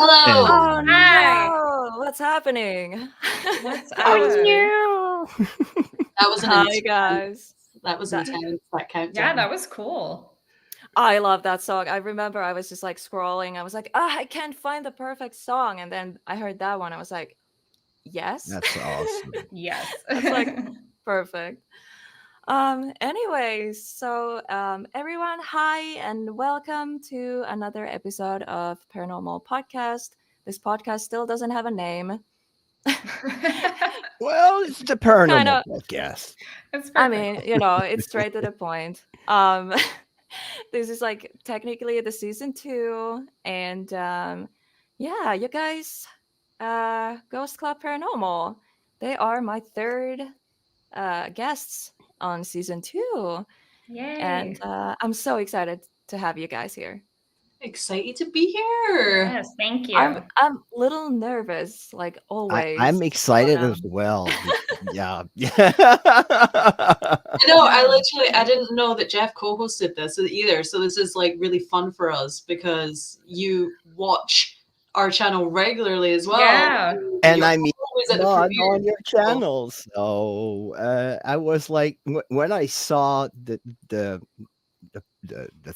Hello. Oh Hi. no! What's happening? What's That was up? that was an Hi intense. guys. That was intense. That countdown. Yeah, that was cool. I love that song. I remember I was just like scrolling. I was like, I can't find the perfect song. And then I heard that one. I was like, yes. That's awesome. Yes. That's like perfect. Anyways, so everyone, hi and welcome to another episode of Paranormal Podcast. This podcast still doesn't have a name. Well, it's the paranormal Kinda- podcast. It's I perfect. mean, it's straight to the point. This is like technically the season 2, and yeah, you guys, Ghost Club Paranormal, they are my third guests on season 2, Yay. and I'm so excited to have you guys here. Excited to be here. Yes, thank you. I'm a little nervous, like always. I'm excited as well. Yeah. I know. I didn't know that Jeff co-hosted this either. So this is like really fun for us because you watch our channel regularly as well. Yeah. And You're I mean, always at the not premiere. on your channel. So I was like, when I saw the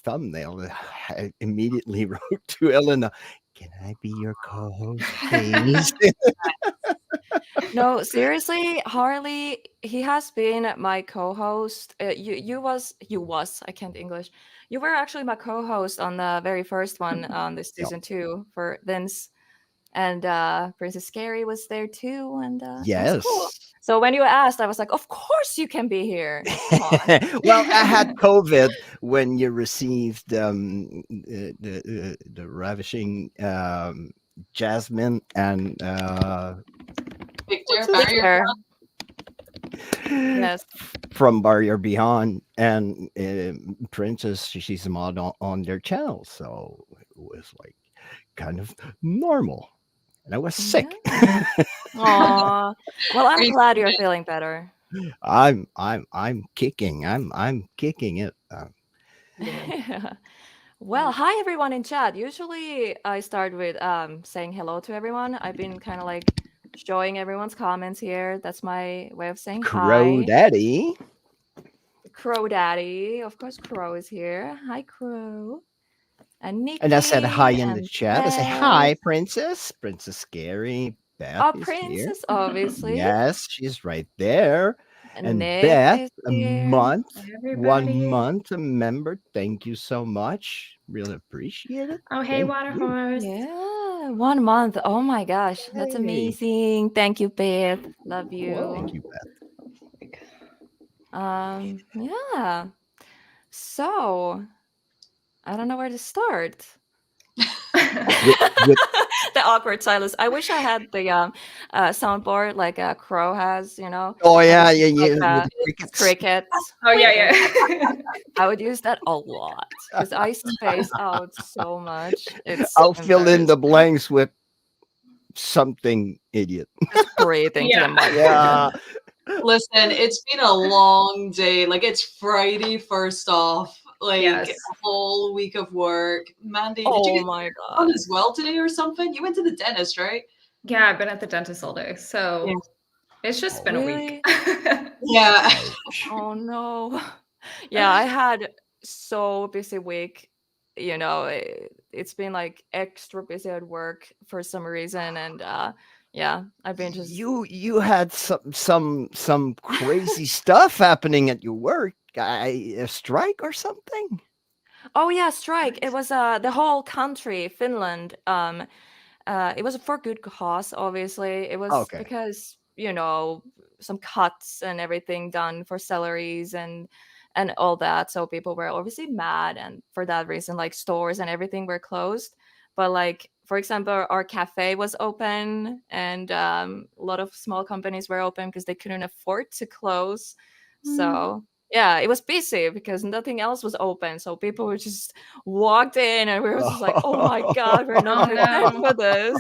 thumbnail, I immediately wrote to Elena, "Can I be your co-host, please?" No, seriously, Harley, he has been my co-host. You was I can't English. You were actually my co-host on the very first one on this Yep. season 2 for Vince, and Princess Scary was there too, and it was Yes. cool. So when you asked, I was like, of course you can be here. Come on. Well, I had COVID when you received the ravishing Jasmine and Victor, what's his Barrier. Yes. from Barrier Beyond, and Princess, she's a mod on their channel, so it was like kind of normal, and I was sick. Yeah. Aw. Well, I'm Are you glad you're feeling better. I'm kicking. I'm kicking it. Well, hi everyone in chat. Usually I start with saying hello to everyone. I've been kind of like showing everyone's comments here. That's my way of saying Crow hi. Daddy. Crow Daddy. Of course, Crow is here. Hi, Crow. And Nikki. And I said hi in the and chat. I say Beth. hi, Princess. Princess Scary. Beth Oh, is Princess, here. obviously. Yes, she's right there. And Nick Beth, is a here. month, Everybody. 1 month, a member. Thank you so much. Really appreciate it. Oh, hey, Thank Water you. Horse. Yeah, 1 month. Oh my gosh, that's Hey. amazing. Thank you, Beth. Love you. Thank you, Beth. Yeah. So, I don't know where to start. With The awkward silence. I wish I had the soundboard like a Crow has, oh yeah, like, with the crickets. crickets. Oh, yeah. I would use that a lot because I space out so much. It's I'll fill in the embarrassing. blanks with something idiot. Just breathing to the Yeah. mic. Yeah. Listen, it's been a long day. Like it's Friday first off. Like Yes. a whole week of work. Mandy, did Oh you get my on god. as well today or something? You went to the dentist, right? Yeah, I've been at the dentist all day. So Yeah. it's just been a Really? week. Yeah. Oh no. Yeah, I had so busy week. It's been like extra busy at work for some reason, and yeah, I've been just You had some crazy stuff happening at your work. A strike or something? Oh yeah, strike. It was the whole country, Finland. It was for good cause, obviously. It was Okay. because, some cuts and everything done for salaries and all that. So people were obviously mad, and for that reason, like stores and everything were closed. But like, for example, our cafe was open, and a lot of small companies were open because they couldn't afford to close. So yeah, it was busy because nothing else was open. So people were just walked in, and we were just like, "Oh my god, we're not Oh, prepared no. for this."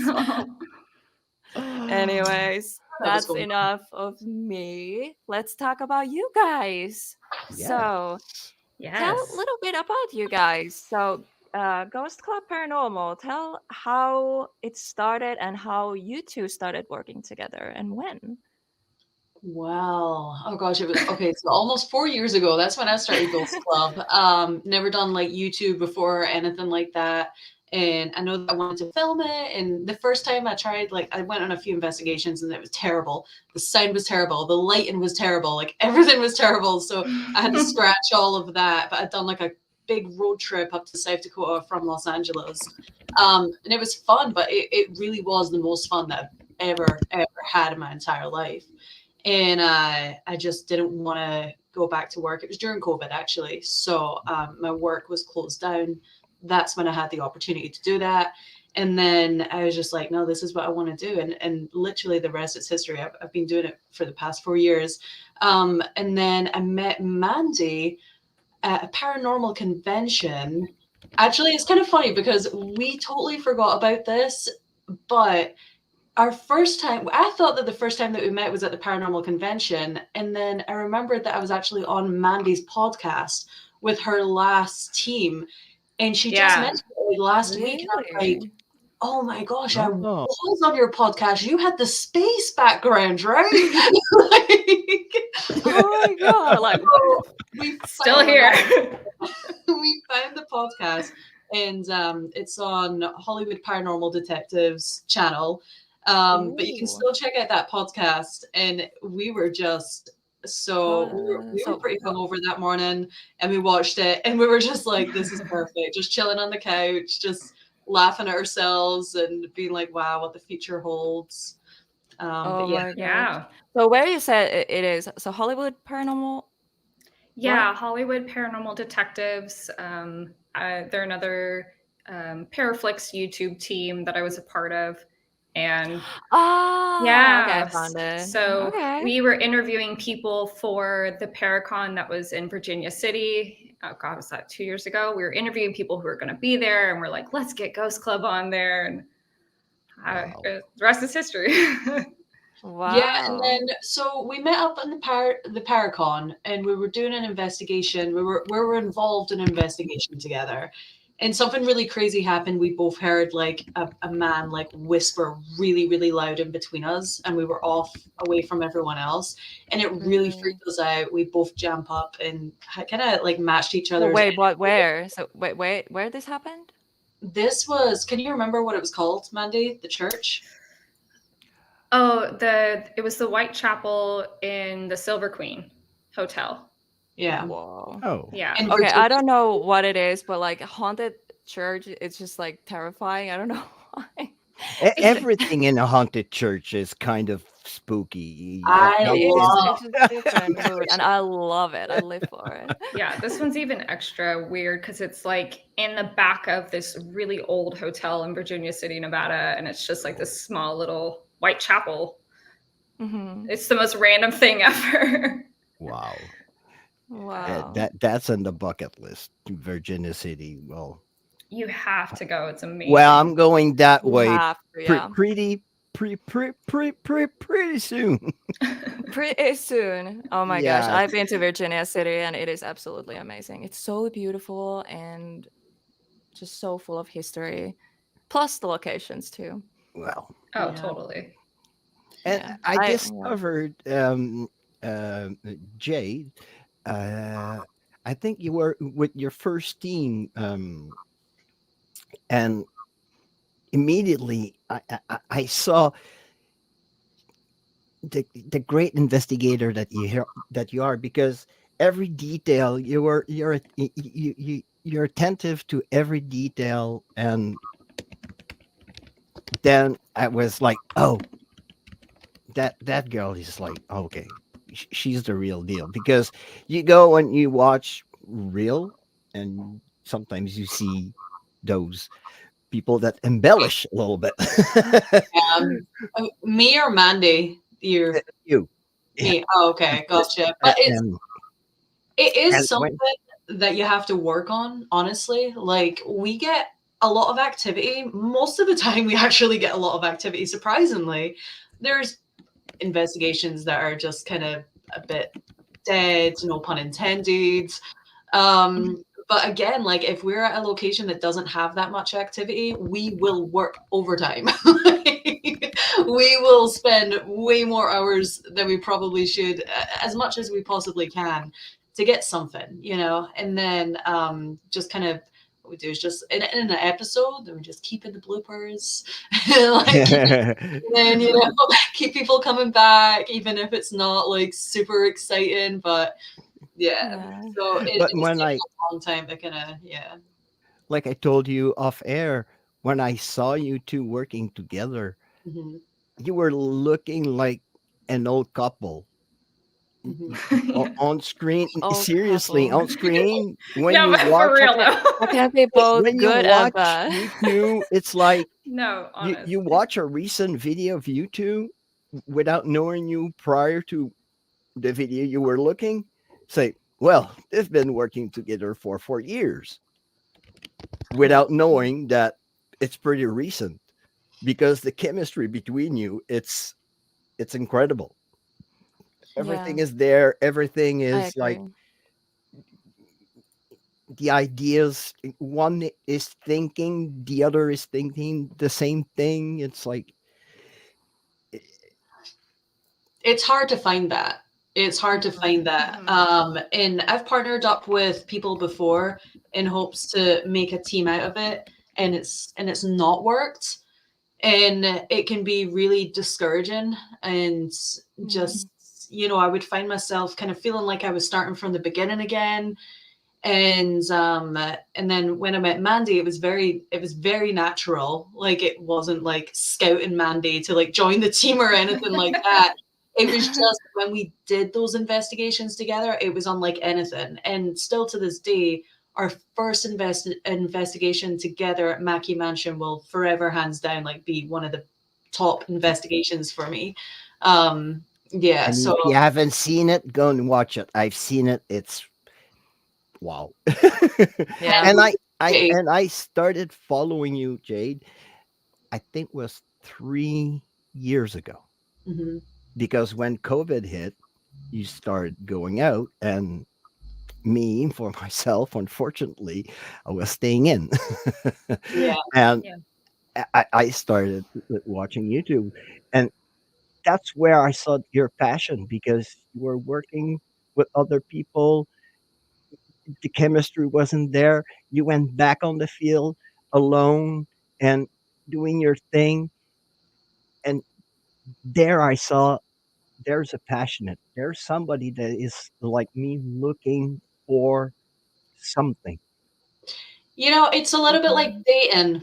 Anyways, That was that's going on. enough of me. Let's talk about you guys. Yeah. So, tell Yes. a little bit about you guys. So, Ghost Club Paranormal. Tell how it started and how you two started working together and when. Wow. Oh gosh, it was okay. So almost 4 years ago, that's when I started Ghost Club. Never done like YouTube before or anything like that. And I know that I wanted to film it. And the first time I tried, like, I went on a few investigations and it was terrible. The sound was terrible. The lighting was terrible. Like, everything was terrible. So I had to scratch all of that. But I'd done like a big road trip up to South Dakota from Los Angeles. And it was fun, but it really was the most fun that I've ever had in my entire life. And I just didn't want to go back to work. It was during COVID, actually. So my work was closed down. That's when I had the opportunity to do that. And then I was just like, no, this is what I want to do. And literally the rest is history. I've been doing it for the past 4 years. And then I met Mandy at a paranormal convention. Actually, it's kind of funny because we totally forgot about this, but our first time, I thought that the first time that we met was at the paranormal convention. And then I remembered that I was actually on Mandy's podcast with her last team. And she just mentioned it last week. And I was like, Really? oh my gosh, I Oh, was on your podcast. You had the space background, right? Oh my god! Like, So we Still found here. we found the podcast, and it's on Hollywood Paranormal Detectives channel. But you can ooh. still check out that podcast. And we were just we were So pretty hungover that morning, and we watched it, and we were just like, this is perfect. Just chilling on the couch, just laughing at ourselves and being like, wow, what the future holds. oh But yeah, my gosh. Yeah. So where you said it is? So Hollywood Paranormal. Yeah, Hollywood Paranormal Detectives. They're another Paraflix YouTube team that I was a part of. And Oh, okay, I yeah, found it. so Okay. we were interviewing people for the Paracon that was in Virginia City. Oh God, was that 2 years ago? We were interviewing people who were going to be there, and we're like, let's get Ghost Club on there. And wow. the rest is history. Wow. yeah, and then so we met up in the Paracon, and we were doing an investigation. We were involved in an investigation together, and something really crazy happened. We both heard like a man like whisper really, really loud in between us, and we were off away from everyone else, and it really freaked us out. We both jump up and kind of like matched each Well, other's. wait, what? Where? So wait, where this happened? This was. Can you remember what it was called, Mandy? The church. Oh, it was the Whitechapel in the Silver Queen Hotel. Yeah. Whoa. Oh, Yeah. In Okay, I Virginia. don't know what it is, but like haunted church, it's just like terrifying. I don't know why. Everything in a haunted church is kind of spooky. I It is. love. It's just different mood, and I love it. I live for it. Yeah, this one's even extra weird because it's like in the back of this really old hotel in Virginia City, Nevada, and it's just like this small little white chapel. Mhm. It's the most random thing ever. Wow. Wow. That's on the bucket list. Virginia City. Well, You have to go. It's amazing. well, I'm going that You way have to, yeah. pretty soon. Pretty soon. Oh my gosh, Yeah. I've been to Virginia City, and it is absolutely amazing. It's so beautiful and just so full of history, plus the locations too. Well, Oh, Yeah. totally. and Yeah. I discovered Jade. I think you were with your first team, and immediately I saw the great investigator that you are, because every detail you're attentive to every detail. And then I was like, oh, that girl is like, okay, she's the real deal. Because you go and you watch real, and sometimes you see those people that embellish a little bit. Me or Mandy? You. You. Me. Oh, okay, gotcha. But And it is and something that you have to work on, honestly. Like, we get a lot of activity. Most of the time, we actually get a lot of activity, surprisingly. There's investigations that are just kind of a bit dead, no pun intended. But again, like if we're at a location that doesn't have that much activity, we will work overtime. We will spend way more hours than we probably should, as much as we possibly can, to get something, you know. And then just kind of what we do is just in an episode, then we just keep in the bloopers, like keep it, and then you know keep people coming back, even if it's not like super exciting, but. Yeah, Yeah. so But it just when takes a long time to kinda yeah. like I told you off air, when I saw you two working together, Mhm, you were looking like an old couple. mhm. Yeah. On screen, Old seriously, couple. on screen, No, but for real Okay. though. How can it be both when you good and watch bad? you two, it's like No, you honestly. watch a recent video of you two without knowing you prior to the video you were looking. Say, well, they've been working together for 4 years without knowing that it's pretty recent because the chemistry between you, it's incredible. Yeah, Everything is there. Everything I is like agree. the ideas. One is thinking, the other is thinking the same thing. It's like, It's hard to find that. It's hard to find that. Mhm. And I've partnered up with people before in hopes to make a team out of it, and it's not worked, and it can be really discouraging, and Mm. just, you know, I would find myself kind of feeling like I was starting from the beginning again. And then when I met Mandy, it was very natural. Like it wasn't like scouting Mandy to like join the team or anything like that. It was just when we did those investigations together, it was unlike anything. And still to this day, our first investigation together at Mackey Mansion will forever, hands down, like be one of the top investigations for me. Yeah, and so if you haven't seen it, go and watch it. I've seen it. It's wow. Yeah. and Mandy, I started following you, Jade. I think was 3 years ago mhm. because when COVID hit, you started going out, and me for myself, unfortunately, I was staying in, Yeah, and Yeah. I started watching YouTube, and that's where I saw your passion because you were working with other people. The chemistry wasn't there. You went back on the field alone and doing your thing. And there I saw there's a passionate, there's somebody that is like me looking for something. you know, it's a little bit like Mhm. dating.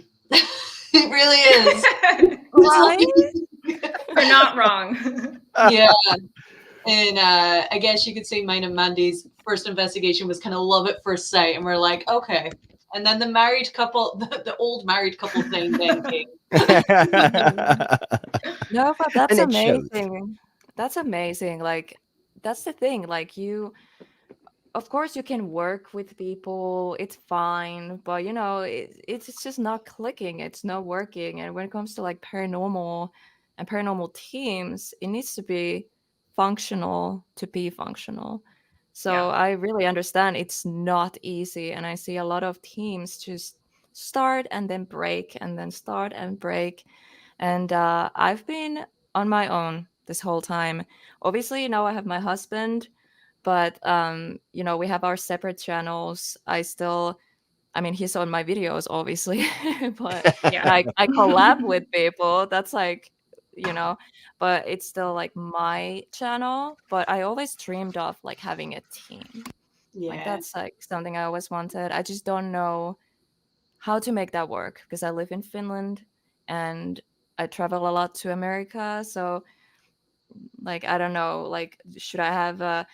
It really is. It's Right? like You're not wrong. yeah, and, I guess you could say mine and Mandy's first investigation was kinda love at first sight, and we're like, "Okay." And then the married couple the old married couple thing then came. Mhm. No, but that's And it shows. amazing. That's amazing. Like, that's the thing. Like, of course, you can work with people, it's fine, but it's just not clicking, it's not working. And when it comes to like paranormal and paranormal teams, it needs to be functional to be functional. Yeah. So I really understand it's not easy. And I see a lot of teams just start and then break and then start and break. And I've been on my own this whole time. Obviously, now I have my husband, but we have our separate channels. I mean, he's on my videos, obviously, but Yeah. I collab with people. That's like, you know, but it's still like my channel. But I always dreamed of like having a team. Like Yeah. that's like something I always wanted. I just don't know how to make that work because I live in Finland and I travel a lot to America. So like I don't know, like should I have a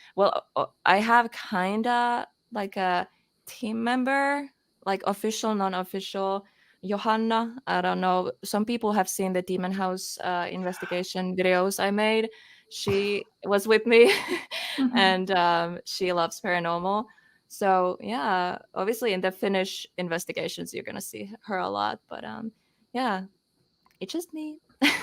I have kinda like a team member, like official, non-official. Johanna, I don't know, some people have seen the demon house investigation videos I made. She was with me Mhm. and she loves paranormal. So yeah, obviously in the Finnish investigations you're gonna see her a lot, but yeah, it's just me.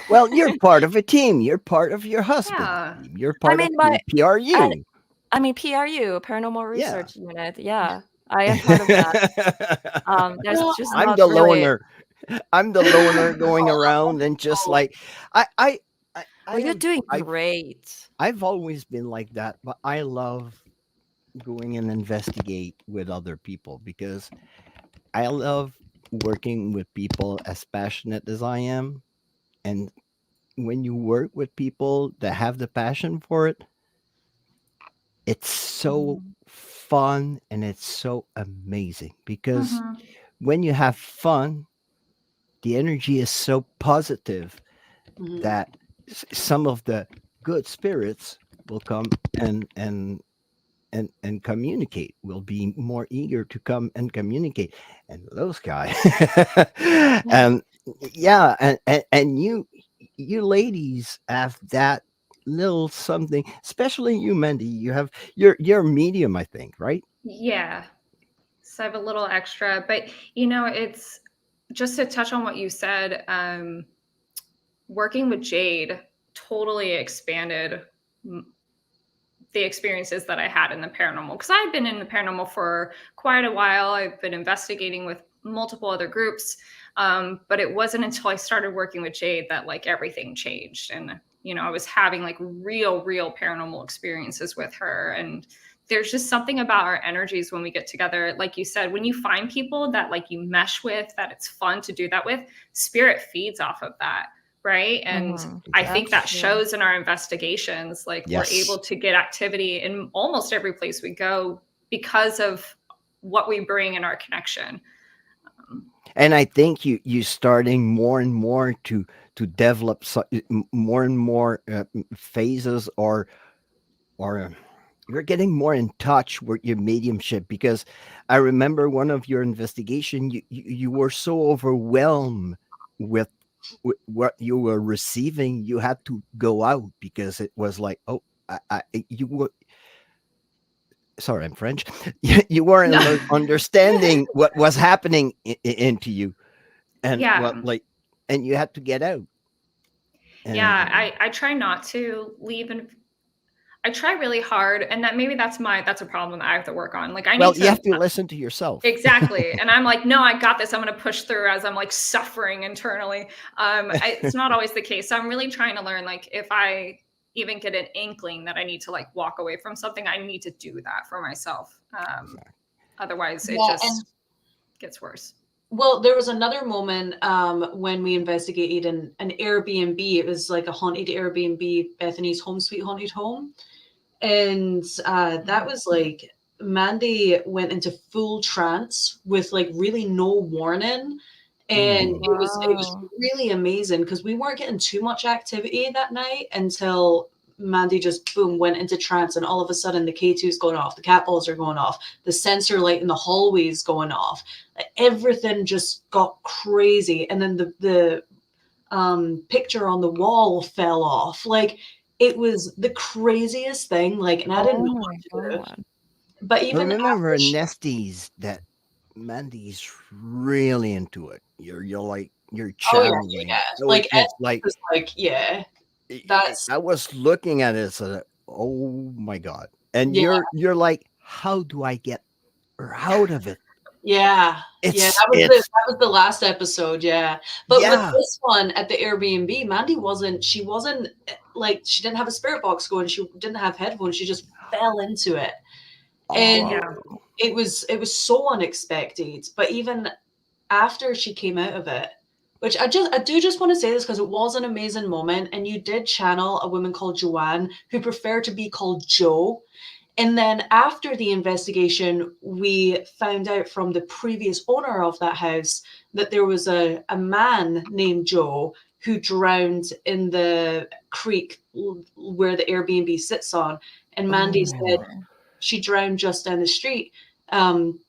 Well, you're part of a team. You're part of your husband's Yeah. team. You're I part of mean, your I PRU. I mean, PRU, Paranormal Yeah. Research Unit. Yeah. I am part of that. There's No. just I'm not the really. loner. I'm the loner going around and just like I Well, you're have doing great. I've always been like that, but I love going and investigate with other people because I love working with people as passionate as I am. And when you work with people that have the passion for it, it's so Mhm. fun and it's so amazing because Mhm. when you have fun, the energy is so positive Mhm. that some of the good spirits will come and communicate, will be more eager to come and communicate. And those guys and yeah, and you ladies have that little something, especially you, Mandy. You have you're a medium, I think, right? Yeah. So I have a little extra, but you know, it's just to touch on what you said. Working with Jade totally expanded the experiences that I had in the paranormal, because I've been in the paranormal for quite a while. I've been investigating with multiple other groups, but it wasn't until I started working with Jade that like everything changed, and you know I was having like real paranormal experiences with her. And there's just something about our energies when we get together. Like you said, when you find people that like you mesh with, that it's fun to do that with, spirit feeds off of that, right? And Mhm. I think Exactly. that That's true. shows in our investigations. Like we're able Yes. to get activity in almost every place we go because of what we bring in our connection. And I think you starting more and more to develop more and more phases, or you're getting more in touch with your mediumship, because I remember one of your investigation, you were so overwhelmed with what you were receiving, you had to go out because it was like, oh, you were, sorry, I'm French. You weren't No. understanding what was happening into you, and what, Yeah. like, and you had to get out. Yeah. And I try not to leave, and I try really hard. And that maybe that's a problem that I have to work on. Like I need well, you to. have to listen to yourself. Exactly. And I'm like, no, I got this. I'm going to push through as I'm like suffering internally. It's not always the case. So I'm really trying to learn, like, if I even get an inkling that I need to like walk away from something, I need to do that for myself. Otherwise, it Yeah, and just gets worse. well, there was another moment when we investigated an Airbnb. It was like a haunted Airbnb, Bethany's Home Sweet Haunted Home. And that was like Mandy went into full trance with like really no warning. And Mm. it was Wow. really amazing because we weren't getting too much activity that night until Mandy just boom went into trance, and all of a sudden the K2's going off, the cat balls are going off, the sensor light in the hallway is going off. Everything just got crazy. And then the picture on the wall fell off. Like it was the craziest thing. Like, and I didn't Oh know my what to do. god. But I even remember after she, Nesties that Mandy's really into it. You're like you're oh yeah, she channeling. has. So Like Ed it's like was like, yeah, that's I was looking at it, so oh my god! And yeah, you're like, how do I get her out of it? yeah, yeah. It's That was the last episode. Yeah, but with yeah. this one at the Airbnb, Mandy wasn't. She wasn't like she didn't have a spirit box going. She didn't have headphones. She just fell into it, and Oh, Yeah. it was so unexpected. But even after she came out of it, which I do just want to say this because it was an amazing moment, and you did channel a woman called Joanne who preferred to be called Joe. And then after the investigation, we found out from the previous owner of that house that there was a man named Joe who drowned in the creek where the Airbnb sits on. And Mandy said oh, Oh. she drowned just down the street. Um,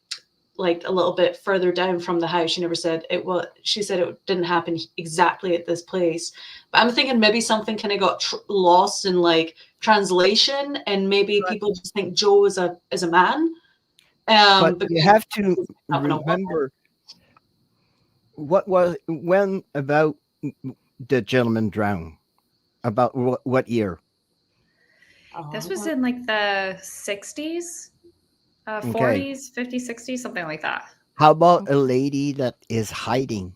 like a little bit further down from the house. She never said it was. She said it didn't happen exactly at this place. But I'm thinking maybe something kind of got lost in like translation, and maybe Right. people just think Joe is a man. but you Because have to he's having a woman. remember what was when about the gentleman drowned. About what year? This Oh, was in like the 60s. Okay. 40s, 50s, 60s, something like that. How about a lady that is hiding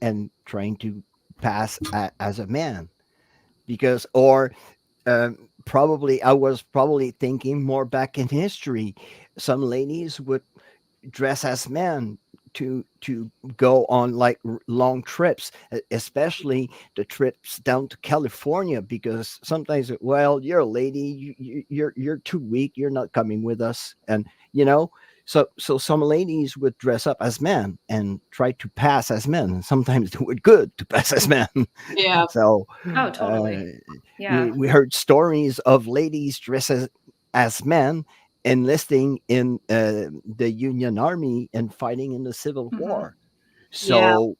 and trying to pass as a man? Because, or probably, I was probably thinking more back in history. Some ladies would dress as men to go on like long trips, especially the trips down to California, because sometimes, well, you're a lady, you're too weak, you're not coming with us, and so some ladies would dress up as men and try to pass as men, and sometimes do it good to pass as men. Yeah. So Oh, uh, totally. Yeah. we heard stories of ladies dressed as men enlisting in the Union Army and fighting in the Civil Hmm. War. Yeah. So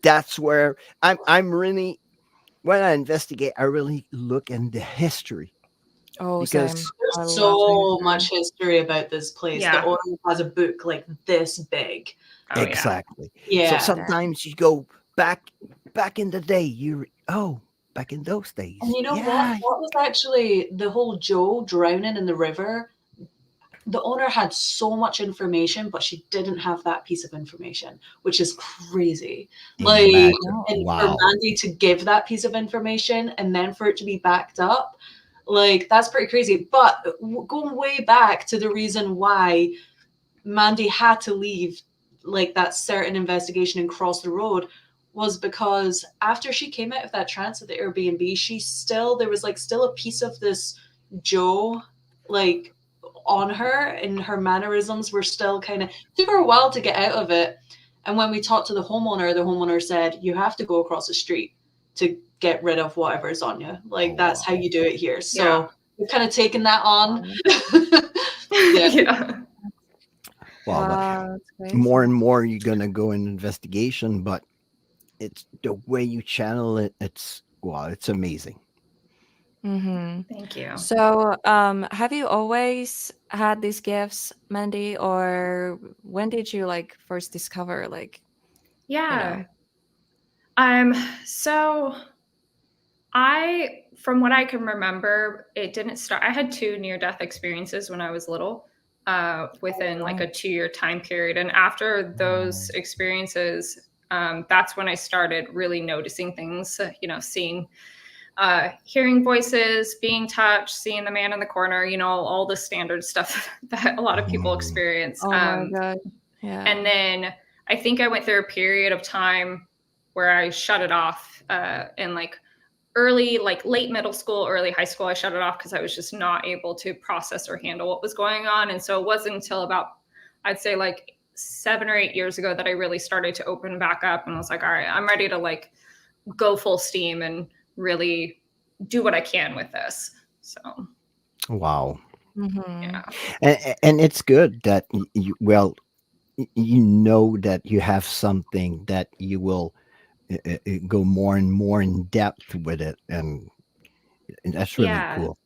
that's where I'm really, when I investigate, I really look into history Oh, same. because I There's love the so history. much history about this place. The Yeah. owner has a book like this big. Oh, yeah. exactly. So Yeah. Damn. sometimes you go back in the day. Back in those And days, you know what? yeah. That was actually the whole Joe drowning in the river. The owner had so much information, but she didn't have that piece of information, which is crazy. Like, Imagine, and No. for wow. Mandy to give that piece of information and then for it to be backed up, like, that's pretty crazy. But going way back to the reason why Mandy had to leave like that certain investigation and cross the road was because after she came out of that trance at the Airbnb, there was like still a piece of this Joe like on her, and her mannerisms were still kind of took her a while to get out of it. And when we talked to the homeowner said you have to go across the street to get rid of whatever's on you. Oh Like that's how wow. you do it here. Yeah. So we've kind of taken that on. Wow. Yeah. Yeah. Wow, but Wow, that's more crazy. and more you're gonna go in investigation, but it's the way you channel it. It's wow, it's amazing. Mm-hmm. Thank you. So, have you always had these gifts, Mandy, or when did you like first discover, like, you Yeah. know? So from what I can remember, it didn't start. I had two near-death experiences when I was little, within like Wow. a 2-year time period. And after those experiences, that's when I started really noticing things, seeing, hearing voices, being touched, seeing the man in the corner, all the standard stuff that a lot of people Mm. experience. Oh my God. Yeah. And then I think I went through a period of time where I shut it off, in like late middle school, early high school. I shut it off because I was just not able to process or handle what was going on. And so it wasn't until about, I'd say like 7 or 8 years ago that I really started to open back up and was like, all right, I'm ready to like go full steam and really do what I can with this. So Wow. Mm-hmm. yeah. And it's good that you, well, you know that you have something that you will go more and more in depth with it, and that's really Yeah. cool.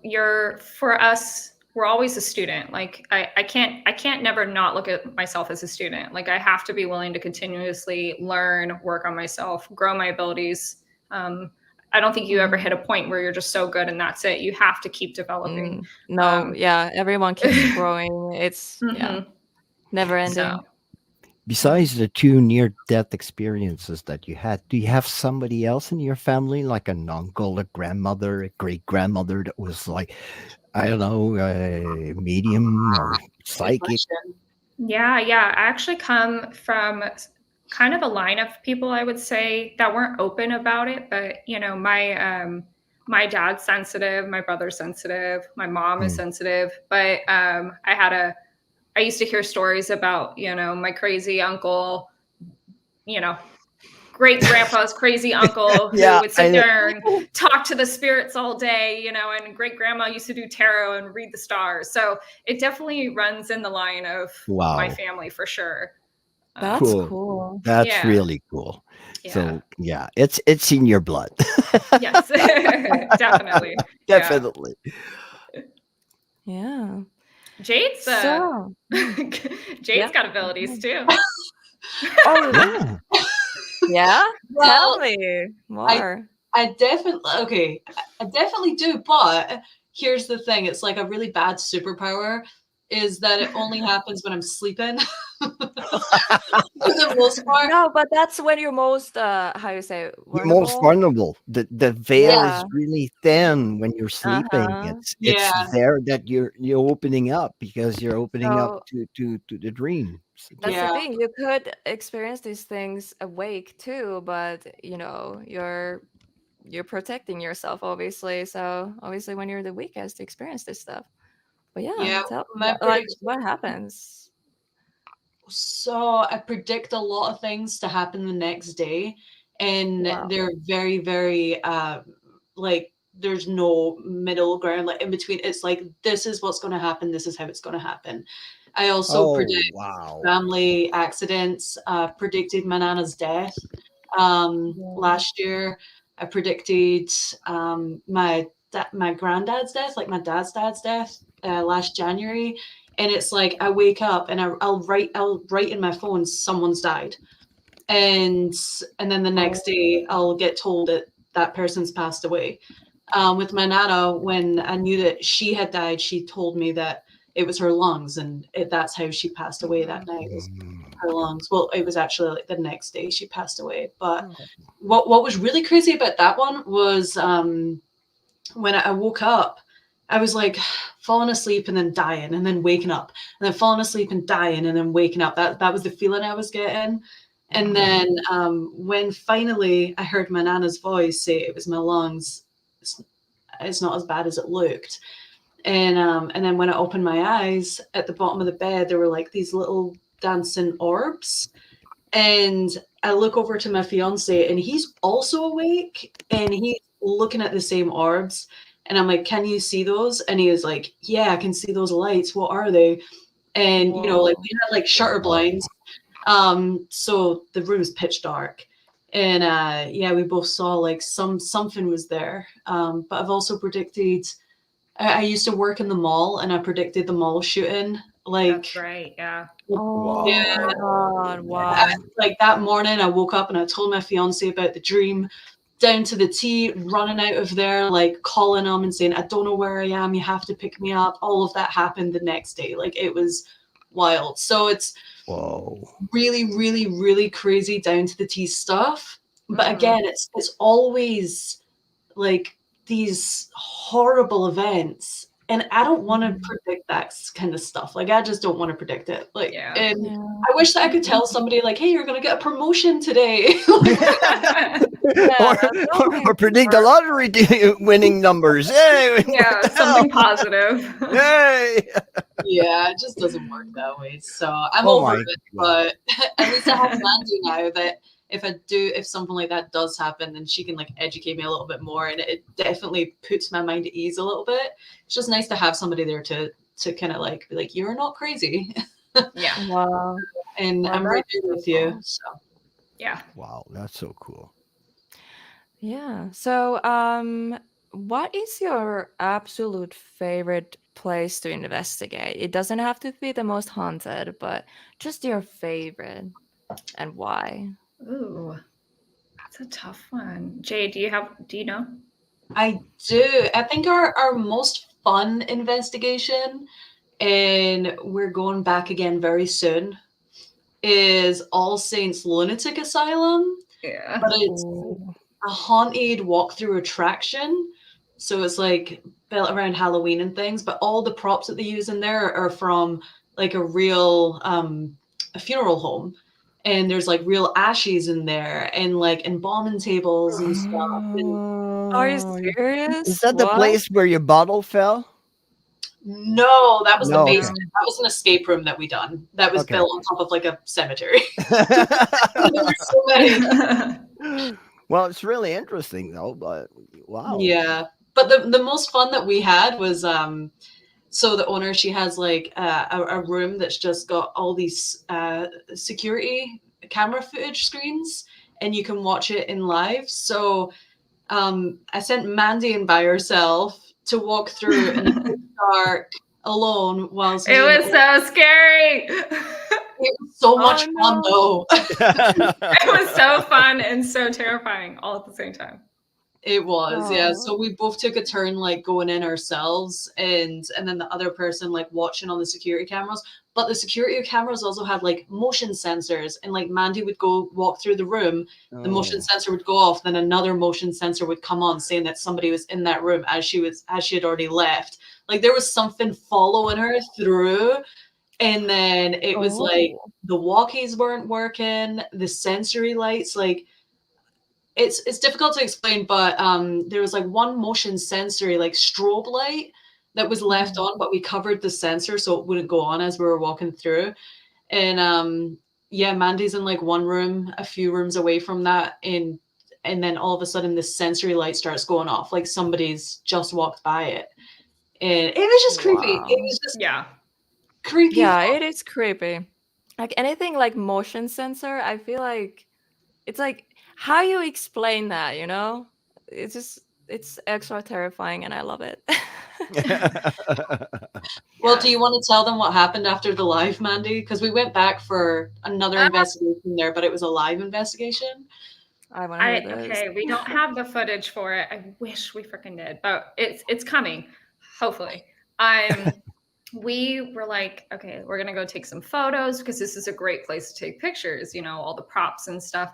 You're for us, we're always a student. Like I can't never not look at myself as a student. Like I have to be willing to continuously learn, work on myself, grow my abilities. I don't think you ever Mm-hmm. hit a point where you're just so good and that's it. You have to keep developing. No, Um, yeah, everyone keeps growing. It's, yeah, mhm. never So ending. yeah. Besides the two near death experiences that you had, do you have somebody else in your family, like an uncle, a grandmother, a great grandmother that was like, I don't know, a medium or Good psychic? question. Yeah. I actually come from kind of a line of people, I would say, that weren't open about it. But my dad's sensitive, my brother's sensitive, my mom is Mm. sensitive. But I used to hear stories about my crazy uncle, you know, great grandpa's crazy uncle who Yeah, would I sit know. there and talk to the spirits all day, and great grandma used to do tarot and read the stars. So it definitely runs in the line of my Wow, family for sure. That's Um, cool. cool. That's yeah, really cool. yeah, So yeah, it's in your blood. yes, definitely, yeah. Definitely. Yeah. Jade's So, Jade's yeah. got abilities too. Oh, Yeah. yeah? Tell Well, me I more. I definitely okay. I definitely do, but here's the thing. It's like a really bad superpower is that it only happens when I'm sleeping. For the most part. No, but that's when you're most how you say You're most vulnerable. vulnerable. The veil is Yeah. really thin when you're sleeping. Uh-huh. It's Yeah. there that you're opening up because you're opening up So to the dream. that's the Yeah. thing. You could experience these things awake too, but you know, you're protecting yourself obviously. So obviously when you're the weakest, you experience this stuff. But yeah, Yeah. tell My like prediction. what happens? So I predict a lot of things to happen the next day, and Wow. they're very, very like there's no middle ground, like in between. It's like this is what's going to happen. This is how it's going to happen. I also Oh predict wow! family accidents. Predicted my nana's death Yeah. last year. I predicted my granddad's death, like my dad's death last January. And it's like I wake up and I'll write in my phone someone's died, and then the next day I'll get told that that person's passed away. With my nana, when I knew that she had died, she told me that it was her lungs, and that's how she passed away that night. Was Mm. her lungs. Well, it was actually like the next day she passed away. But Oh. what was really crazy about that one was when I woke up, I was like falling asleep and then dying and then waking up and then falling asleep and dying and then waking up. That was the feeling I was getting. And then when finally I heard my nana's voice say it was my lungs, it's not as bad as it looked. And then when I opened my eyes at the bottom of the bed, there were like these little dancing orbs. And I look over to my fiance, and he's also awake, and he's looking at the same orbs. And I'm like, "Can you see those?" And he was like, "Yeah, I can see those lights. What are they?" And like Whoa. we had like shutter Wow. blinds, so the room's pitch dark. And yeah, we both saw like something was there. But I've also predicted. I used to work in the mall, and I predicted the mall shooting. Like, That's right. Yeah. Oh yeah, my God. I, Wow. like that morning, I woke up and I told my fiance about the dream, down to the T, running out of there, like calling him and saying, "I don't know where I am. You have to pick me up." All of that happened the next day. Like it was wild. So it's Whoa! really, really, really crazy down to the T stuff. But Mhm. again, it's always like these horrible events. And I don't want to predict that kind of stuff. Like I just don't want to predict it. Like, Yeah. and Yeah. I wish that I could tell somebody like, "Hey, you're gonna get a promotion today." Yeah, that's always or predict the work. lottery winning numbers. Hey, Yeah, what the something hell? positive. Hey! Yeah, it just doesn't work that way. So I'm Oh over my it. god! But at least I have Mandy now that if something like that does happen, then she can like educate me a little bit more, and it definitely puts my mind at ease a little bit. It's just nice to have somebody there to kind of like be like, "You're not crazy," Yeah. Wow. and Well, I'm right that's there so with you. cool. So Yeah. Wow, that's so cool. Yeah. So, what is your absolute favorite place to investigate? It doesn't have to be the most haunted, but just your favorite and why. Ooh, that's a tough one. Jade, do you know? I do. I think our most fun investigation, and we're going back again very soon, is All Saints Lunatic Asylum. Yeah. But it's Ooh. a haunted walkthrough attraction. So it's like built around Halloween and things, but all the props that they use in there are from like a real a funeral home. And there's like real ashes in there and like embalming tables and stuff. And Are you Oh, is serious? that the What? place where your bottle fell? no, that was the No, okay. basement. That was an escape room that we done. That was Okay. built on top of like a cemetery. There were so many. Well, it's really interesting though, but wow. Yeah. But the most fun that we had was so the owner, she has like a room that's just got all these security camera footage screens, and you can watch it in live. So I sent Mandy in by herself to walk through in the pitch dark alone, whilst It me and was so scary. it was so much Oh, fun no. though. It was so fun and so terrifying all at the same time. It was, yeah. Oh. So we both took a turn like going in ourselves, and then the other person like watching on the security cameras. But the security cameras also had like motion sensors, and like Mandy would go walk through the room, the motion Oh. sensor would go off, then another motion sensor would come on saying that somebody was in that room as she had already left. Like there was something following her through, and then it was like Oh. the walkies weren't working, the sensory lights, like it's difficult to explain, but there was like one motion sensory like strobe light that was left on, but we covered the sensor so it wouldn't go on as we were walking through. And yeah, Mandy's in like one room, a few rooms away from that, and then all of a sudden the sensory light starts going off, like somebody's just walked by it. And it was just creepy. It Wow. was just Yeah. creepy. Yeah, it is creepy. Like anything like motion sensor, I feel like it's like how you explain that, you know? It's extra terrifying and I love it. Well, Yeah. do you want to tell them what happened after the live, Mandy? Because we went back for another investigation there, but it was a live investigation. I want to hear this. Okay, we don't have the footage for it. I wish we freaking did, but it's coming, hopefully. We were like, okay, we're gonna go take some photos because this is a great place to take pictures, you know, all the props and stuff.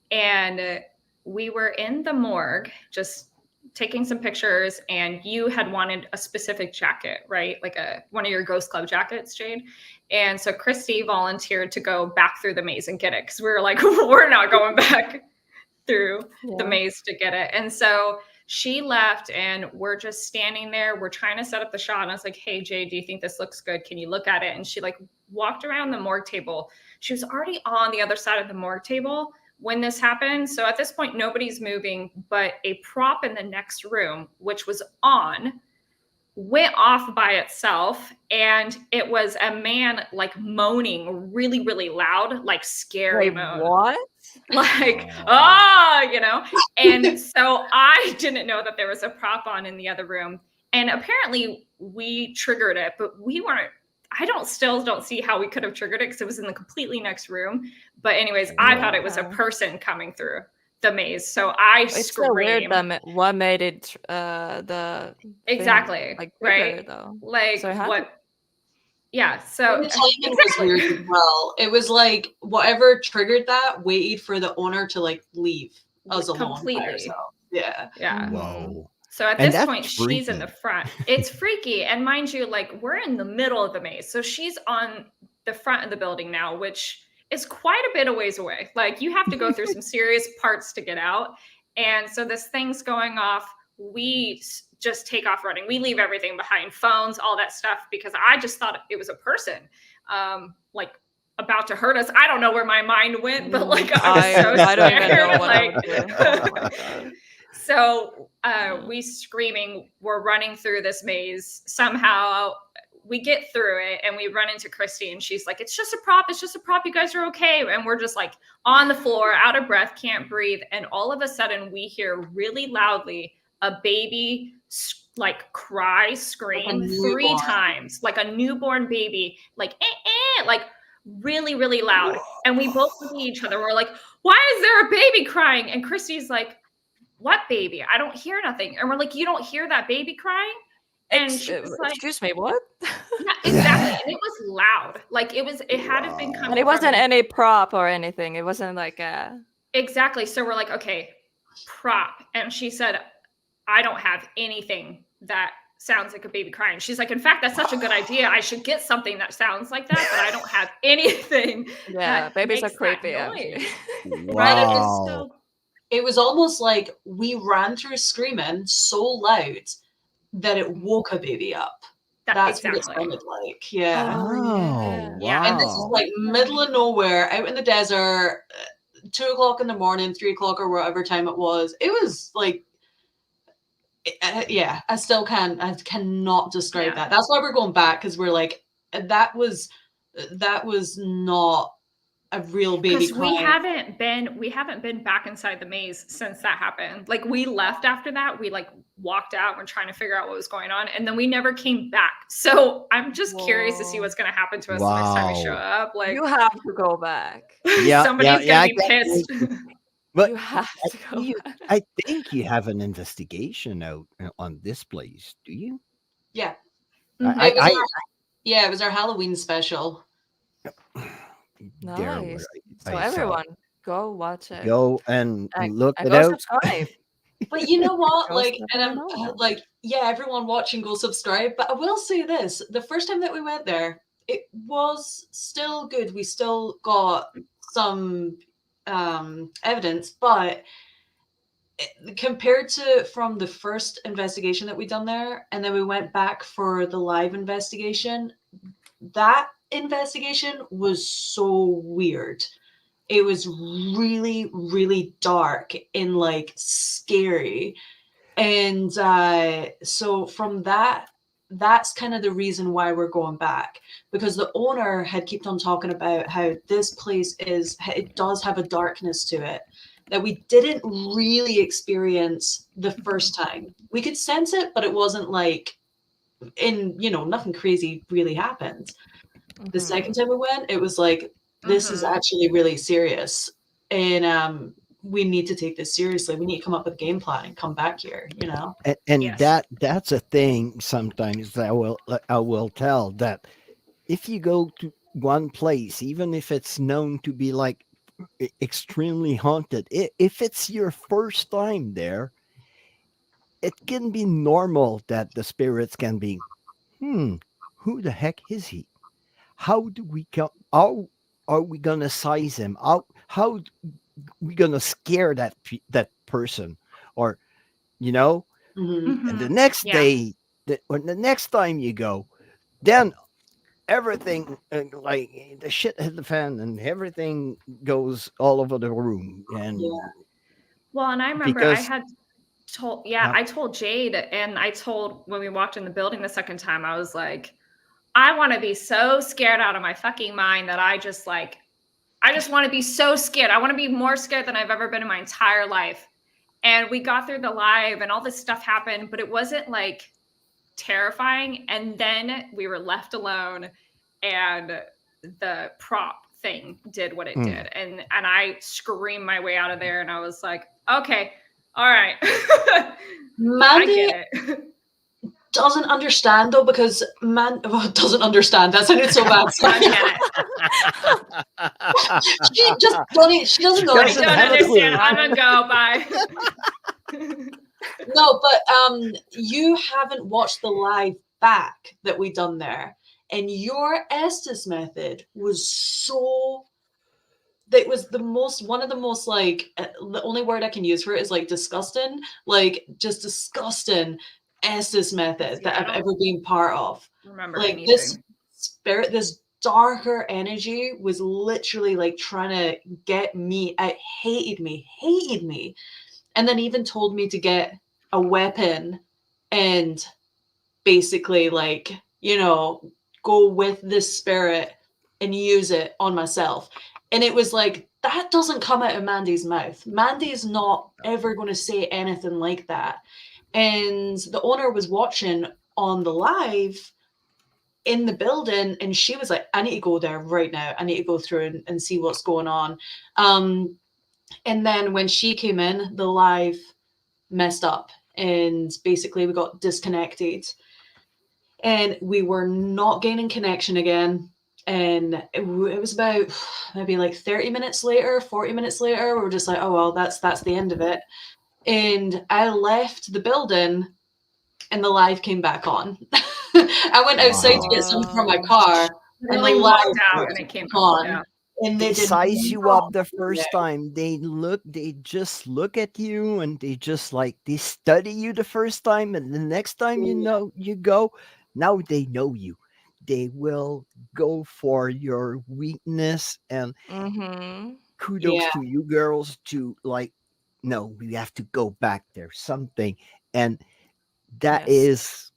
And we were in the morgue just taking some pictures, and you had wanted a specific jacket, right? Like one of your Ghost Club jackets, Jade. And so Christy volunteered to go back through the maze and get it because we were like, we're not going back through the maze to get it. And so she left and we're just standing there. We're trying to set up the shot. And I was like, hey, Jay, do you think this looks good? Can you look at it? And she like walked around the morgue table. She was already on the other side of the morgue table when this happened. So at this point, nobody's moving, but a prop in the next room, which was on, went off by itself, and it was a man like moaning really, really loud, like scary moan. What? Like, you know? And so I didn't know that there was a prop on in the other room. And apparently we triggered it, but we weren't, still don't see how we could have triggered it because it was in the completely next room. But anyways, I thought it was a person coming through the maze. So I It's screamed. so weird that what made it the exactly thing, like bigger, right though. like So what yeah so The timing was weird as well. It was like whatever triggered that waited for the owner to like leave us alone by completely. ourselves. Yeah. Whoa. So at And this that's point, she's in the front. It's freaky. And mind you, like we're in the middle of the maze. So she's on the front of the building now, which is quite a bit of ways away. Like you have to go through some serious parts to get out. And so this thing's going off. We just take off running. We leave everything behind, phones, all that stuff, because I just thought it was a person like about to hurt us. I don't know where my mind went, but like I was so scared. I don't even know what like, I would do. Oh my God. So we screaming, we're running through this maze. Somehow we get through it and we run into Christy and she's like, it's just a prop. It's just a prop. You guys are okay. And we're just like on the floor, out of breath, can't breathe. And all of a sudden we hear really loudly a baby like scream Like 3 times, like a newborn baby, like, like really, really loud. And we both look at each other. We're like, why is there a baby crying? And Christy's like, what baby? I don't hear nothing. And we're like, you don't hear that baby crying? And she was like, excuse me, what? Yeah, exactly. And it was loud. Like it had to have been coming. And it wasn't any prop or anything. It wasn't like a Exactly. So we're like, okay, prop. And she said, I don't have anything that sounds like a baby crying. She's like, in fact, that's such a good idea. I should get something that sounds like that, but I don't have anything. Yeah, babies are creepy. Wow. It was almost like we ran through screaming so loud that it woke a baby up. That's what it sounded like. Yeah. Oh, Yeah. And this is wow. like middle of nowhere, out in the desert, 2 o'clock in the morning, 3 o'clock or whatever time it was. It was like, yeah, I cannot describe that. That's why we're going back, because we're like, that was not a real baby crying. we haven't been back inside the maze since that happened. Like we left after that. We like walked out. We're trying to figure out what was going on, and then we never came back. So I'm just curious to see what's going to happen to us the next time we show up. Like you have to go back. Yeah, somebody's going to be pissed. But You have I, to go you, back. I think you have an investigation out on this place. Do you? Yeah. Mhm. It was I our yeah, it was our Halloween special. there where Nice. So I saw it. everyone, go watch it Go and and, look and it go out. subscribe. But you know what? Ghost Like, Club and I'm Paranormal. like, yeah, everyone watching go subscribe. But I will say this: the first time that we went there, it was still good. We still got some evidence, but compared to from the first investigation that we done there, and then we went back for the live investigation, that investigation was so weird. It was really, really dark and like scary. And so from that, that's kind of the reason why we're going back, because the owner had kept on talking about how this place is, it does have a darkness to it that we didn't really experience the first time. We could sense it, but it wasn't like nothing crazy really happened. The second time we went, it was like, this is Mhm. actually really serious. And we need to take this seriously. We need to come up with a game plan and come back here, you know? And Yes. that's a thing sometimes that I will tell that if you go to one place, even if it's known to be like extremely haunted, if it's your first time there, it can be normal that the spirits can be, who the heck is he? How do we come? How are we gonna size him? How we gonna scare that person? Or you know, Hmm. and the Mhm. next Yeah. day, when the next time you go, then everything like the shit hit the fan and everything goes all over the room and Yeah. Well, and I remember I because had yeah, uh, I told Jade, and I told when we walked in the building the second time, I was like, I want to be so scared out of my fucking mind that I just want to be so scared. I want to be more scared than I've ever been in my entire life. And we got through the live and all this stuff happened, but it wasn't like terrifying. And then we were left alone and the prop thing did what it mm, did. And I screamed my way out of there and I was like, okay, all right. I Mandy get it. doesn't understand though, because doesn't understand. That sounded so bad. I get it. She just don't. She doesn't she know I doesn't anything. don't have a understand. clue. I'm gonna go. Bye. No, but you haven't watched the live back that we done there, and your Estes method was so. That was the most one of the most like the only word I can use for it is like disgusting, like just disgusting Estes method Yeah, that I I've don't ever been part of. remember Like this anything. spirit, this darker energy was literally like trying to get me. I hated me, and then even told me to get a weapon and basically like go with this spirit and use it on myself. And it was like, that doesn't come out of Mandy's mouth. Mandy's not ever going to say anything like that. And the owner was watching on the live in the building, and she was like, I need to go there right now. I need to go through and see what's going on. And then when she came in, the live messed up, and basically we got disconnected, and we were not gaining connection again. And it was about maybe like 30 minutes later, 40 minutes later, we were just like, oh well, that's the end of it. And I left the building and the live came back on. I went outside to get Wow. something from my Wow. car, and the Literally live walked out was and it came back up. on, Yeah. and they They did size you not up the go first there. time. They just look at you and they just like they study you the first time, and the next time you go, now they know you. They will go for your weakness, and Mm-hmm. kudos Yeah, to you girls to like, no, we have to go back there, something. And that Yes. is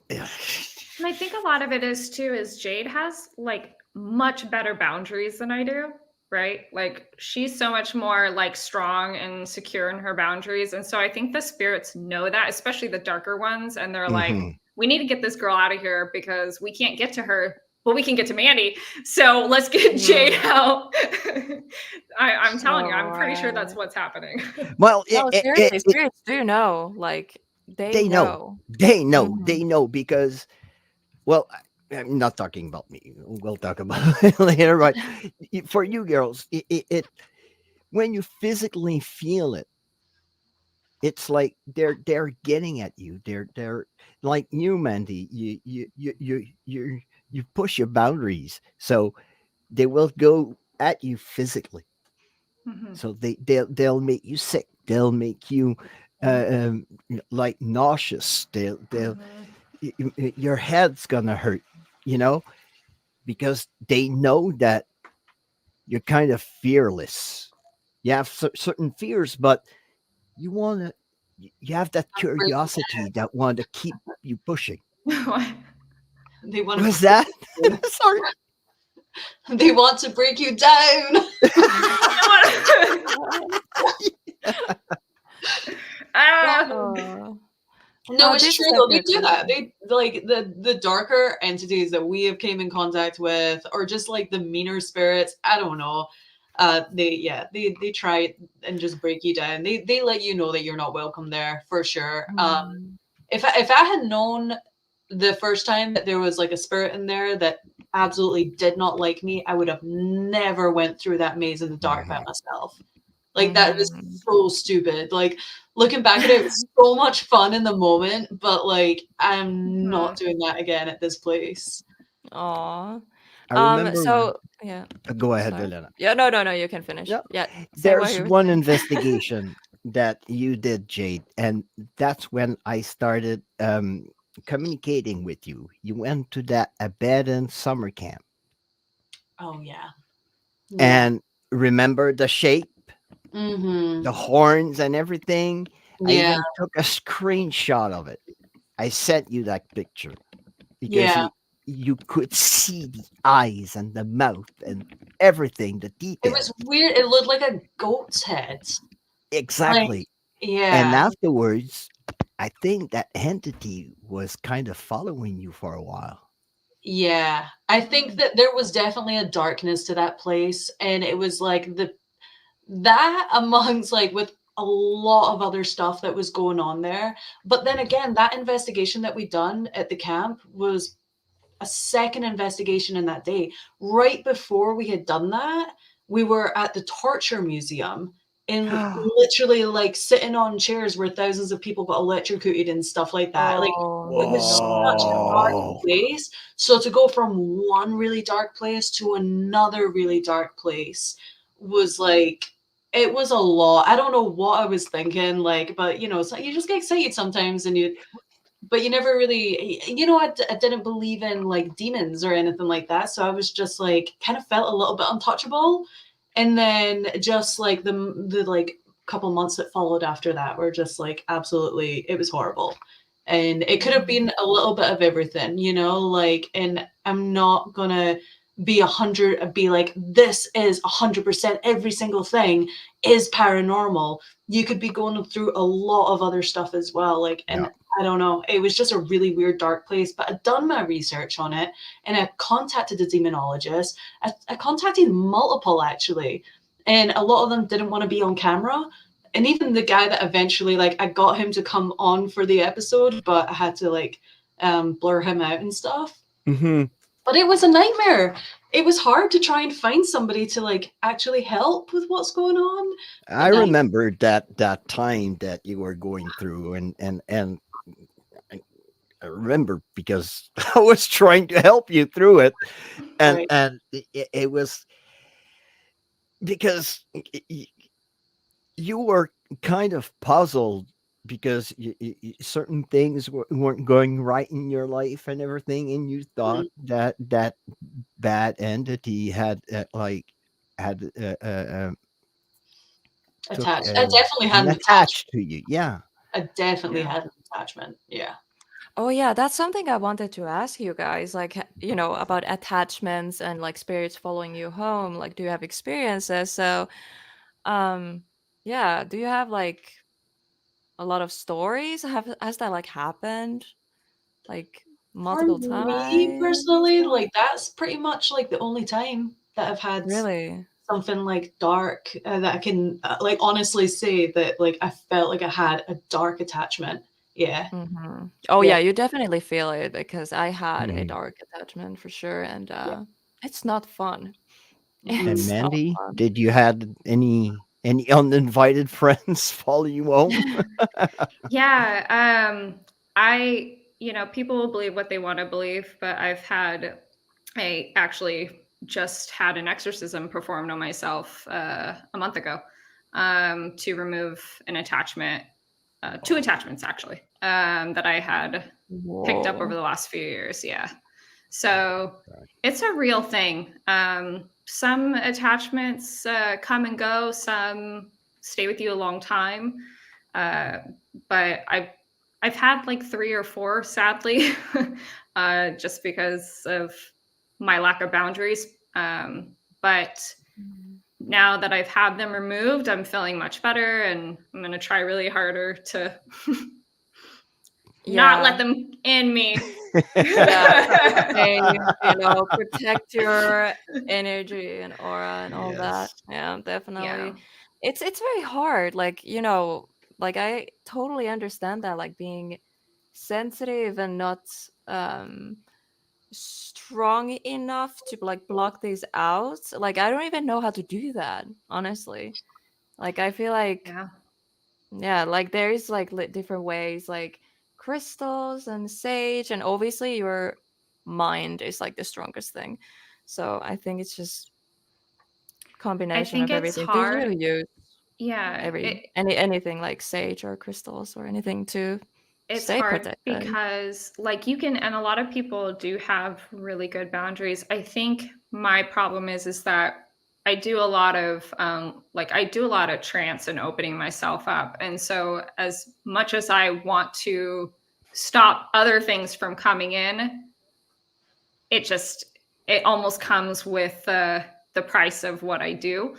And I think a lot of it is too is Jade has like much better boundaries than I do, right? Like she's so much more like strong and secure in her boundaries. And so I think the spirits know that, especially the darker ones, and they're like, Mhm. we need to get this girl out of here because we can't get to her Well, we can get to Mandy. So let's get Jade Mm. out. I'm telling you, I'm pretty sure that's Alright. what's happening. Well, No, seriously, spirits do know. Like they they know, know. they Mhm. know because, well, I'm not talking about me. We'll talk about it later. But for you girls, when you physically feel it, it's like they're getting at you. They're like you, Mandy. You push your boundaries, so they will go at you physically. Mhm. So they'll make you sick. They'll make you like nauseous. They'll Mhm. your head's gonna hurt. You know, because they know that you're kind of fearless. You have certain fears, but you want to. You have that Break you curiosity that want to keep you pushing. What? down. They want to Was break that? you. Sorry. They want to break you down. What? Ah. Oh. No, Oh, it's this true is a though. They good do that. question. They like the darker entities that we have came in contact with, or just like the meaner spirits. I don't know. They try and just break you down. They let you know that you're not welcome there for sure. Mm. If I had known the first time that there was like a spirit in there that absolutely did not like me, I would have never went through that maze in the dark by Mhm. myself. Like that was Mhm. so stupid. Like looking back at it, it was so much fun in the moment, but like I'm not Mhm. doing that again at this place. Aw. I remember. So yeah. Go ahead, Sorry. Elena. Yeah, no, no, no, you can finish. Yeah, Yeah, say what there's you were one saying. investigation that you did, Jade, and that's when I started communicating with you. You went to that abandoned summer camp, Oh yeah. Yeah. and remember the shape, Mm-hmm. the horns, and everything. I Yeah. even took a screenshot of it. I sent you that picture because Yeah. you could see the eyes and the mouth and everything, the It details. was weird. It looked like a goat's head. Like, Exactly. And yeah. afterwards, I think that entity was kind of following you for a while. Yeah. I think that there was definitely a darkness to that place. And it was like that amongst like with a lot of other stuff that was going on there. But then again, that investigation that we done at the camp was a second investigation in that day. Right before we had done that, we were at the torture museum and literally like sitting on chairs where thousands of people got electrocuted and stuff like that. Like Oh it was such a dark Whoa. place. So to go from one really dark place to another really dark place was like it was a lot. I don't know what I was thinking, like, but you know, so you just get excited sometimes, and you never really, I didn't believe in like demons or anything like that. So I was just like, kind of felt a little bit untouchable. And then just like the like couple months that followed after that were just like absolutely, it was horrible. And it could have been a little bit of everything, like, and I'm not gonna be like, this is 100% every single thing is paranormal. You could be going through a lot of other stuff as well. Like, Yeah. and I don't know. It was just a really weird, dark place. But I'd done my research on it and I contacted a demonologist. I contacted multiple actually. And a lot of them didn't want to be on camera. And even the guy that eventually, like, I got him to come on for the episode, but I had to, like, blur him out and stuff. Hmm. But it was a nightmare. It was hard to try and find somebody to, like, actually help with what's going on I at night. remember that time that you were going through, and I remember because I was trying to help you through it, and Right. it was because you were kind of puzzled because certain things weren't going right in your life and everything, and you thought Mhm. that bad entity had had took Attached. I definitely had been an attachment. attached to you. Yeah. I definitely Yeah. had an attachment. Yeah. Oh yeah, that's something I wanted to ask you guys, like, about attachments and like spirits following you home. Like, do you have experiences? So, um, yeah, do you have like a lot of stories? Has that like happened? Like, For multiple me times. personally, like, that's pretty much, like, the only time that I've had Really? something, like, dark, that I can, like, honestly say that, like, I felt like I had a dark attachment. Yeah. Oh Yeah. yeah, you definitely feel it because I had a Mhm. dark attachment for sure, and Yeah. it's not fun. And Mhm. It's not Mandy, fun. did you had any uninvited friends follow you home? Yeah, I, people will believe what they want to believe, but I actually just had an exorcism performed on myself a month ago to remove an attachment, two attachments actually, that I had picked up over Whoa. the last few years. Yeah. So it's a real thing. Some attachments come and go, some stay with you a long time. Uh, but I've had like 3 or 4, sadly, just because of my lack of boundaries. But now that I've had them removed, I'm feeling much better, and I'm gonna try really harder to not let Yeah. them in me. Yeah, same, protect your energy and aura and all that. Yes. Yeah, Yeah. definitely. It's very hard. Like, like I totally understand that, like being sensitive and not um strong enough to like block these out. Like I don't even know how to do that, honestly. Like I feel like Yeah. yeah, like there is like different ways, like crystals and sage, and obviously your mind is like the strongest thing. So I think it's just I combination think of it's everything. Do hard. you use Yeah. anything like sage or crystals or anything to It's stay hard protected? because, like, you can, and a lot of people do have really good boundaries. I think my problem is that I do a lot of, I do a lot of trance and opening myself up. And so, as much as I want to stop other things from coming in, it just, it almost comes with the price of what I do.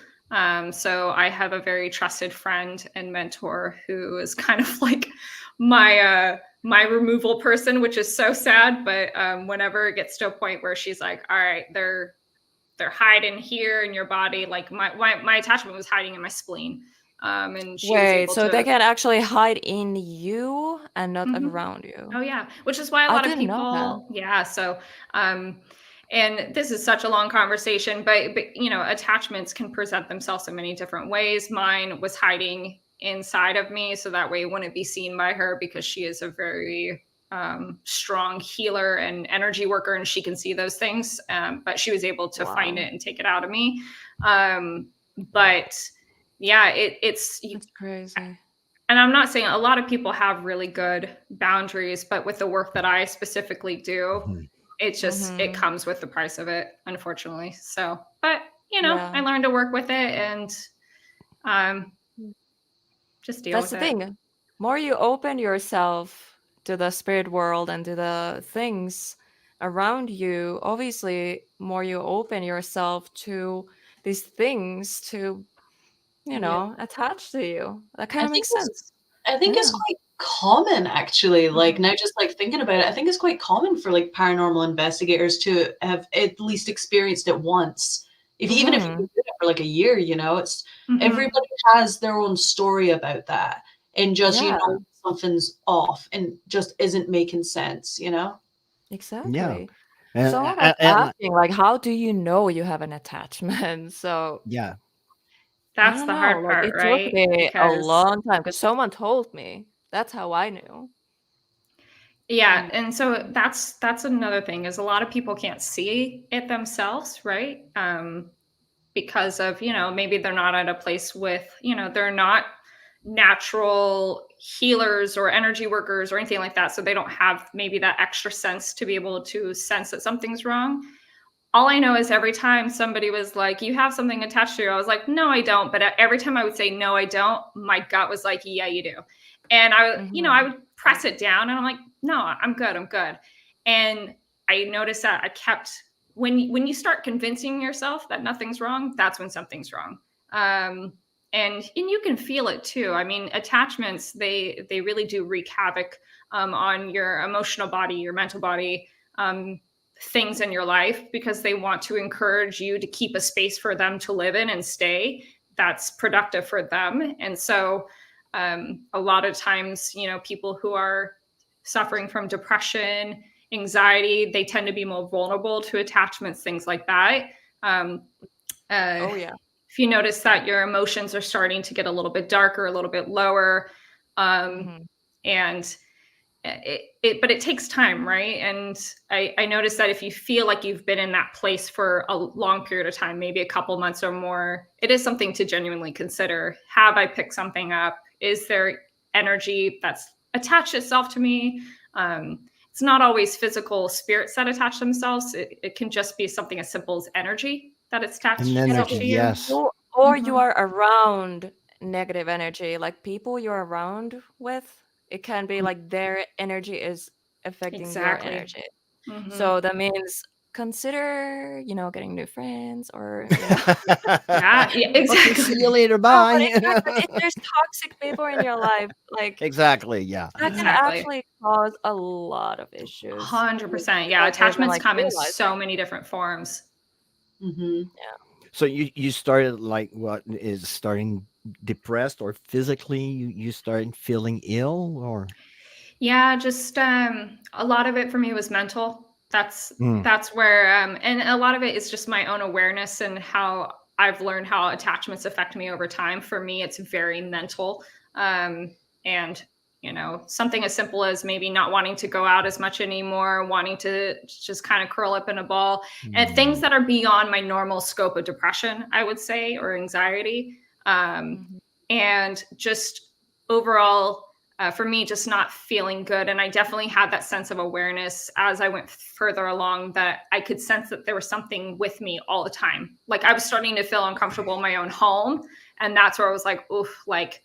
So I have a very trusted friend and mentor who is kind of like my removal person, which is so sad. But whenever it gets to a point where she's like, "All right, they're hiding here in your body," like my attachment was hiding in my spleen, and she was Wait, able so they to. can actually hide in you and not Mhm. around you? Oh yeah, which is why a I lot of didn't know that. people, yeah. So, um, and this is such a long conversation, but attachments can present themselves in many different ways. Mine was hiding inside of me, so that way it wouldn't be seen by her because she is a very strong healer and energy worker, and she can see those things. But she was able to find Wow, it and take it out of me. But yeah, it's that's crazy. and I'm not saying, a lot of people have really good boundaries, but with the work that I specifically do, Mhm. it Mm-hmm. comes with the price of it, unfortunately. So, but I Yeah. learned to work with it and um, just deal That's with the it. thing. More you open yourself to the spirit world and to the things around you, obviously, more you open yourself to these things to, Yeah. attach to you. That kind I of think makes it's sense. I think it's Yeah. quite common actually, like, Mhm. now just, like, thinking about it, I think it's quite common for, like, paranormal investigators to have at least experienced it once. Even if you've Mm-hmm. been doing it for, like, a year, it's Mhm. everybody has their own story about that, and just, Yeah, something's off and just isn't making sense, you know? Yeah. exactly. And, Someone was and asking, like, how do you know you have an attachment? So yeah. I That's don't the know. hard Like part, it took right? me a Because long time because someone told me. That's how I knew. yeah, Mm, and so that's another thing, is a lot of people can't see it themselves, right? Because of, maybe they're not at a place with, they're not natural healers or energy workers or anything like that, so they don't have maybe that extra sense to be able to sense that something's wrong. All I know is every time somebody was like, "You have something attached to you," I was like, "No, I don't." But every time I would say, "No, I don't," my gut was like, "Yeah, you do." And I Mhm. would press it down, and I'm like, "No, I'm good. I'm good." And I noticed that I kept, when you start convincing yourself that nothing's wrong, that's when something's wrong. Um, and you can feel it too. I mean, attachments, they really do wreak havoc on your emotional body, your mental body, things in your life, because they want to encourage you to keep a space for them to live in and stay that's productive for them. And so a lot of times, people who are suffering from depression, anxiety, they tend to be more vulnerable to attachments, things like that. Um, uh, Oh yeah. if you notice that your emotions are starting to get a little bit darker, a little bit lower, Hmm. and but it takes time, right? And I noticed that if you feel like you've been in that place for a long period of time, maybe a couple months or more, it is something to genuinely consider. Have I picked something up? Is there energy that's attached itself to me? It's not always physical spirits that attach themselves. It can just be something as simple as energy that it's An attached itself energy, to you. yes. Or you Mhm. are around negative energy, like people you're around with. It can be like their energy is affecting your Exactly. energy. Hmm. So that means consider, getting new friends or, Yeah, yeah, Okay, see exactly. you later. no, but Bye. exactly, if there's toxic people in your life, like Exactly. Yeah. that can Exactly. actually cause a lot of issues 100%. Yeah, without you even attachments like come in realizing. so many different forms. Mhm. Yeah. So you started like what is starting depressed or physically you started feeling ill or Yeah, just a lot of it for me was mental. That's Mm, that's where and a lot of it is just my own awareness and how I've learned how attachments affect me over time. For me, it's very mental. And something as simple as maybe not wanting to go out as much anymore, wanting to just kind of curl up in a ball, and things mm, that are beyond my normal scope of depression, I would say, or anxiety. Um, Mhm. and just overall, for me, just not feeling good. And I definitely had that sense of awareness as I went further along, that I could sense that there was something with me all the time. Like I was starting to feel uncomfortable in my own home. And that's where I was like, oof, like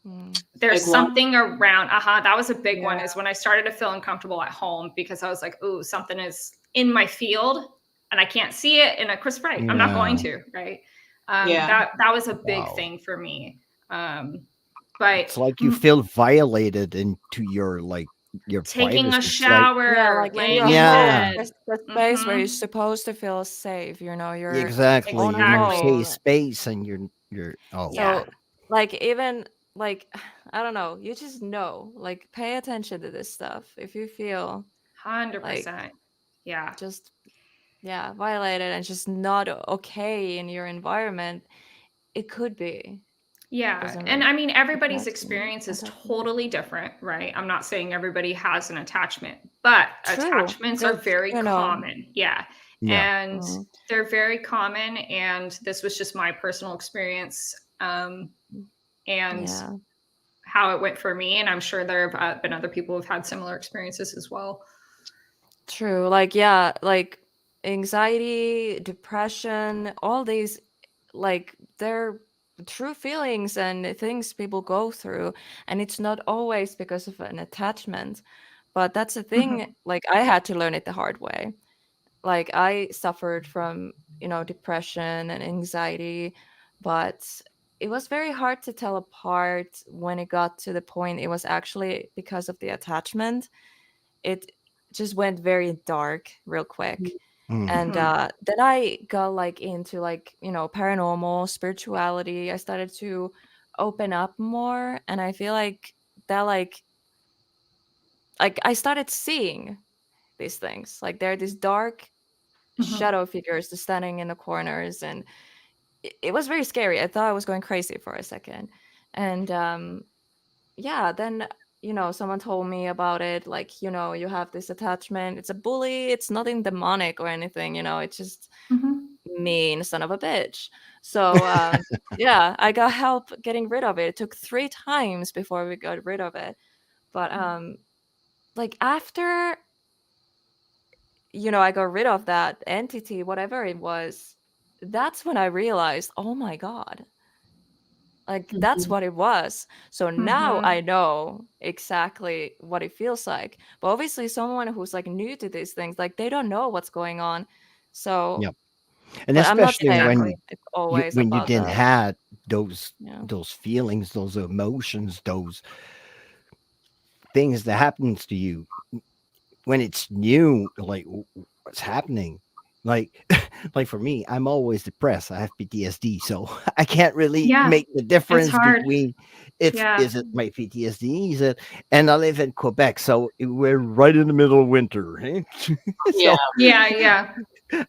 Mm. there's Big one. something around. That was a big one, Yeah. is when I started to feel uncomfortable at home, because I was like, ooh, something is in my field and I can't see it. And of course, right, I'm not going yeah. to, right? Yeah. That was a big Wow. thing for me. But It's like you feel violated into your like your taking privacy. a It's like Yeah, shower, like in laying your in home, yeah, bed. the space where you're Mm-hmm. supposed to feel safe, your exactly. own You're in your Exactly. safe home. space and you're oh Yeah. So, wow. like, even like, I don't know, you just know, like, pay attention to this stuff. If you feel like 100%. Yeah. just, yeah, violated and just not okay in your environment, it could be. Yeah. Doesn't And really I mean, it everybody's has to be experience is attachment. totally different, right? I'm not saying everybody has an attachment, but True. attachments are Just, very common. Yeah. Yeah. And mm, they're very common. And this was just my personal experience, and yeah. how it went for me. And I'm sure there have been other people who've had similar experiences as well. True. Like, yeah, like anxiety, depression, all these, like, they're true feelings and things people go through. And it's not always because of an attachment. But that's the thing, Mhm. like, I had to learn it the hard way. Like, I suffered from, depression and anxiety, but it was very hard to tell apart when it got to the point it was actually because of the attachment. It just went very dark real quick. Mm, And Mhm. then I got like into like, paranormal spirituality. I started to open up more, and I feel like that like I started seeing these things. Like there are these dark Mhm. shadow figures just standing in the corners, and it was very scary. I thought I was going crazy for a second. And yeah, then someone told me about it, like, you have this attachment, it's a bully, it's nothing demonic or anything, it's just Mhm. mean son of a bitch. So yeah, I got help getting rid of it. It took 3 times before we got rid of it. But like after I got rid of that entity, whatever it was, that's when I realized, oh my god, like that's Mhm. what it was. So now I Mhm. know exactly what it feels like. But obviously someone who's like new to these things, like they don't know what's going on. So, yep. And but I'm not especially saying Exactly. it's always when you about didn't that. have those Yeah. those feelings, those emotions, those things that happens to you when it's new, like what's happening, like like for me, I'm always depressed. I have PTSD, so I can't really Yeah, make the it's difference hard. between it's Yeah. is it my PTSD, is it, and I live in Quebec, so we're right in the middle of winter, eh? Yeah. So Yeah, yeah.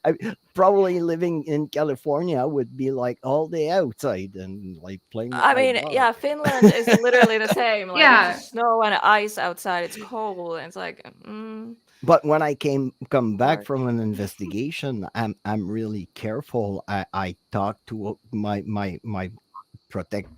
I probably living in California would be like all day outside and like playing with I my mean, dog. yeah, Finland is literally the same. Like it's Yeah. just snow and ice outside. It's cold. And it's like, But when I come back hard. from an investigation, I'm really careful. I talk to my protect,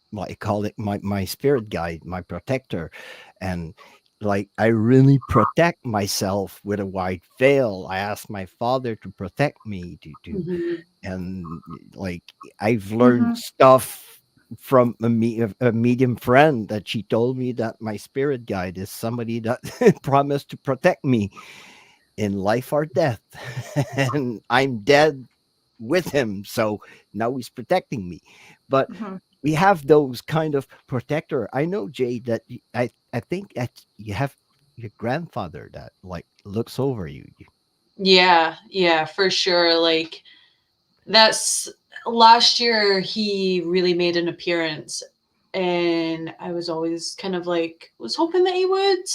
what I call it, my spirit guide, my protector, and like I really protect myself with a white veil. I ask my father to protect me to Mhm. and like I've learned Hmm. stuff from a medium friend that she told me that my spirit guide is somebody that promised to protect me in life or death. And I'm dead with him. So now he's protecting me. But Hmm. we have those kind of protector. I know, Jay, that I think that you have your grandfather that like looks over you. Yeah, yeah, for sure. Like that's last year he really made an appearance, and I was always kind of like was hoping that he would,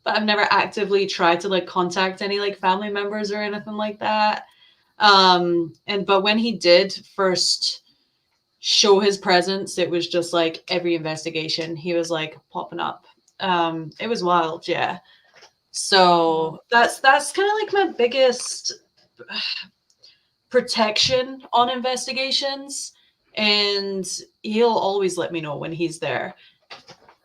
but I've never actively tried to like contact any like family members or anything like that. And but when he did first show his presence, it was just like every investigation he was like popping up. It was wild, yeah. Wow. So that's kind of like my biggest protection on investigations, and he'll always let me know when he's there.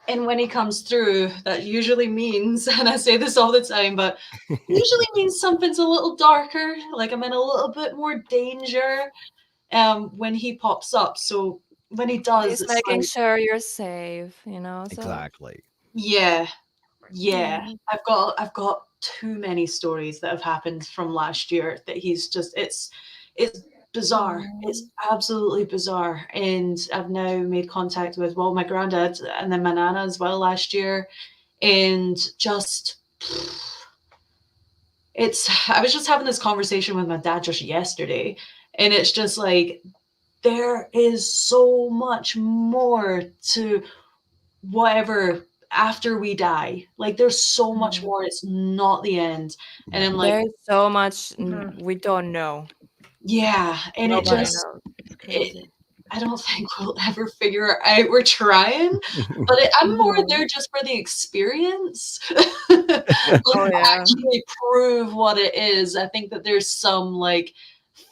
And when he comes through, that usually means, and I say this all the time, but usually means something's a little darker, like I'm in a little bit more danger when he pops up. So when he does, He's it's making like, sure you're safe, you know? So, Exactly. yeah, yeah. yeah. I've got too many stories that have happened from last year that he's just it's bizarre. Oh. It's absolutely bizarre. And I've now made contact with, well, my granddad and then my nana as well last year. And just it's I was just having this conversation with my dad just yesterday, and it's just like there is so much more to whatever after we die. Like there's so much Mhm. more. It's not the end. And Yeah. I'm like, There's so much Hmm. we don't know. yeah. And it Nobody just knows. It's it crazy. I don't think we'll ever figure it out. We're trying, but I'm more Mhm. there just for the experience. Like Oh, to yeah. actually prove what it is. I think that there's some like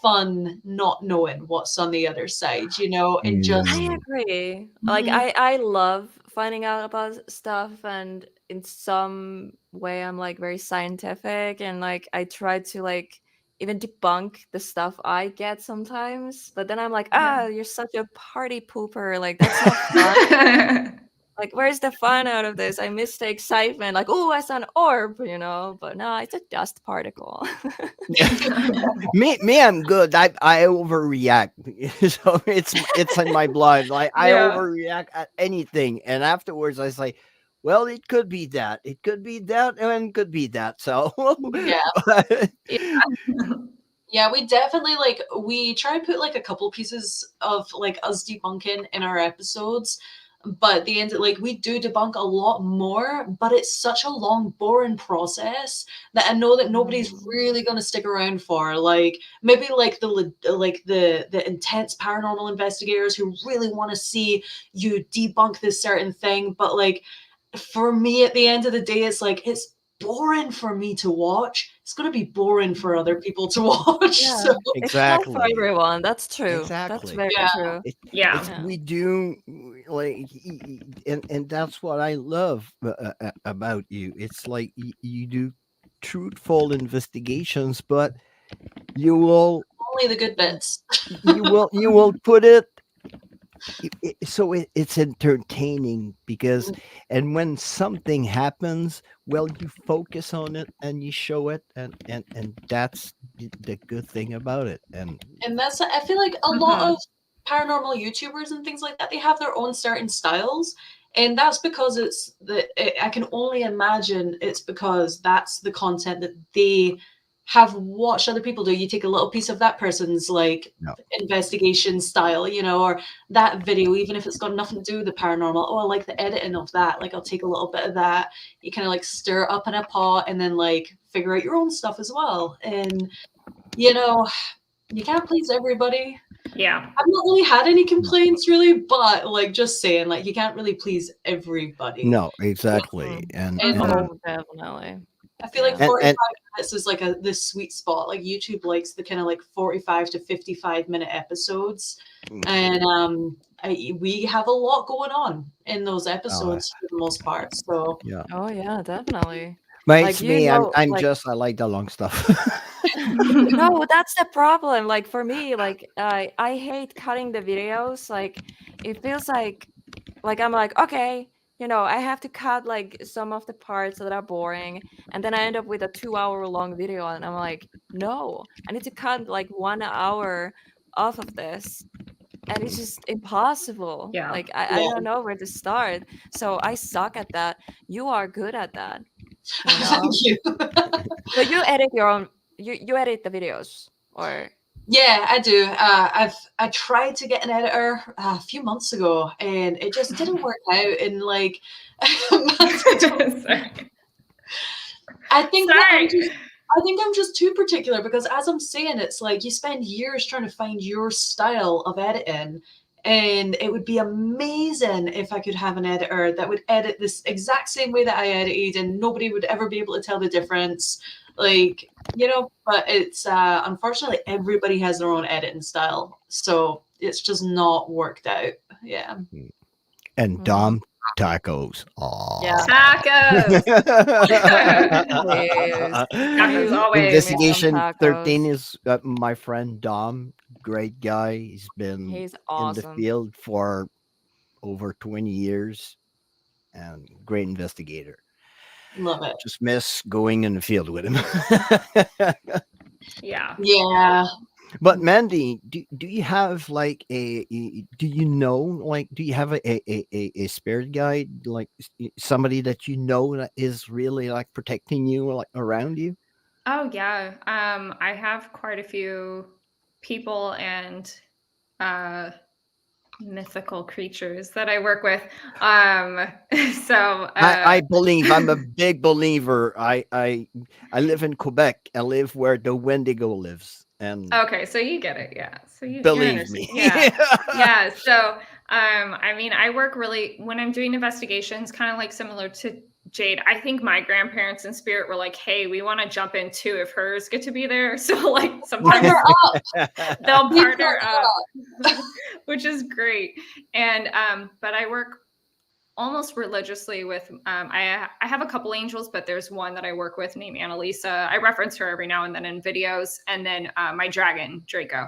fun not knowing what's on the other side, and I just Mm, agree. Like mhm. I love finding out about stuff, and in some way I'm like very scientific, and like I try to like even debunk the stuff I get sometimes, but then I'm like, Yeah. "Ah, you're such a party pooper. Like that's not fun. Like where's the fun out of this? I miss the excitement. Like, oh, I saw an orb, you know, but no, it's a dust particle." me, I'm good. I overreact, so it's in my blood. Like I Yeah. overreact at anything, and afterwards I say, "Well, it could be that. It could be that, and it could be that." So, Yeah. but- Yeah. Yeah, we definitely like we try and put like a couple pieces of like us debunking in our episodes, but the end like we do debunk a lot more, but it's such a long, boring process that I know that nobody's Mhm. really gonna stick around for. Like maybe like the intense paranormal investigators who really want to see you debunk this certain thing, but like for me at the end of the day, it's like it's boring for me to watch. It's gonna be boring for other people to watch. Yeah. So It's not for exactly, everyone. That's true. That's exactly. very yeah. true. It, Yeah. it's Yeah. we do like, and that's what I love about you. It's like you do truthful investigations, but you will Only the good bits. you will put it so it's entertaining because and when something happens, well, you focus on it and you show it, and that's the good thing about it. And And that's I feel like a lot Hmm. of paranormal YouTubers and things like that, they have their own certain styles. And that's because I can only imagine it's because that's the content that they have watched other people do. You take a little piece of that person's like No. investigation style, or that video, even if it's got nothing to do with the paranormal. Oh, I like the editing of that. Like I'll take a little bit of that. You kind of like stir it up in a pot and then like figure out your own stuff as well. And you can't please everybody. Yeah. I've not really had any complaints really, but like just saying, like you can't really please everybody. No, exactly. And Oh, definitely. I feel like Yeah. 45 minutes is like this sweet spot. Like YouTube likes the kind of like 45 to 55-minute episodes. And we have a lot going on in those episodes for the most part. So yeah. Oh yeah, definitely. But Like, it's me. know, I'm like- just I like the long stuff. No, that's the problem. Like for me, like I hate cutting the videos. Like it feels like I'm like, okay, I have to cut like some of the parts that are boring, and then I end up with a 2-hour long video, and I'm like, no, I need to cut like 1 hour off of this. And it's just impossible. Yeah. Like I Yeah. don't know where to start. So I suck at that. You are good at that. thank you. So you edit your own. You edit the videos, or Yeah, I do. I tried to get an editor a few months ago, and it just didn't work out. And like, Sorry. I think that Sorry. I think I'm just too particular because, as I'm saying, it's like you spend years trying to find your style of editing, and it would be amazing if I could have an editor that would edit this exact same way that I edited, and nobody would ever be able to tell the difference. Like, but it's unfortunately everybody has their own editing style, so it's just not worked out. Yeah. And Dom tacos. Aw. yeah. Tacos. Tacos always. Investigation Tacos. 13 is my friend Dom. Great guy. He's been He's in awesome. the field for over 20 years and great investigator. Love it. Just miss going in the field with him. Yeah. Yeah. But Mandy, do you have like do you have a spirit guide, like somebody that that is really like protecting you, like around you? Oh yeah. I have quite a few people and mythical creatures that I work with. So I believe, I'm a big believer. I live in Quebec. I live where the Wendigo lives. And okay, so you get it, yeah. So you believe me. yeah. Yeah. So I mean, I work really when I'm doing investigations, kind of like similar to Jade. I think my grandparents in spirit were like, "Hey, we want to jump in too if hers get to be there." So like sometimes they'll partner up, which is great. And but I work almost religiously with I have a couple angels, but there's one that I work with named Annalisa. I reference her every now and then in videos. And then my dragon, Draco.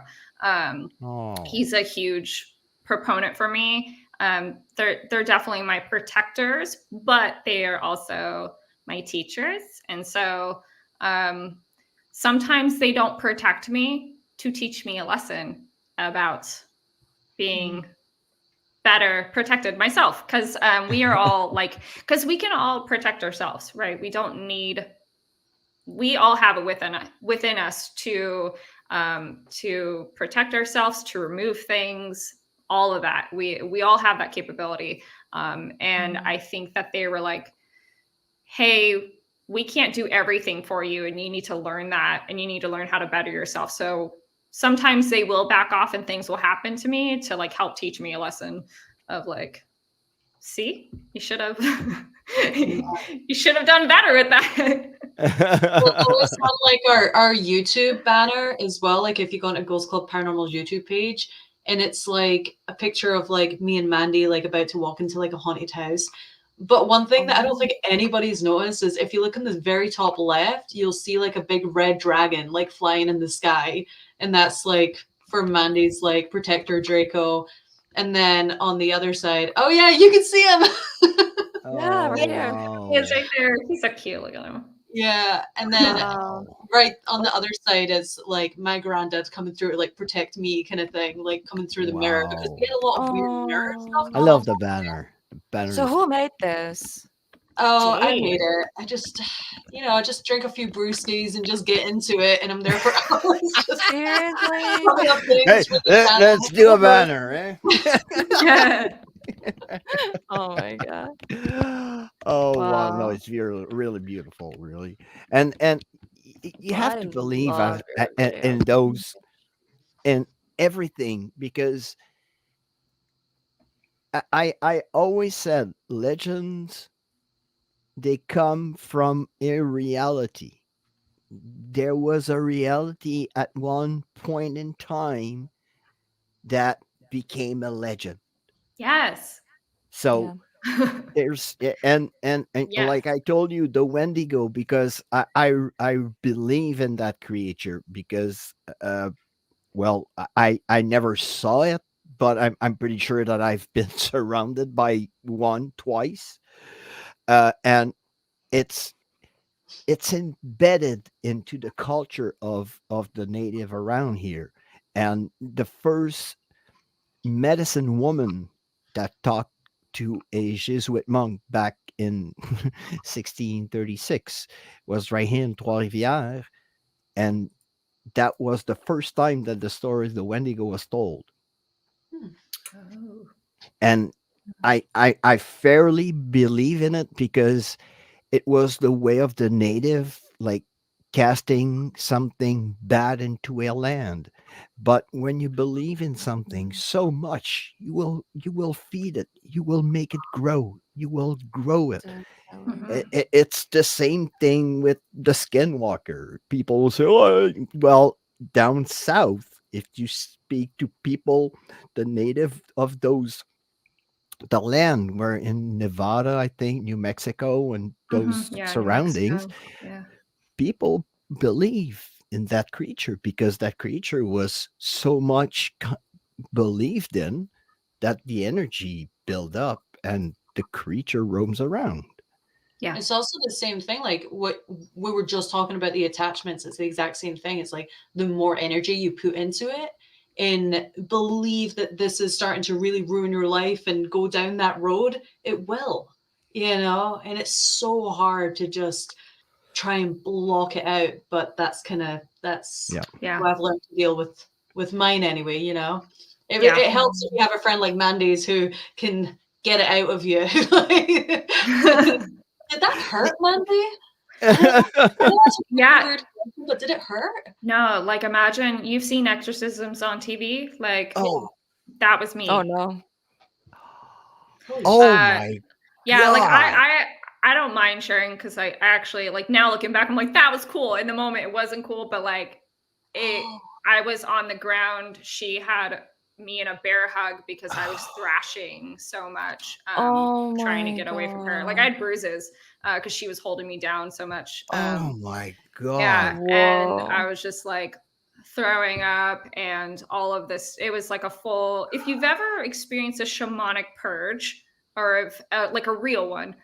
He's a huge proponent for me. They're definitely my protectors, but they are also my teachers. And so sometimes they don't protect me to teach me a lesson about being better protected myself, because we are all like, because we can all protect ourselves, right? We all have it within us to protect ourselves, to remove things, all of that. We all have that capability. And I think that they were like, hey, we can't do everything for you, and you need to learn that, and you need to learn how to better yourself. So sometimes they will back off and things will happen to me to like help teach me a lesson of like, see, you should have done better with that. We'll always have like our YouTube banner as well. Like if you go on a Ghost Club Paranormal YouTube page, and it's like a picture of like me and Mandy like about to walk into like a haunted house. But one thing that I don't think anybody's noticed is if you look in the very top left, you'll see like a big red dragon like flying in the sky. And that's like for Mandy's like protector Draco. And then on the other side, oh yeah, you can see him. Yeah, right here. He's right there. He's so cute. Look at him. Yeah. And then right on the other side is like my granddad coming through, like protect me kind of thing, like coming through the mirror, because we had a lot of weird mirror stuff. I love the banner. banner So is who made this? Oh, I made Jade. it. I just, I just drink a few brewskis and just get into it, and I'm there for hours, just Seriously? coming up hey, things really fast. let's do a banner, eh? Yeah. Oh my god. Oh wow, no, Wow. it's really really beautiful, really, and you Well, have I to believe love your in videos. those in everything because I always said legends they come from a reality. There was a reality at one point in time that became a legend. Yes. So Yeah. there's and Yes. like I told you, the Wendigo, because I believe in that creature because well I never saw it, but I'm pretty sure that I've been surrounded by one twice, and it's it's embedded into the culture of the native around here, and the first medicine woman that talked to a Jesuit monk back in 1636 was right here in Trois-Rivières. And that was the first time that the story of the Wendigo was told. Hmm. Oh. And I fairly believe in it because it was the way of the native, like casting something bad into a land. But when you believe in something so much, you will feed it, you will make it grow, you will grow it. Definitely. Mhm. It's the same thing with the skinwalker. People will say, "Oh, well, down south, if you speak to people, the native of those the land were in Nevada, I think, New Mexico, and those Yeah, New surroundings, Mexico. Yeah. people believe in that creature because that creature was so much believed in that the energy build up and the creature roams around. Yeah. It's also the same thing, like what we were just talking about, the attachments. It's the exact same thing. It's like the more energy you put into it and believe that this is starting to really ruin your life and go down that road, it will, and it's so hard to just try and block it out. But that's Yeah. Yeah. what I've learned to deal with mine anyway. It, Yeah. it helps if you have a friend like Mandy's who can get it out of you. Like, did that hurt, Mandy? I know that's a really Yeah. weird question, but did it hurt? No, like imagine you've seen exorcisms on TV. Like Oh, that was me. Oh no. Holy shit. oh Uh my yeah, like God. I don't mind sharing because I actually like now looking back, I'm like, that was cool. In the moment it wasn't cool, but like it I was on the ground. She had me in a bear hug because I was thrashing so much, Oh trying to my get away from her. Like I god. had bruises because she was holding me down so much. Oh my Yeah, God. and Whoa. I was just like throwing up and all of this. It was like a full. If you've ever experienced a shamanic purge or if, like a real one,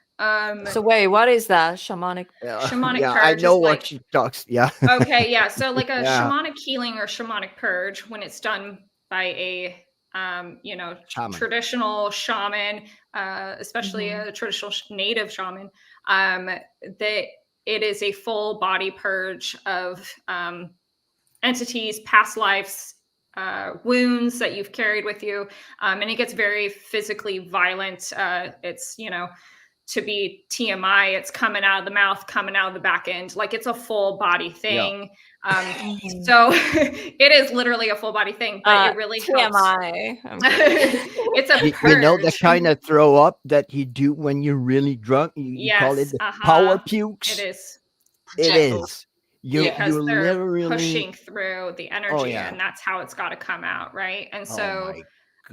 So wait, what is that? Shamanic? shamanic Yeah, I purge know is what like she talks. Yeah. okay, yeah. So like a Yeah. shamanic healing or shamanic purge when it's done by a Shaman. traditional shaman, especially Mhm. a traditional native shaman, that it is a full body purge of entities, past lives, wounds that you've carried with you, and it gets very physically violent. It's to be TMI, it's coming out of the mouth, coming out of the back end. Like it's a full body Yeah. thing. Mhm. So it is literally a full body thing, but it really helps. TMI. I'm kidding. It's a You know the purge. kind of throw up that you do when you're really drunk? You call it Yes. the power Uh-huh. It pukes? is. It Projectile. is. You Because they're literally. pushing through the Oh energy yeah. and that's how it's got to come out, right? And Oh so my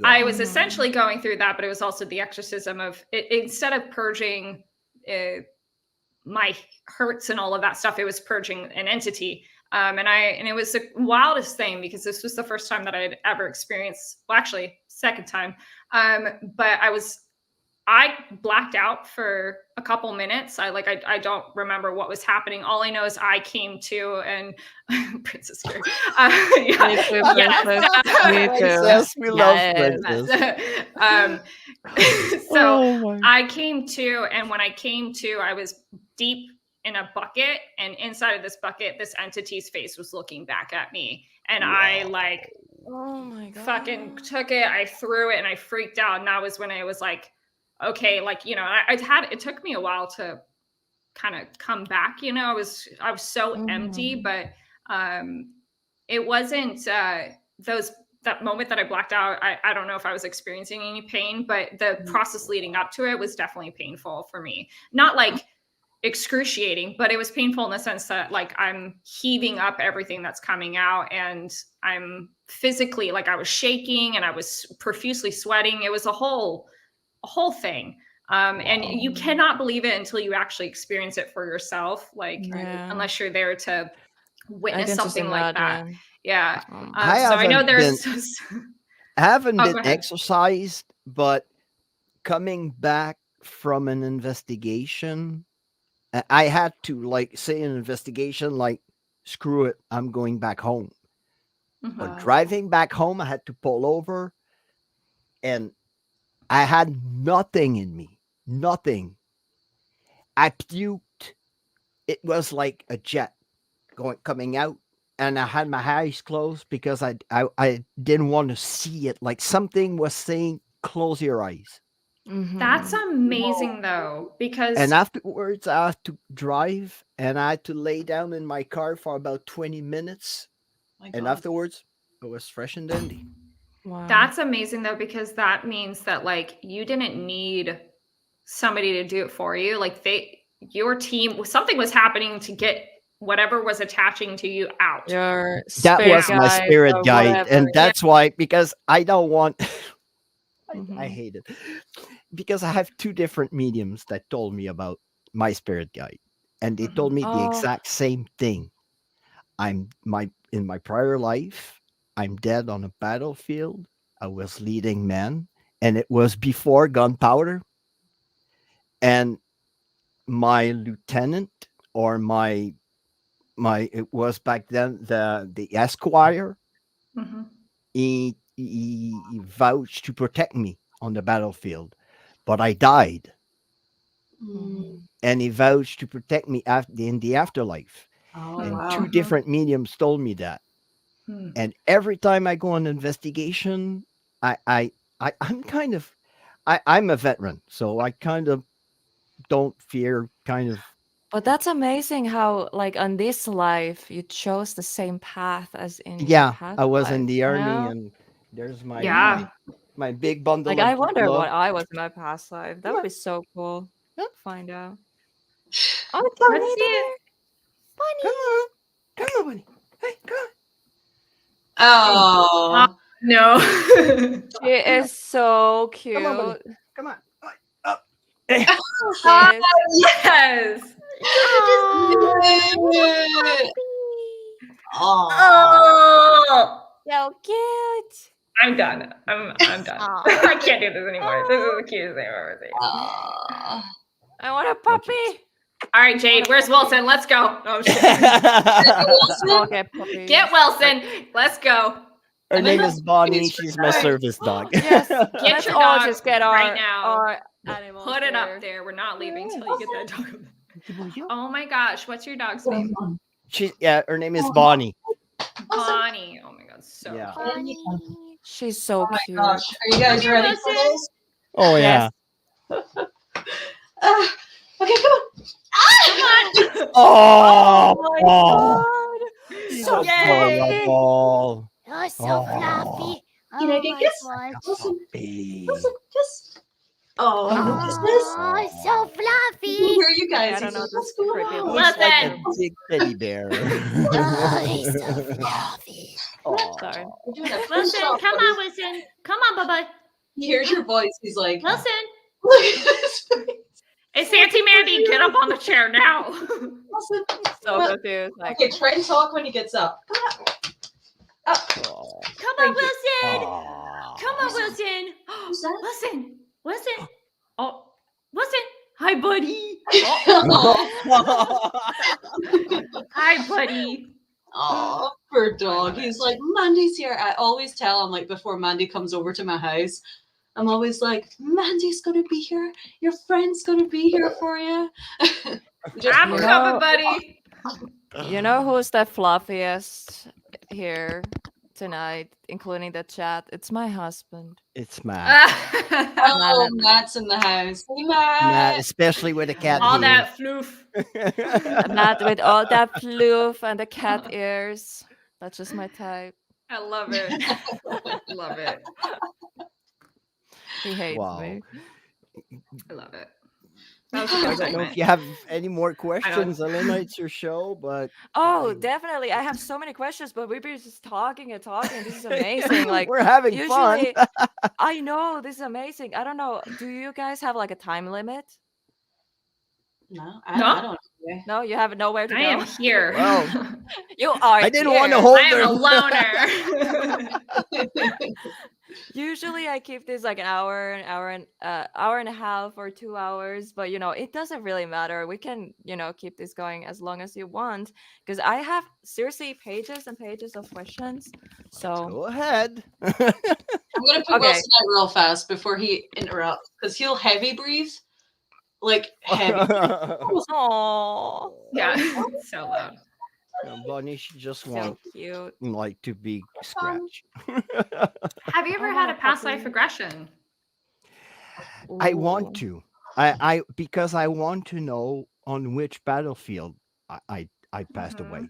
I was God. Mhm. essentially going through that, but it was also the exorcism of it, instead of purging my hurts and all of that stuff, it was purging an entity. And it was the wildest thing because this was the first time that I had ever experienced, well, actually, second time. But I blacked out for a couple minutes. I don't remember what was happening. All I know is I came to and Princess Carrie. Me Yeah, too, yes. princess. Me too. Princess, we love Yes. Princess. So Oh my. I came to, and when I came to, I was deep in a bucket, and inside of this bucket, this entity's face was looking back at me, and I like Oh my god. fucking took it, I threw it, and I freaked out, and that was when I was like, okay, like, you know, it took me a while to kind of come back, you know. I was so empty, but it wasn't that moment that I blacked out. I don't know if I was experiencing any pain, but the process leading up to it was definitely painful for me. Not like excruciating, but it was painful in the sense that like I'm heaving up everything that's coming out, and I'm physically, like, I was shaking and I was profusely sweating. It was a whole thing. And you cannot believe it until you actually experience it for yourself, like unless you're there to witness something like that. Yeah. So I know there's I haven't Oh, been go ahead. exercised, but coming back from an investigation, I had to like say an investigation, like, screw it, I'm going back home. But driving back home, I had to pull over, and I had nothing in me. Nothing. I puked. It was like a jet coming out, and I had my eyes closed because I didn't want to see it. Like something was saying, "Close your eyes." That's amazing though, because And afterwards, I had to drive, and I had to lay down in my car for about 20 minutes. And afterwards, it was fresh and dandy. Wow. That's amazing though, because that means that like you didn't need somebody to do it for you. Like your team, something was happening to get whatever was attaching to you out. Your That was my guide spirit or guide, whatever. and that's why, because I don't want. I hate it because I have two different mediums that told me about my spirit guide, and they told me the exact same thing. In my prior life, I'm dead on a battlefield. I was leading men, and it was before gunpowder. And my lieutenant, or my it was back then the esquire. He vouched to protect me on the battlefield, but I died. And he vouched to protect me in the afterlife. And two different mediums told me that. And every time I go on investigation, I'm kind of I'm a veteran, so I kind of don't fear kind of. But that's amazing how, like, on this life, you chose the same path as in your past I was life, in the you army, know? and there's my big bundle Like, of I wonder love. what I was in my past life. That would be so cool to find out. Oh, it's Let's see it. Bunny! Come on, bunny. Hey, come on. Oh, No. She is so cute. Come on, bunny. Come on. Up. Yes. Yes. oh, So cute. I'm done. I'm done. I can't do this anymore. This is the cutest thing I've ever seen. I want a puppy. All right, Jade, where's Wilson? Let's go. No, I'm just I'll get puppies. Get Wilson. Let's go. Her name is Bonnie. She's my service dog. Yes. Get Let's your all dog just get right now. our animals. Put it there. up there. We're not leaving until you get that dog. Oh my gosh, what's your dog's name? Her name is Bonnie. Bonnie. Oh my god, so Yeah. cute. She's so cute. gosh. Are you guys ready for this? Oh yeah. Okay, come on. Oh, my God. So adorable. You're so fluffy. Can I get a kiss? Listen, kiss. Oh, no kisses. Oh, so fluffy. Here, you guys. I don't know What's this going creepy on? little Looks like a Listen. big teddy bear. Oh, he's so fluffy. Sorry. We're doing a Wilson, push-off come for on, this. Wilson. Come on, Bubba. He hears your voice. He's like, Wilson. look at his face. Hey, Auntie Mandy, get up on the chair now. Listen. So Well, confused. Like, Okay, try and talk when he gets up. Come on. Up. Come Thank on, you. Wilson. Come on, Wilson. Who's that? Wilson. Oh, Wilson. Hi, buddy. Hi, buddy. Oh, poor dog. He's like, Mandy's here. I always tell him, like, before Mandy comes over to my house, I'm always like, Mandy's gonna be here. Your friend's gonna be here for you. Just I'm You coming, know, buddy. you know who's the fluffiest here tonight, including the chat? It's my husband. It's Matt. oh, Matt. Matt's in the house. Hey, Matt, Matt. especially with a cat All here. that floof. Matt with all that floof and the cat ears. That's just my type. I love it. Love it. He hates Wow. me. I love it. That was a good I don't know if segment. you have any more I know. questions, Elena. It's your show, but Oh, I- definitely. I have so many questions, but we've been just talking and talking. This is amazing. Like, we're having fun. usually, I know this is amazing. I don't know. Do you guys have like a time limit? No, No, I don't know. No, you have nowhere to I am go. here. Well, You are I didn't want to here. hold I am her. a loner. Usually, I keep this like hour and a half or 2 hours. But it doesn't really matter. We can keep this going as long as you want because I have seriously pages and pages of questions. So Go ahead. I'm gonna put Okay. Wilson out real fast before he interrupts because he'll heavy breathe, like heavy. Oh, Yeah, so loud. Bonnie, she just so wants cute. like to be scratched. Have you ever Oh, had a wow, past life puppy. regression? I want Ooh. to. I because I want to know on which battlefield I passed away. Mhm.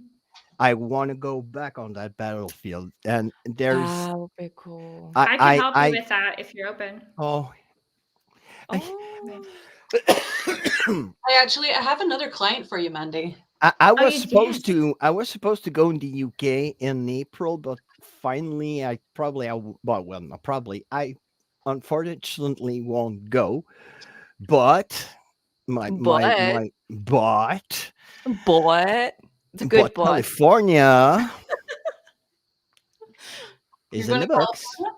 I want to go back on that battlefield, and there's That would be cool. I can help you with that if you're open. oh Oh, I have another client for you, Mandy. I was you supposed did? to go in the UK in April, but finally I unfortunately won't go. But my my but my but it's a good but. California You're is in going the to books. California?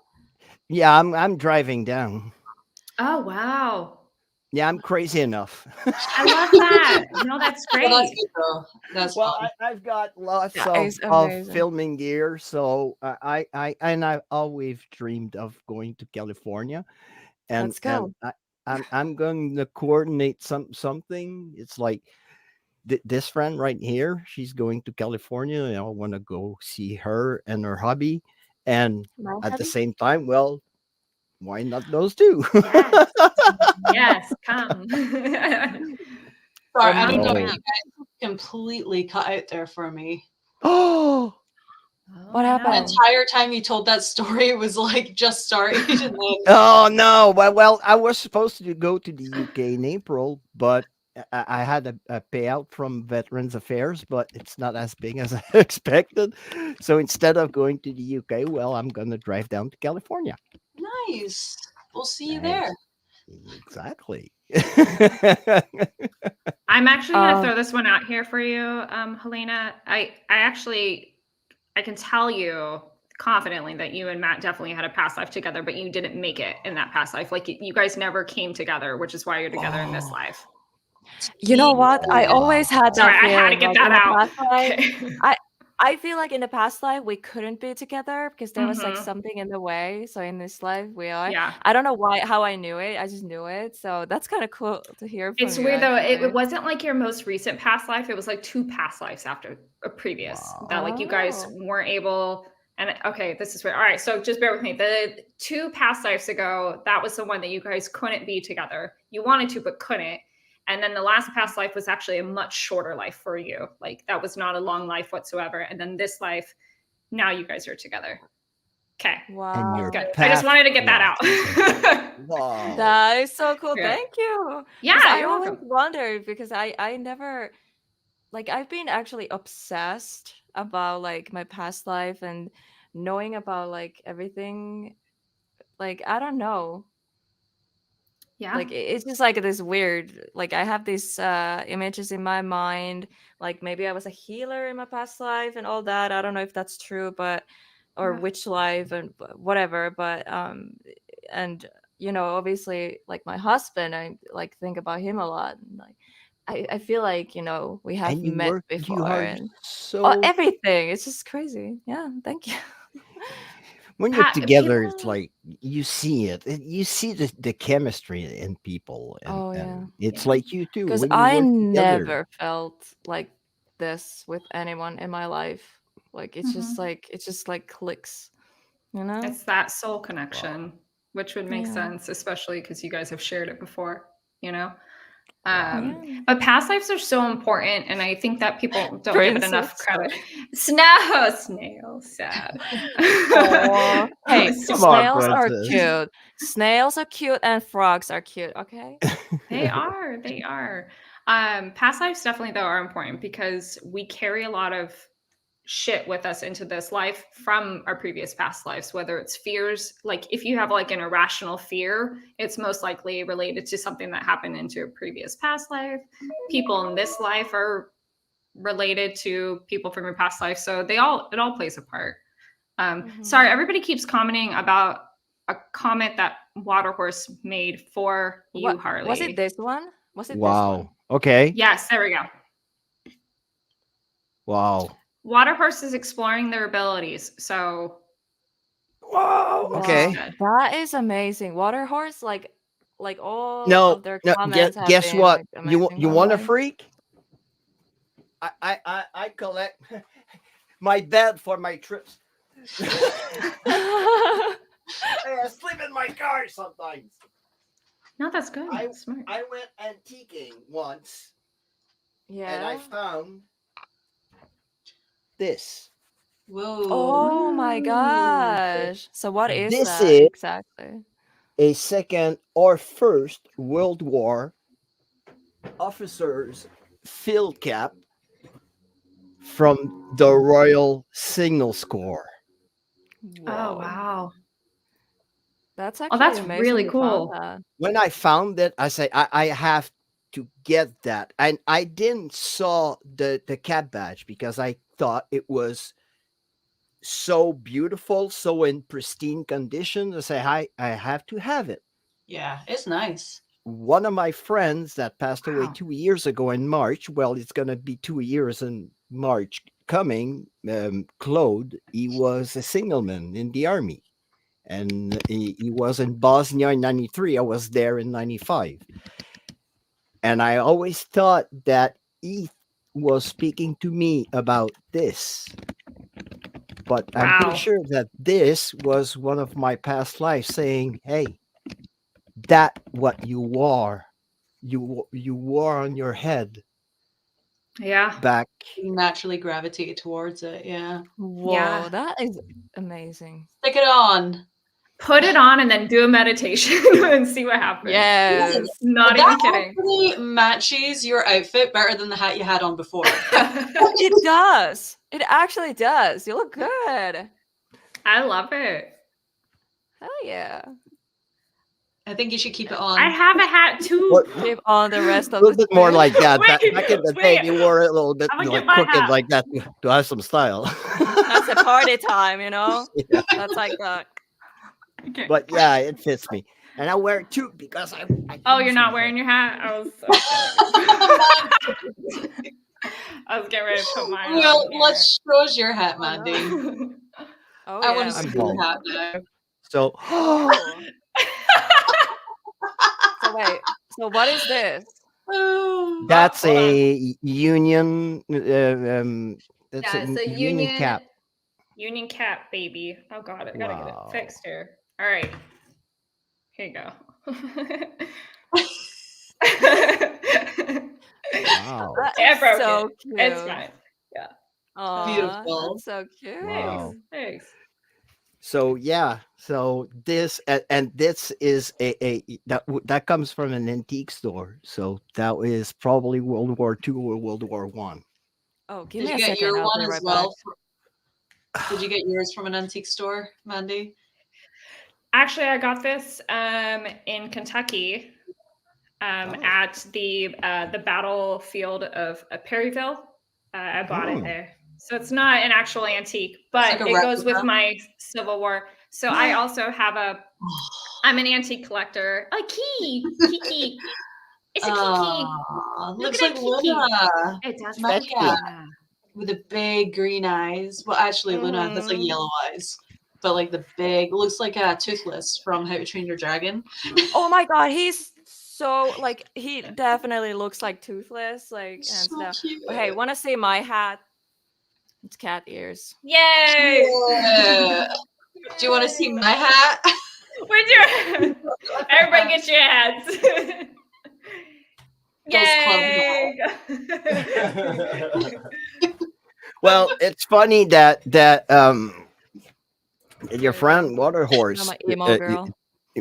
Yeah, I'm driving down. Oh wow, Yeah, I'm crazy enough. I love that. No, that's Well, that's great. good though. That's Well, fun. I've got lots That of is amazing. filming gear, so I've always dreamed of going to California, and Let's go. I'm going to coordinate something. It's like this friend right here. She's going to California, and I want to go see her and her hubby, and My at the hubby? same time, well, why not those two? Yes, yes, come. Sorry, I I don't know. Come You know. down. guys completely cut out there for me. Oh, What The happened? entire time you told that story, it was like just started. And then, oh no! Well, I was supposed to go to the UK in April, but I had a payout from Veterans Affairs, but it's not as big as I expected. So instead of going to the UK, well, I'm gonna drive down to California. nice. We'll see you Nice. there. Exactly. I'm actually going to Uh, throw this one out here for you, Helena. I can tell you confidently that you and Matt definitely had a past life together, but you didn't make it in that past life. Like you guys never came together, which is why you're together in this Oh. life. you know what? I Wow. always had Sorry, that I had to feeling. get Like that in a out. past life, Okay. I feel like in the past life we couldn't be together because there was like Mhm. something in the way. So in this life we are. Yeah. I don't know how I knew it. I just knew it. So that's kind of cool to hear from It's you. weird though. It Actually. wasn't like your most recent past life. It was like 2 past lives after a previous Wow. that like you guys Oh. weren't able. And okay, this is weird. All right, so just bear with me. The 2 past lives ago, that was the one that you guys couldn't be together. You wanted to, but couldn't. And then the last past life was actually a much shorter life for you. Like that was not a long life whatsoever. And then this life, now you guys are together. Okay. And your Wow. Good. I just wanted to get that out. Wow. That is so cool. Yeah. Thank you. Yeah, 'Cause I you're always welcome. wondered because I never like I've been actually obsessed about like my past life and knowing about like everything. Like I don't know. Yeah. Like it's just like this weird like I have these images in my mind like maybe I was a healer in my past life and all that. I don't know if that's true, but or Yeah. which life and whatever, but and obviously like my husband, I like think about him a lot and like I feel like we have And met you before are and so everything. It's just crazy. Yeah, thank you. when you're together, it's People. like you see it. You see the chemistry in people, Oh yeah. and it's Yeah. like you too Because when you I work together. never felt like this with anyone in my life. Like it's just like clicks, you know? It's that soul Wow. connection, which would make Yeah. sense, especially because you guys have shared it before, you know? Wow. Yeah. But past lives are so important, and I think that people don't give it enough Princess. credit. Snail, sad. Aw. Hey, So Come on, snails are princess. cute. Snails are cute and frogs are cute, okay? They are. They are. Past lives definitely though are important because we carry a lot of shit with us into this life from our previous past lives, whether it's fears, like if you have like an irrational fear, it's most likely related to something that happened into a previous past life. People in this life are related to people from your past life. So it all plays a part. Sorry, everybody keeps commenting about a comment that Waterhorse made for you, What Harley. was it this one? Was it this Wow. one? Okay. Yes, there we go. Wow. Waterhorse is exploring their abilities. So Wow. this is Okay. good. That is amazing. Waterhorse, like all No, of their no. comments have Guess been what? like You amazing, you by the want a way. freak? I collect my bed for my trips. I sleep in my car sometimes. No, that's good. I That's smart. I went antiquing once, and I Yeah. found this. Whoa. Oh my Ooh. gosh. So what is This that is exactly? a Second or First World War officer's field cap from the Royal Signal Corps. Oh Whoa. wow. That's Oh, actually that's amazing really you found cool. that. When I found it, I say I have to get that, and I didn't saw the cap badge because I thought it was so beautiful, so in pristine condition. I say I have to have it. Yeah, it's nice. One of my friends that passed away Wow. 2 years ago in March. Well, it's gonna be 2 years in March coming. Claude, he was a signalman in the army, and he was in Bosnia in '93. I was there in '95, and I always thought that he was speaking to me about this. But I'm pretty Wow. sure that this was one of my past lives saying, "Hey, that what you are, you wore on your head Yeah. back." You naturally gravitate towards it. Yeah. Whoa, Yeah. that is amazing. Stick it on. Put it on and then do a meditation and see what happens. Yes. Not That even kidding. actually matches your outfit better than the hat you had on before. It does. It actually does. You look good. I love it. Hell yeah. I think you should keep it on. I have a hat too. What- Keep on the rest A of little the bit more suit. like that. Back Wait, in the day, wait. they wore it a little bit I'm gonna like get my crooked hat. like that to have some style. That's a party time, you know? Yeah. That's like that. Okay. But yeah, it fits me, and I wear it too because I Oh, lose you're my not hair. wearing your hat? I was getting ready to put mine Well, on here. let's show us your hat, Oh, Mandy. no. Oh I yeah. want to I'm see your bald. hat now. So Oh. So wait. So what is this? Oh. that's hold on. a union. That's Yeah, a it's a union cap. Union cap, baby. Oh god, I gotta get it Wow. fixed here. All right, here you go. Wow. That I is broke so it. cute. It's fine. Yeah. Aw, Beautiful. that's so cute. Wow. Thanks. So yeah, so this and this is a that comes from an antique store. So that is probably World War II or World War One. Oh, give Did me you a get second. your I'll one be as right well? back. Did you get yours from an antique store, Mandy? Actually, I got this in Kentucky at the battlefield of Perryville. I bought it there. So it's not an actual antique, but like a it goes with replica? my Civil War. So I also have I'm an antique collector. A key. Kiki. It's a Kiki. Aw, Look looks at like that Kiki. Luna. It does My look cat Luna. with the big green eyes. Well, actually, Luna, that's like Mhm. yellow eyes. but like the big, looks like a Toothless from How to Train Your Dragon. Oh my god, he's so like he definitely looks like Toothless, like hands So down. cute. But hey, wanna see my hat? It's cat ears. Yay! Yeah. Do you want to see my hat? Where's your everybody get your hats. Ghost Club Yay! Well, it's funny that your friend Water I'm Horse. an emo girl.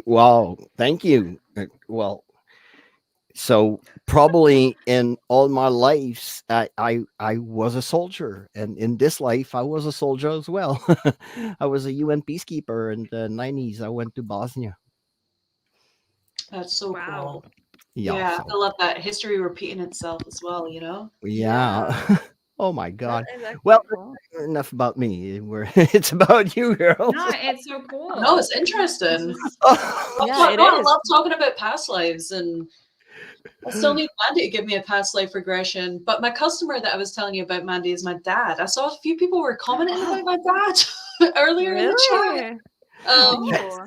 Well, thank you. Well, so probably in all my lives, I was a soldier, and in this life, I was a soldier as well. I was a UN peacekeeper in the 90s. I went to Bosnia. That's so Wow. cool. Yeah. Yeah, So, I love that. History repeating itself as well, you know? yeah. Oh my That God. is actually Well, cool. enough about me. It's about you, girls. No, it's so cool. No, it's interesting. This is- Yeah, it No, I is. love talking about past lives, and I still need Mandy to give me a past life regression. But my customer that I was telling you about, Mandy, is my dad. I saw a few people were commenting about my dad earlier in the chat. Really? Oh.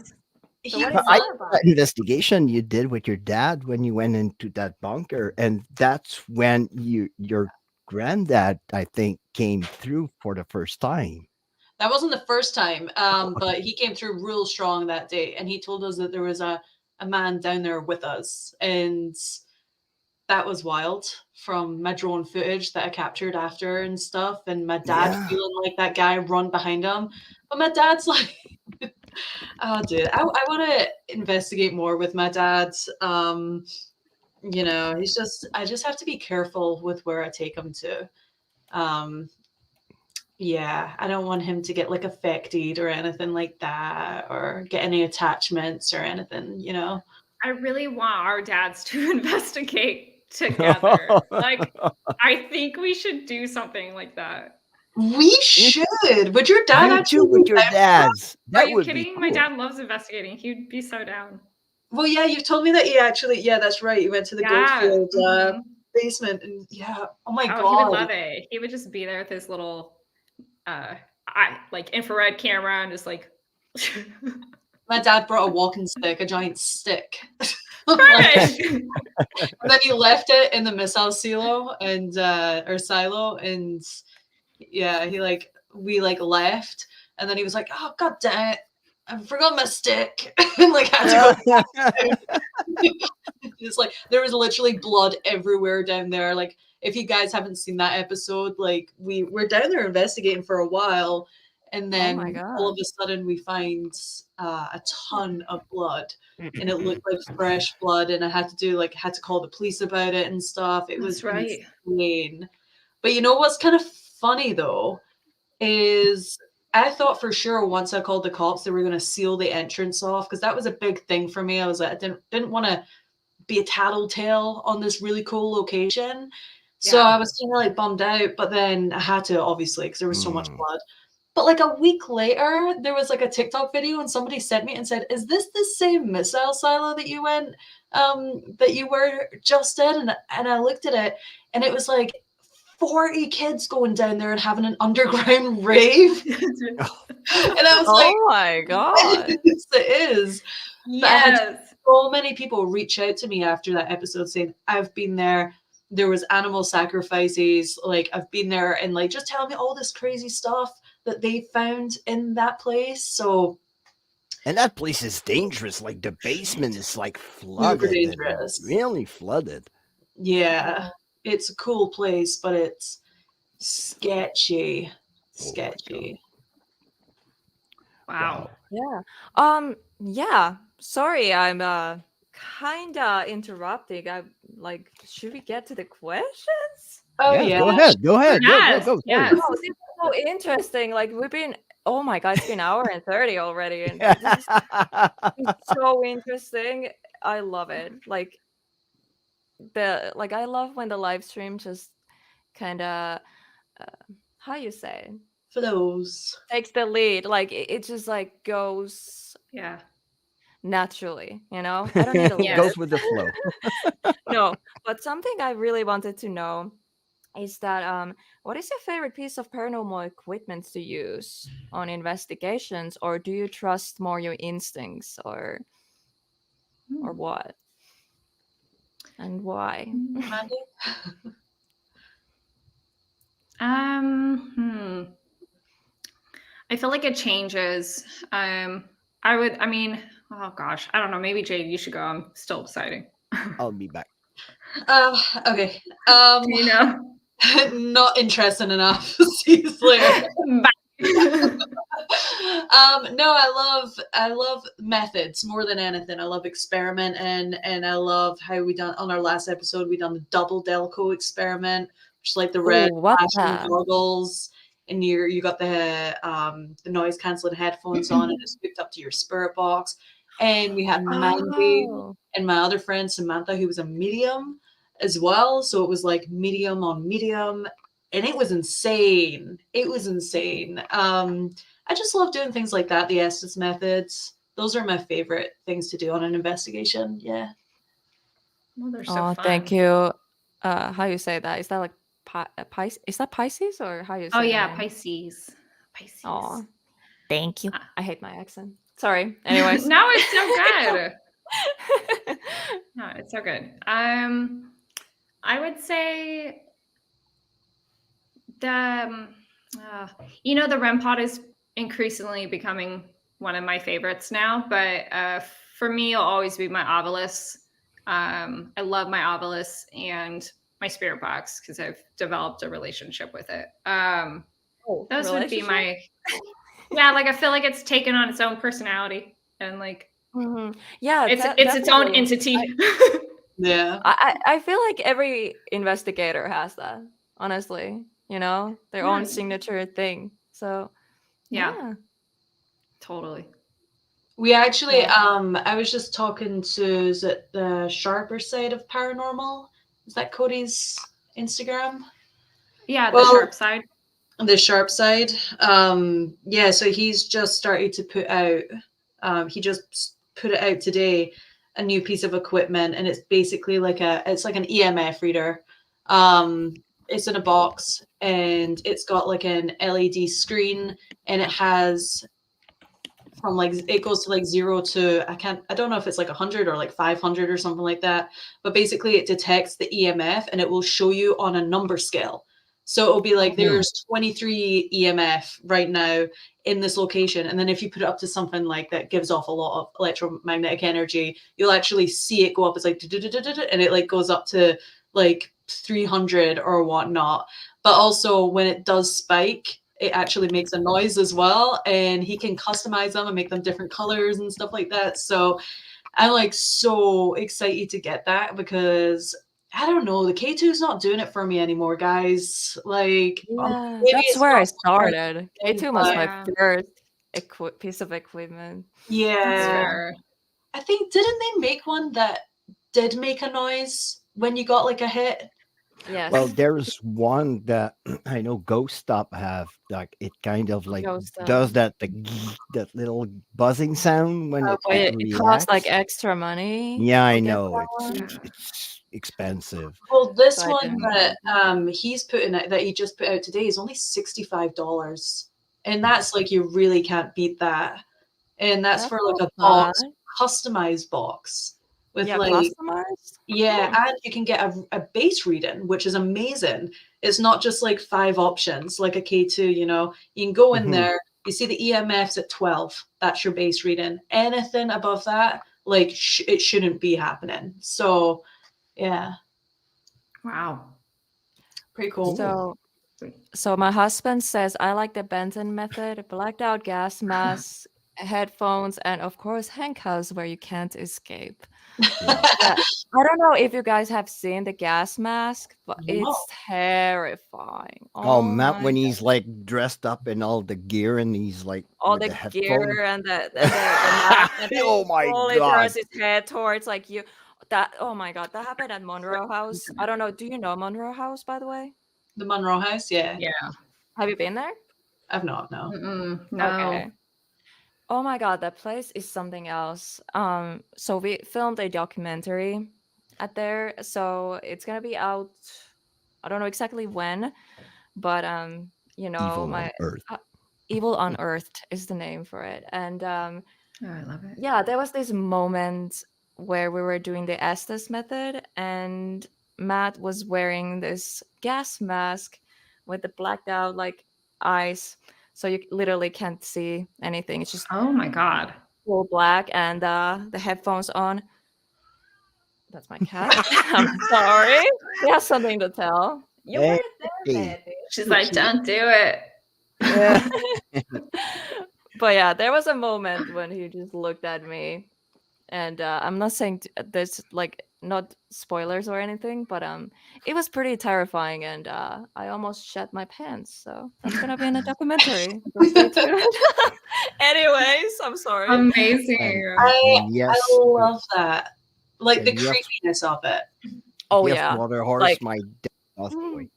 So He what is I that saw about? that investigation you did with your dad when you went into that bunker, and that's when your granddad, I think, came through for the first time. That wasn't the first time, but he came through real strong that day, and he told us that there was a man down there with us, and that was wild from my drone footage that I captured after and stuff, and my dad Yeah. feeling like that guy run behind him. But my dad's like, oh, dude, I want to investigate more with my dad. You know, I just have to be careful with where I take him to. Um, yeah, I don't want him to get like affected or anything like that, or get any attachments or anything, you know. I really want our dads to investigate together. Like, I think we should do something like that. We should. Would your dad You actually too with be your down? dads. Are That you would be kidding? My cool. dad loves investigating. He'd be so down. Well, yeah, you've told me that he actually, yeah, that's right. You went to the Yeah. Goldfield Mhm. basement, and yeah, oh my Oh, god, he would love it. He would just be there with his little like infrared camera and just like my dad brought a walking stick, a giant stick. Like, perfect. and then he left it in the missile silo and or silo, and yeah, we left, and then he was like, "Oh god damn it, I forgot my stick," and like had to go. It's like there was literally blood everywhere down there. Like if you guys haven't seen that episode, like we're down there investigating for a while, and Oh my then all of god. a sudden we find a ton of blood, and it looked like fresh blood, and I had to call the police about it and stuff. It was That's right. insane. But you know what's kind of funny though is I thought for sure once I called the cops they were going to seal the entrance off, because that was a big thing for me. I was like, I didn't want to be a tattletale on this really cool location. So Yeah. I was kind of like bummed out, but then I had to, obviously, because there was so much Mm. blood. But like a week later, there was like a TikTok video, and somebody sent me and said, "Is this the same missile silo that you were just in?" And I looked at it, and it was like 40 kids going down there and having an underground rave, and I was like, Oh my god. "Yes, it is." But I had Yes. so many people reach out to me after that episode saying, "I've been there. There was animal sacrifices. Like I've been there," and like just telling me all this crazy stuff that they found in that place. So And that place is dangerous. Like the basement is like super flooded and dangerous. really flooded. Yeah, it's a cool place, but it's sketchy. Oh my Sketchy. Wow. Yeah. Yeah. Sorry, I'm kinda interrupting. I'm like, should we get to the questions? Oh Yes, yeah. go ahead. Go ahead. Yes, Go. yes. Oh, this is so interesting. Like we've been oh my god, it's been an hour and 30 already. And this is so interesting. I love it. Like I love when the live stream just kinda how you say it? Flows. Takes the lead. Like it just like goes Yeah. naturally, you know? I don't need a Yeah. Goes list. with the flow. No, but something I really wanted to know is that what is your favorite piece of paranormal equipment to use on investigations, or do you trust more your instincts, or what, and why? Mandy? I feel like it changes. I mean, oh gosh, I don't know. Maybe Jade, you should go. I'm still deciding. I'll be back. Okay. You know, Not interesting enough. Seriously. No, I love methods more than anything. I love experimenting, and I love how we done on our last episode. We done the double Delco experiment, which is like the red Oh, what's flashing that? goggles, and you got the noise canceling headphones on, and it's hooked up to your spirit box. And we had Mandy Oh, and my other friend Samantha, who was a medium as well. So it was like medium on medium, and it was insane. It was insane. I just love doing things like that. The Estes methods. Those are my favorite things to do on an investigation. Yeah. well, they're so oh, fun. thank you. How you say that? Is that like Pisces? Is that Pisces, or how you Oh say the yeah, name? Pisces. Pisces. Oh, thank you. Ah. I hate my accent. Sorry. Anyways. No, it's so good. No, it's so good. I would say the the REM pod is increasingly becoming one of my favorites now, but for me, it'll always be my Ovilus. I love my Ovilus and my spirit box because I've developed a relationship with it. Those would be my like I feel like it's taken on its own personality and like Yeah, it's its own definitely. entity. Yeah. I feel like every investigator has that, honestly. Their own Right. signature thing. So Yeah. Totally. We actually, Yeah. I was just talking to, is it the Sharper Side of Paranormal? Is that Cody's Instagram? Yeah, the Well, sharp side. the Sharp Side. Yeah, so he's just started to put out, he just put it out today, a new piece of equipment, and it's basically it's like an EMF reader. It's in a box, and it's got like an LED screen, and it has from like it goes to like 0 to I don't know if it's like 100 or like 500 or something like that, but basically it detects the EMF and it will show you on a number scale. So it'll be like there's 23 EMF right now in this location, and then if you put it up to something like that gives off a lot of electromagnetic energy, you'll actually see it go up. It's like and it like goes up to like 300 or whatnot. But also when it does spike, it actually makes a noise as well, and he can customize them and make them different colors and stuff like that. So I'm like so excited to get that because I don't know, the K2 is not doing it for me anymore, guys. Like Yeah, maybe that's it's where not I so hard started. to get, K2 was but my Yeah. first piece of equipment. That's yeah, fair. I think didn't they make one that did make a noise when you got like a hit? Yes. Well, there's one that I know Ghost Stop have, like it kind of like Ghost, does that little buzzing sound when it Okay. it costs like reacts. extra money Yeah, I to get know that one. it's expensive. Well, this So I one didn't. that he's putting out that he just put out today is only $65, and that's like you really can't beat that. And that's That's for like not a box, bad. customized box with Yeah, like customized. yeah, Hmm. and you can get a base reading, which is amazing. It's not just like 5 options like a K2, you know. You can go in Mhm. there, you see the EMFs at 12. That's your base reading. Anything above that, like it shouldn't be happening. So, yeah, Wow. pretty cool. So, so my husband says I like the Benton method: blacked out gas masks, headphones, and of course handcuffs where you can't escape. Yeah. Yeah, I don't know if you guys have seen the gas mask, but No. it's terrifying. Oh, Oh Matt, my when god. he's like dressed up in all the gear and he's like All with the the headphone. gear and the mask, and then Oh he my slowly turns god. his head towards like you. That, oh my god, that happened at Monroe House. I don't know. Do you know Monroe House, by the way? The Monroe House, yeah. Yeah. Have you been there? I've not, no. No. Okay. Oh my god, that place is something else. So we filmed a documentary at there, so it's gonna be out I don't know exactly when, but you know, Evil on Earth. uh, Evil Unearthed is the name for it. And Oh, I love it. yeah, there was this moment where we were doing the Estes method, and Matt was wearing this gas mask with the blacked out like eyes, so you literally can't see anything. It's just Oh my God. full black, and the headphones on. That's my cat. I'm sorry. He has something to tell. You Hey, weren't there, Mandy. She's like, don't do it. yeah. But yeah, there was a moment when he just looked at me, and I'm not saying there's like not spoilers or anything, but it was pretty terrifying, and I almost shat my pants. So that's gonna be in a documentary. So stay tuned. Anyways, I'm sorry. Amazing. And I yes, love that. Like the and yes, creepiness of it. Oh yes, yeah, water horse. like My dad passed mm, away.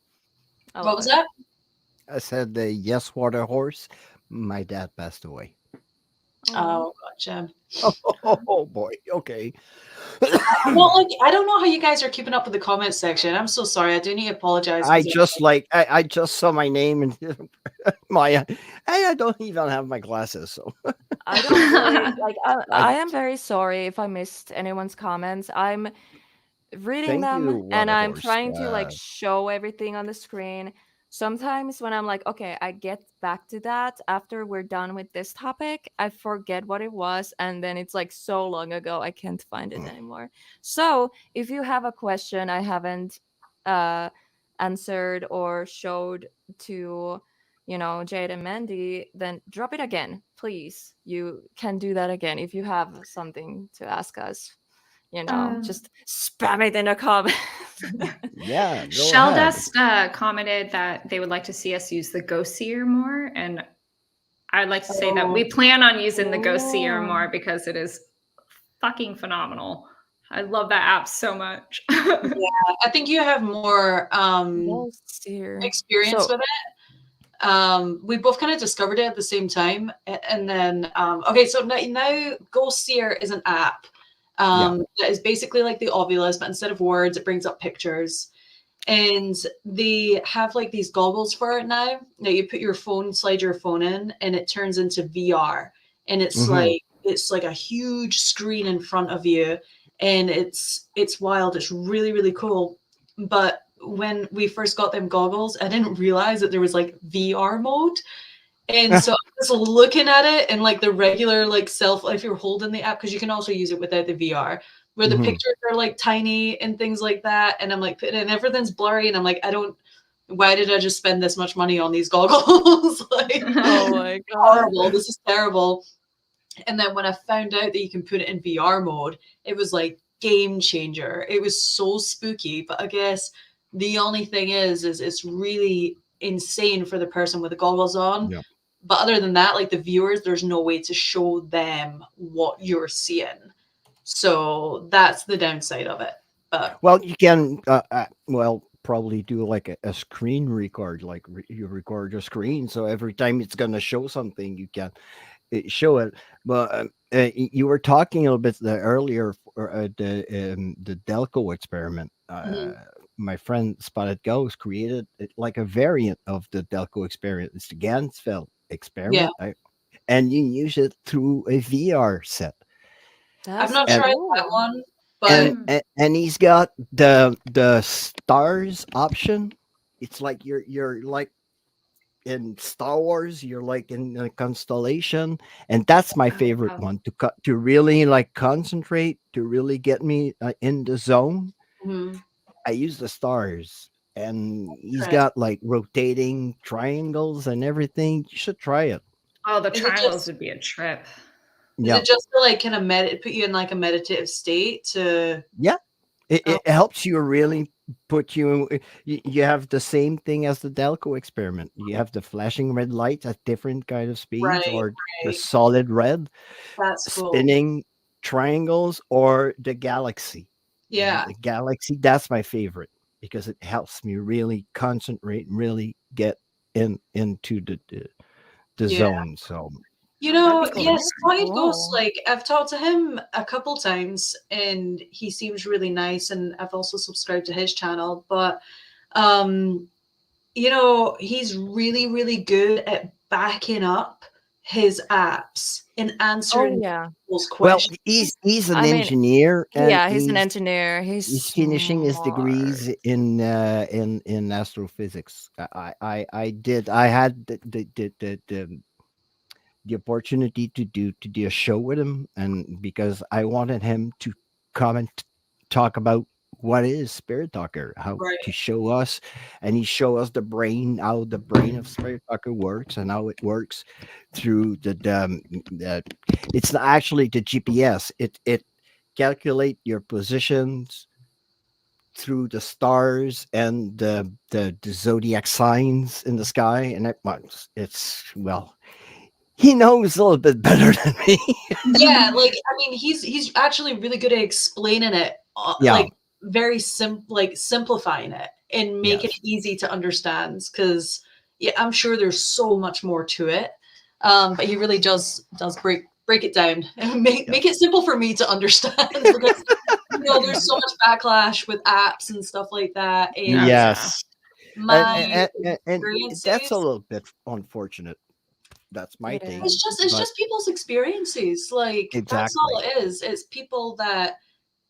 I What love was it. that? I said the yes, water horse. My dad passed away. Aw. Oh, gotcha. Oh boy. Okay. Well, like I don't know how you guys are keeping up with the comment section. I'm so sorry. I do need to apologize. I just like I just saw my name and my I don't even have my glasses, so I don't really like. I I am very sorry if I missed anyone's comments. I'm reading thank you, them and water I'm horse. trying to like show everything on the screen. Sometimes when I'm like, okay, I get back to that after we're done with this topic, I forget what it was, and then it's like so long ago I can't find it anymore. So if you have a question I haven't uh answered or showed to, you know, Jade and Mandy, then drop it again, please. You can do that again if you have something to ask us. You know, Um, just spam it in the comments. Yeah, go ahead. Sheldust commented that they would like to see us use the Ghost Seer more, and I'd like to say that we plan on using the Ghost Seer Oh. more because it is fucking phenomenal. I love that app so much. I think you have more Ghost Seer. experience So with it. We both kind of discovered it at the same time, and then okay, so now Ghost Seer is an app that is basically like the Ovilus, but instead of words, it brings up pictures. And they have like these goggles for it now. Now you put your phone, slide your phone in, and it turns into VR. And it's like a huge screen in front of you, and it's wild. It's really really cool. But when we first got them goggles, I didn't realize that there was like VR mode. And so I was looking at it and like the regular like self, if you're holding the app, because you can also use it without the VR, where the pictures are like tiny and things like that. And I'm like, and everything's blurry. And I'm like, why did I just spend this much money on these goggles? Like, oh my god. horrible. This is terrible. And then when I found out that you can put it in VR mode, it was like game changer. It was so spooky. But I guess the only thing is it's really insane for the person with the goggles on. Yeah. But other than that, like the viewers, there's no way to show them what you're seeing. So that's the downside of it. But Well, you can probably do like a screen record, like you record your screen, so every time it's gonna show something, you can show it. But you were talking a little bit earlier for the Delco experiment. My friend Spotted Ghost created like a variant of the Delco experiment. It's the Gansfeld experiment, and you use it through a VR set. I've That's not so tried cool. that one. But And he's got the stars option. It's like you're like in Star Wars, you're like in a constellation, and that's my favorite one to really like concentrate, to really get me in the zone. I use the stars, and he's got like rotating triangles and everything. You should try it. Oh, the Is it triangles just- would be a trip. is it just to like kind of put you in like a meditative state to? It helps you really put you, you have the same thing as the Delco experiment. You have the flashing red lights at different kind of speeds, or the solid red. That's cool. Spinning triangles, or the galaxy. Yeah. The galaxy, that's my favorite because it helps me really concentrate and really get into the zone. So you know, That'd be yes, Spotted cool. Ghost, like I've talked to him a couple times and he seems really nice, and I've also subscribed to his channel, but um, he's really, really good at backing up his apps and Oh answering yeah. people's Well, questions. he's an I mean, engineer, and yeah, he's an engineer. He's he's finishing his smart. degrees in astrophysics. I had the opportunity to do a show with him, and because I wanted him to come and talk about what is spirit talker, how to Right. show us, and he show us how the brain of spirit talker works, and how it works through the it's not actually the GPS. It calculate your positions through the stars and the zodiac signs in the sky, and it's well, he knows a little bit better than me. Yeah, like I mean, he's actually really good at explaining it, Yeah. like very simplifying it and making Yes. it easy to understand. Because yeah, I'm sure there's so much more to it, but he really does break it down and make it simple for me to understand because there's so much backlash with apps and stuff like that, Oh and yeah. Yes. my And that's a experiences. little bit unfortunate. That's my Yeah. take. It's just But people's experiences. Like that's all exactly. it is. It's people that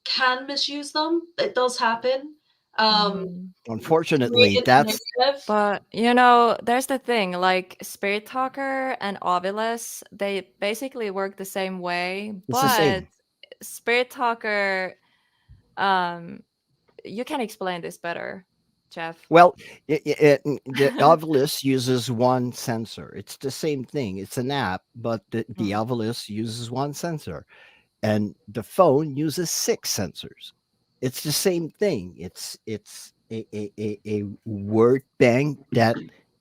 can misuse them. It does happen. Um, Mhm. Unfortunately, creating a that's narrative. But there's the thing, like Spirit Talker and Ovilus, they basically work the same way, it's the but same. Spirit Talker, um, you can explain this better, Jeff. Well, the Ovilus uses one sensor. It's the same thing. It's an app, but the Mm. Ovilus uses one sensor, and the phone uses six sensors. It's the same thing. It's a word bank that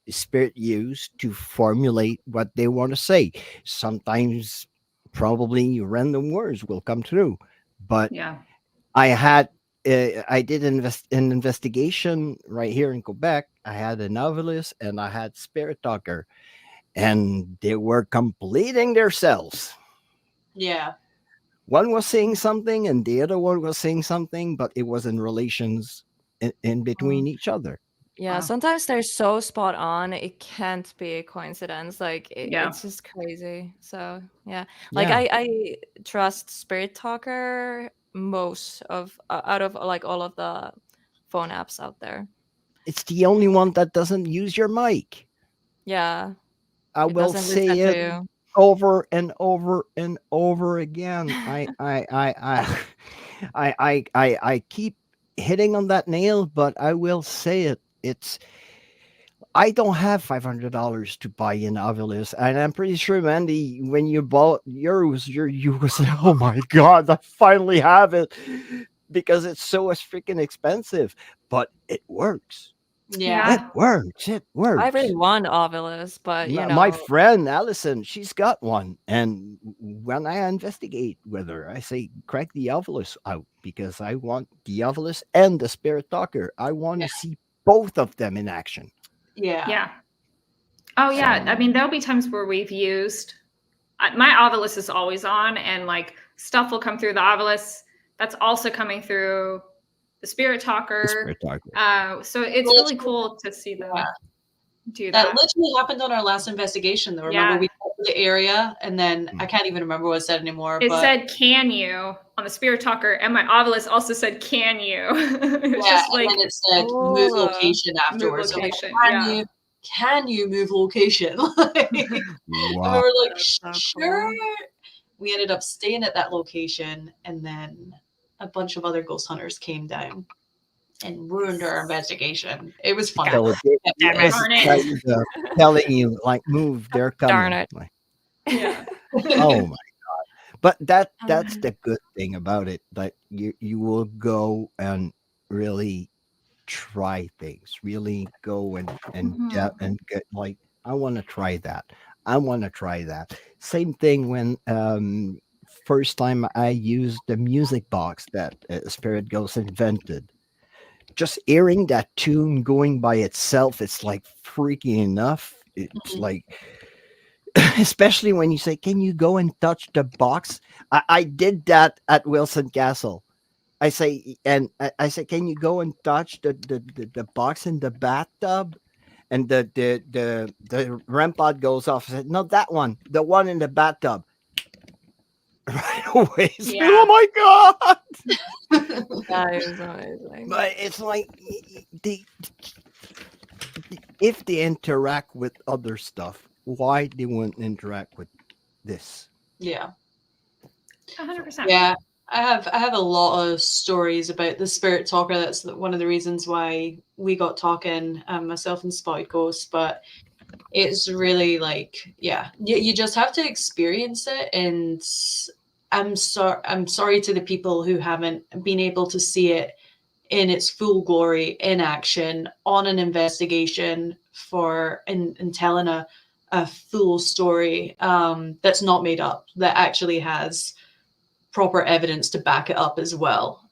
spirit use to formulate what they want to say. Sometimes probably random words will come through, but Yeah. I had I did an investigation right here in Quebec. I had a novelist and I had spirit talker, and they were completing themselves. Yeah. One was saying something and the other one was saying something, but it was in relations in between Mm. each other. Yeah, Wow. sometimes they're so spot on, it can't be a coincidence. Like Yeah. it's just crazy. So yeah, like Yeah, I trust Spirit Talker most of out of like all of the phone apps out there. it's the only one that doesn't use your mic. Yeah, I it will doesn't listen say to it you. over and over and over again. I keep hitting on that nail, but I will say it. It's I don't have $500 to buy an Ovilus, and I'm pretty sure, Mandy, when you bought yours, you was like, "Oh my god, I finally have it," because it's so as freaking expensive, but it works. Yeah. It Yeah. works. It I really works. want Ovilus, but My friend Allison, she's got one, and when I investigate with her, I say, "Crack the Ovilus out because I want the Ovilus and the Spirit Talker. I want Yeah. to see both of them in action." Yeah. Yeah. Oh yeah. So I mean, there'll be times where we've used my Ovilus is always on, and like stuff will come through the Ovilus that's also coming through the Spirit the Talker. Spirit Talker. So it's really Literally, cool to see yeah. them do That that. literally happened on our last investigation, though. Remember, Yeah. we got to the area, and then I Mm. can't even remember what it said anymore. It But said "Can you" on the Spirit Talker, and my Ovilus also said "Can you." It's yeah, just and then like it said move oh, location move afterwards. I'm like, location. can Yeah. you move location? Like, and we Wow. were like, that's so sure. cool. We ended up staying at that location, and then a bunch of other ghost hunters came down and ruined our investigation. It was fun God though. So they, Yeah, damn it. this is Darn it. kind of telling you, like, move, they're Darn coming. it. Like, Yeah. oh my! But that's Um, the good thing about it. That you will go and really try things. Really go Mhm. and get like, I want to try that. I want to try that. Same thing when first time I used the music box that Spirit Ghost invented. Just hearing that tune going by itself, it's like freaky enough. It's like, especially when you say, "Can you go and touch the box?" I did that at Wilson Castle. I say, and I say, can you go and touch the box in the bathtub? And the REM pod goes off. I said, no, that one, the one in the bathtub. Right away, it's been, oh Yeah. my god! That is amazing. But it's like if they interact with other stuff, why they wouldn't interact with this? Yeah. 100%. Yeah. I have a lot of stories about the spirit talker. That's one of the reasons why we got talking, myself and Spotted Ghost. But it's really like, yeah, you just have to experience it. And I'm sorry to the people who haven't been able to see it in its full glory in action on an investigation for and telling a full story, that's not made up, that actually has proper evidence to back it up as well.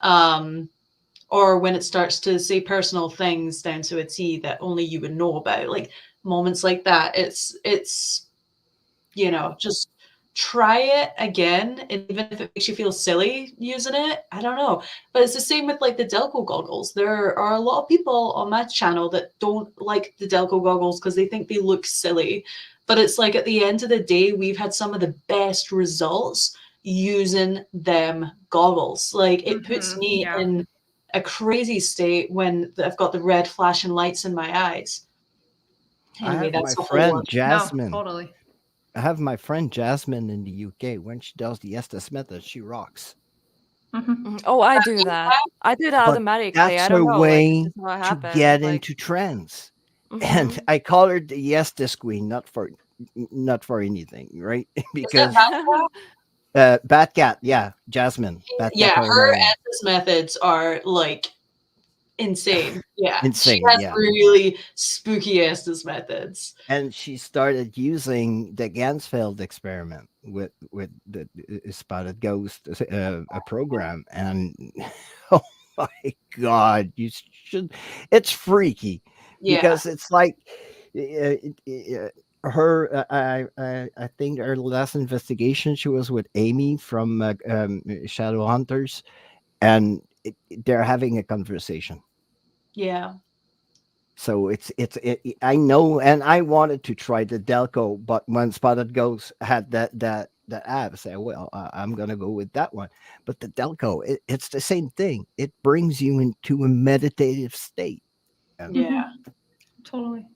Or when it starts to say personal things down to a T that only you would know about, like moments like that. It's just try it again, and even if it makes you feel silly using it, I don't know. But it's the same with like the Delco goggles. There are a lot of people on my channel that don't like the Delco goggles because they think they look silly. But it's like at the end of the day, we've had some of the best results using them goggles. Like it puts me Yeah. in a crazy state when I've got the red flashing lights in my eyes. I Anyway, have my that's a whole friend other. No, Jasmine. totally. I have my friend Jasmine in the UK. When she does the Estes method, she rocks. Mhm. Oh, I do that. I do that But automatically. that's I don't her know, like, it's way just how it to happens. get Like, into trance. And mhm. I call her the Estes Queen, not for anything, right? Is that Because Batcat, yeah, Jasmine, Batcat Yeah, her Paranormal, Estes methods are like insane. Yeah, she insane, has yeah. really spooky Estes methods. And she started using the Gansfeld experiment with the Spotted Ghost, a program, and oh my god, you should. It's freaky Yeah, because it's like her. I think her last investigation, she was with Amy from Shadow Hunters, and they're having a conversation. yeah, So I know, and I wanted to try the Delco, but when Spotted Ghost had that app, I said, well, I'm gonna go with that one. But the Delco, it's the same thing. It brings you into a meditative state, and yeah. Totally.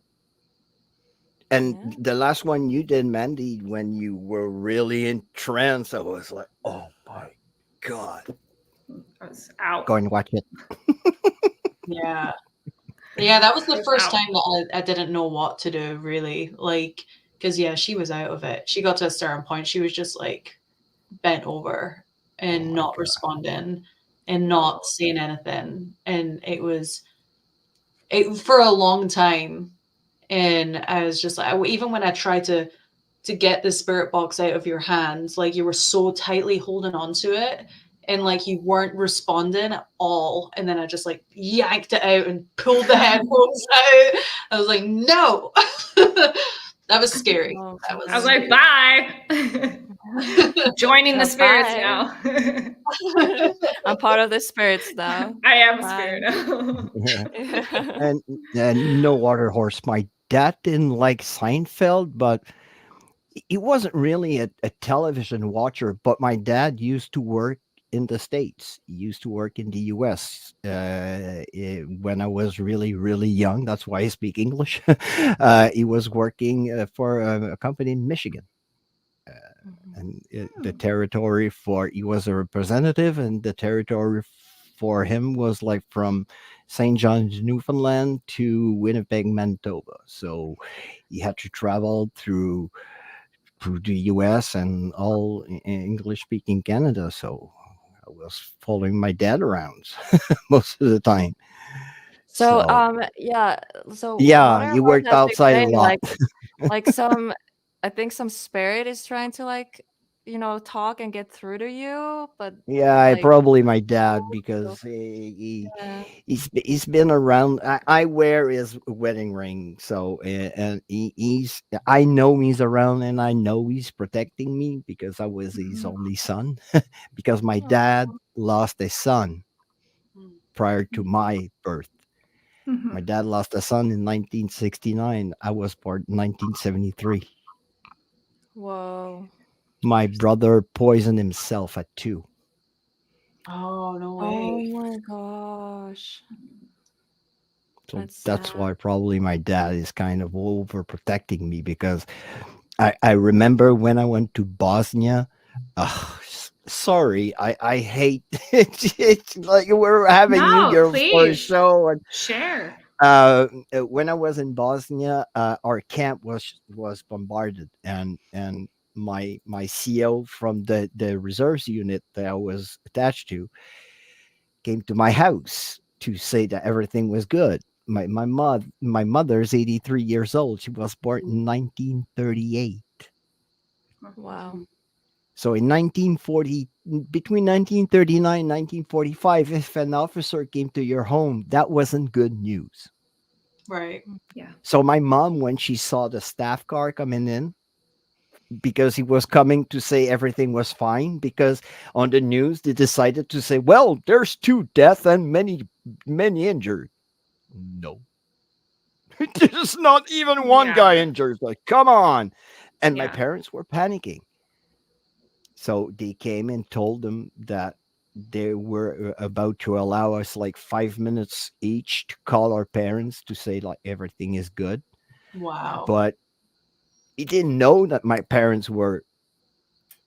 Yeah. the last one you did, Mandy, when you were really in trance, I was like, oh my god, I was out. go and watch it. Yeah. Yeah, that was I the was first out. time that I didn't know what to do, really. Like, because, yeah, she was out of it. She got to a certain point, she was just like bent over Oh and my not god. responding and not saying anything. And it for a long time. And I was just like, even when I tried to get the spirit box out of your hands, like you were so tightly holding on to it and like you weren't responding at all. And then I just like yanked it out and pulled the headphones out. I was like, no. That was scary. Oh, That I was was like, bye. Joining the spirits bye. now. I'm part of the spirits now. I am a Bye. spirit now. Yeah. Yeah. And no other horse. My dad didn't like Seinfeld, but he wasn't really a television watcher. But my dad used to work in the States. He used to work in the US when I was really, really young. That's why I speak English. He was working for a company in Michigan. Mhm. And the territory for he was a representative, and the territory for him was like from St. John's, Newfoundland to Winnipeg, Manitoba. So he had to travel through the US and all English speaking Canada. So I was following my dad around most of the time. So, So yeah. So what yeah, are you my worked dad been outside a saying? lot. Like some, I think some spirit is trying to like, talk and get through to you, but Yeah, like, probably my dad so, because yeah. he's been around. I wear his wedding ring, so and he's I know he's around, and I know he's protecting me because I was his Mhm. only son. Because my dad Aw. lost a son prior to my birth. My Mhm. dad lost a son in 1969. I was born in 1973. Whoa. My brother poisoned himself at 2. Oh, no Oh way. my gosh. So That's that's sad. why probably my dad is kind of overprotecting me, because I remember when I went to Bosnia. Sorry, I hate it's like we're having you No, girls for a please show. And share. when I was in Bosnia, our camp was bombarded, and my CO from the reserves unit that I was attached to came to my house to say that everything was good. My mother's 83 years old. She was born in 1938. Wow. So in 1940, between 1939 and 1945, if an officer came to your home, that wasn't good news. Right. Yeah. So my mom, when she saw the staff car coming in, because he was coming to say everything was fine, because on the news they decided to say, well, there's 2 deaths and many injured. No, there's not even one Yeah. guy injured. Like, come on. And my Yeah. parents were panicking. So they came and told them that they were about to allow us like 5 minutes each to call our parents to say like everything is good. Wow. But he didn't know that my parents were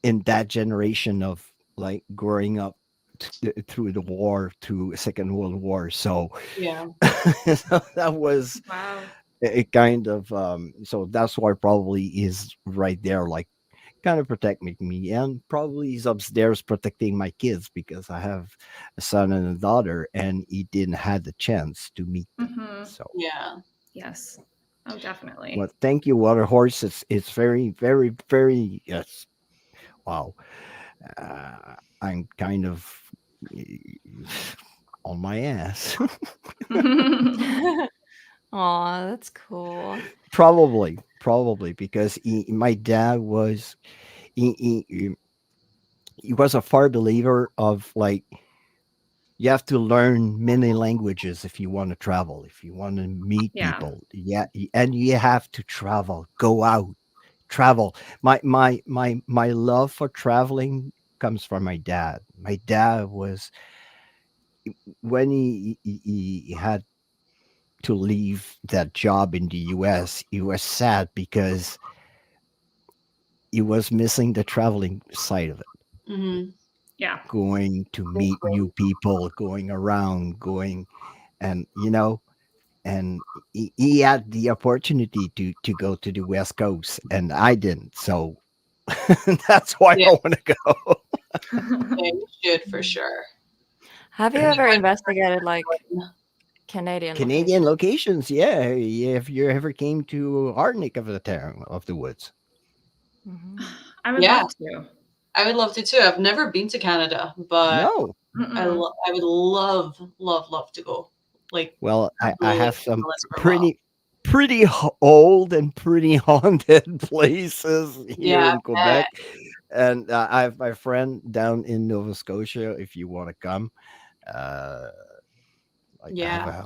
in that generation of like growing up through the war, through Second World War. So, Yeah. so that was Wow. it kind of so that's why probably is right there, like kind of protecting me, and probably he's upstairs protecting my kids because I have a son and a daughter, and he didn't have the chance to meet them. Mhm. So, Yeah. Yes. Oh, definitely. well, thank you, Water Horse. It's very, very, very, yes. Wow. I'm kind of on my ass. Aw, that's cool. Probably because my dad was he was a far believer of like you have to learn many languages if you want to travel, if you want to meet Yeah. people. Yeah, and you have to travel, go out, travel. My love for traveling comes from my dad. My dad was when he had to leave that job in the US, he was sad because he was missing the traveling side of it. Hmm. Yeah. Going to meet new people, going around, going and and he had the opportunity to go to the West Coast, and I didn't. So that's why Yeah. I want to go. Yeah, you should for sure. Have you You ever went investigated like for Canadian Canadian location? locations, yeah. If you ever came to our neck of the town of the woods, Hmm. I would Yeah, love to. I would love to too. I've never been to Canada, but no. Mm-mm. I would love, love, love to go. Like, Well, I really have on some the list for a while. pretty old and pretty haunted places here Yeah, in I bet. Quebec, and I have my friend down in Nova Scotia. If you want to come, uh, like I have Yeah.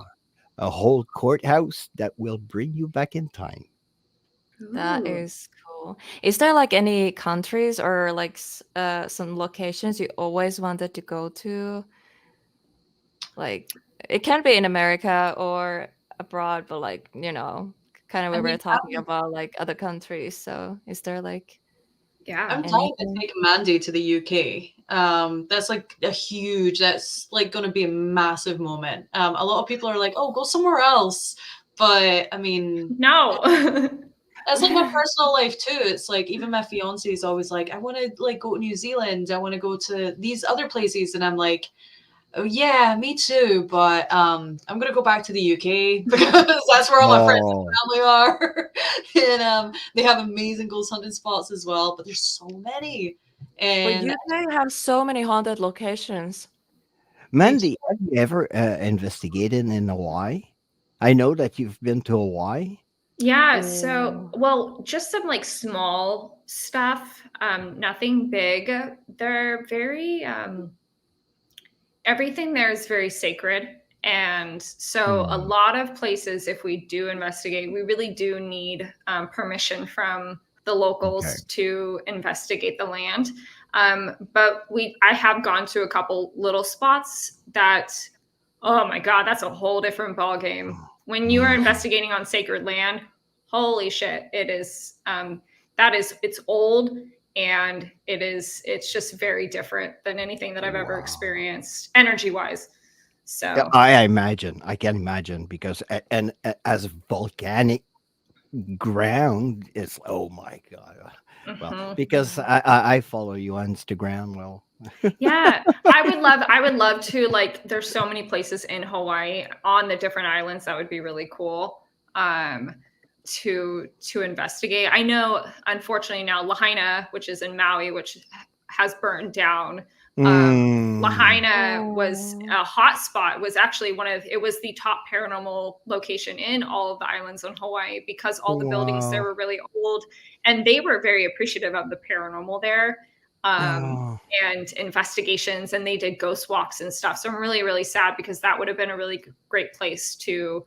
a whole courthouse that will bring you back in time. That Ooh. is cool. Is there like any countries or like some locations you always wanted to go to? Like it can be in America or abroad, but like, kind of I we were mean, talking about like other countries. So is there like Yeah. I'm dying to anything? take Mandy to the UK. That's like a huge. That's like going to be a massive moment. A lot of people are like, "Oh, go somewhere else," but I mean, No. that's like my personal life too. It's like even my fiance is always like, "I want to like go to New Zealand. I want to go to these other places," and I'm like, "Oh yeah, me too." But I'm gonna go back to the UK because that's where all my friends Oh, and family are, and they have amazing ghost hunting spots as well. But there's so many, But and UK have so many haunted locations. they do. Mandy, have you ever investigated in Hawaii? I know that you've been to Hawaii. Yeah, so Oh. well, just some like small stuff, nothing big. They're very everything there is very sacred. And so a lot of places, if we do investigate, we really do need permission from the locals to investigate the land. But I have gone to a couple little spots that, oh my God, that's a whole different ball game. When you are investigating on sacred land, holy shit, it is, it's old, and it's just very different than anything that I've ever experienced energy wise. So I can imagine because as volcanic ground is, oh my god. Well, because I follow you on Instagram. Well, yeah, I would love to, like, there's so many places in Hawaii on the different islands that would be really cool to investigate. I know, unfortunately, now Lahaina, which is in Maui, which has burned down. Lahaina was a hot spot, was actually it was the top paranormal location in all of the islands in Hawaii, because all the buildings there were really old, and they were very appreciative of the paranormal there. And investigations, and they did ghost walks and stuff. So I'm really, really sad, because that would have been a really great place to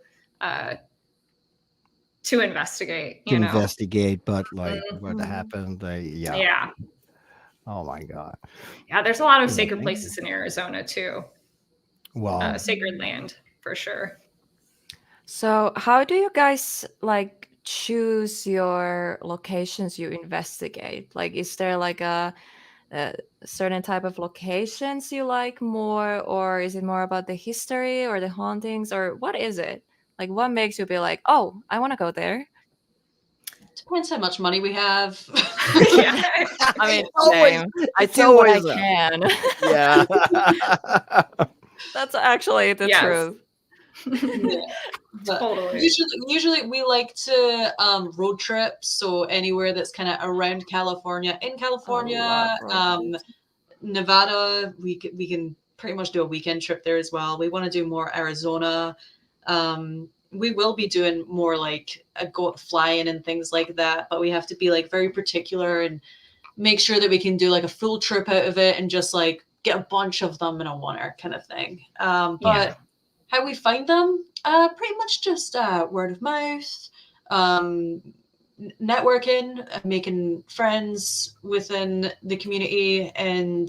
investigate. Investigate, but like what happened? Yeah. Oh my god. Yeah, there's a lot of sacred places in Arizona too. Wow. Sacred land for sure. So how do you guys like choose your locations you investigate? Like, is there like a certain type of locations you like more, or is it more about the history or the hauntings, or what is it? Like, what makes you be like, oh, I want to go there? Depends how much money we have. Yeah. I mean, always- same. I it's do what I always that. can. Yeah. That's actually the Yes. truth. Yeah. But Totally. usually we like to road trip, so anywhere that's kind of around California. In California, love road trips. Nevada, we can pretty much do a weekend trip there as well. We want to do more Arizona. We will be doing more like flying and things like that, but we have to be like very particular and make sure that we can do like a full trip out of it and just like get a bunch of them in a one-hour kind of thing. But how we find them, pretty much just word of mouth, networking, making friends within the community, and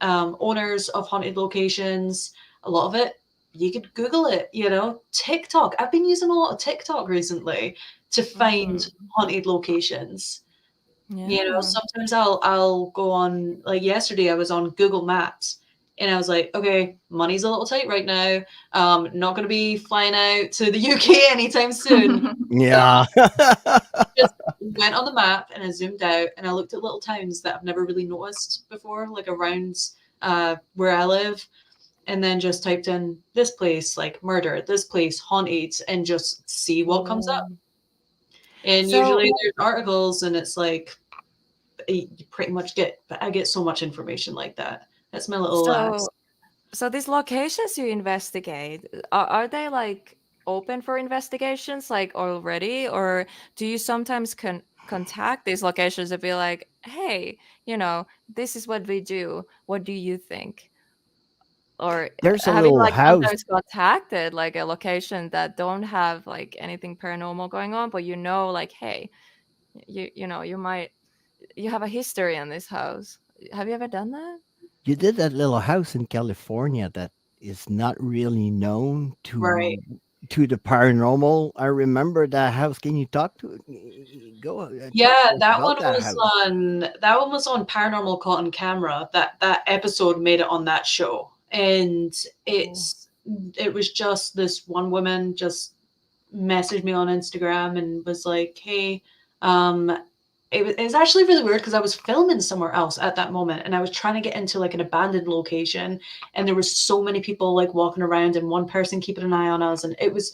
owners of haunted locations. A lot of it, you could Google it, TikTok. I've been using a lot of TikTok recently to find haunted locations. Yeah. Sometimes I'll go on, like yesterday I was on Google Maps, and I was like, okay, money's a little tight right now. Not going to be flying out to the UK anytime soon. Yeah. Just went on the map and I zoomed out and I looked at little towns that I've never really noticed before, like around where I live, and then just typed in this place like murder, this place haunted, and just see what comes up. And So- usually there's articles, and it's like you pretty much I get so much information like that. That's my little So these locations you investigate, are they like open for investigations like already, or do you sometimes contact these locations and be like, hey, this is what we do, what do you think? Or There's a have you little like house. sometimes contacted like a location that don't have like anything paranormal going on, but like, hey, you have a history in this house. Have you ever done that? You did that little house in California that is not really known Right. to the paranormal. I remember that house. Can you talk to go? Yeah, talk to us that about one that was house. on Paranormal Caught on Camera. That episode made it on that show, and it was just this one woman just messaged me on Instagram and was like, "Hey, it was actually really weird because I was filming somewhere else at that moment, and I was trying to get into like an abandoned location, and there was so many people like walking around and one person keeping an eye on us, and it was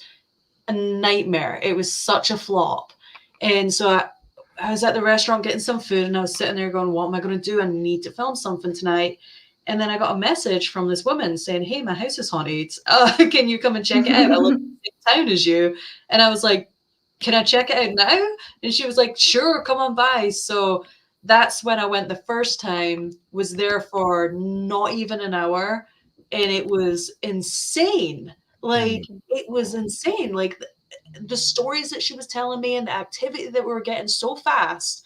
a nightmare. It was such a flop." And so I was at the restaurant getting some food, and I was sitting there going, what am I going to do? I need to film something tonight. And then I got a message from this woman saying, hey, my house is haunted. Can you come and check it out? I live in the same town as you. And I was like, can I check it out now? And she was like, sure, come on by. So that's when I went the first time, was there for not even an hour, and it was insane. Like, Mm. it was insane. Like, the stories that she was telling me and the activity that we were getting so fast.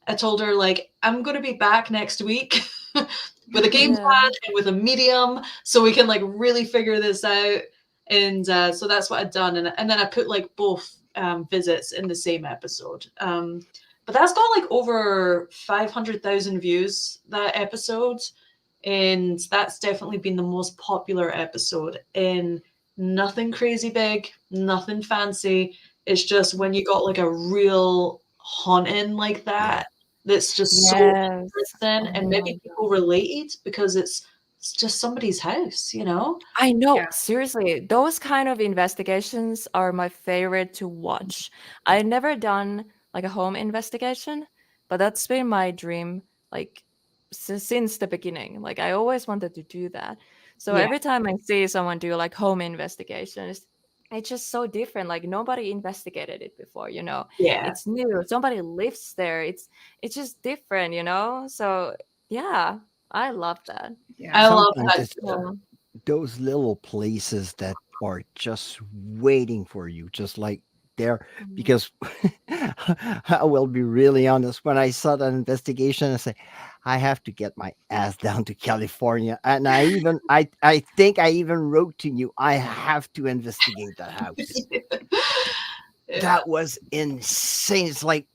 I told her, like, I'm going to be back next week with a game Yeah. plan and with a medium so we can, like, really figure this out. And so that's what I'd done. And then I put, like, both visits in the same episode. But that's got, like, over 500,000 views, that episode. And that's definitely been the most popular episode. And nothing crazy big, nothing fancy. It's just when you got, like, a real haunting like Yeah. that, that's just so Yes. interesting, Oh and my maybe god. people related because it's just somebody's house, you know? I know, Yeah. seriously, those kind of investigations are my favorite to watch. I've never done like a home investigation, but that's been my dream like since the beginning. Like I always wanted to do that. So Yeah, every time I see someone do like home investigations, it's just so different. Like nobody investigated it before, you know. yeah. It's new. Somebody lives there. It's just different, you know? So yeah, I love that. I Yeah. love Sometimes that it's too. Cool. those little places that are just waiting for you, just like there. Mhm. Because I will be really honest, when I saw that investigation, I say, I have to get my ass down to California. And I think I even wrote to you, I have to investigate that house. Yeah. That was insane. It's like,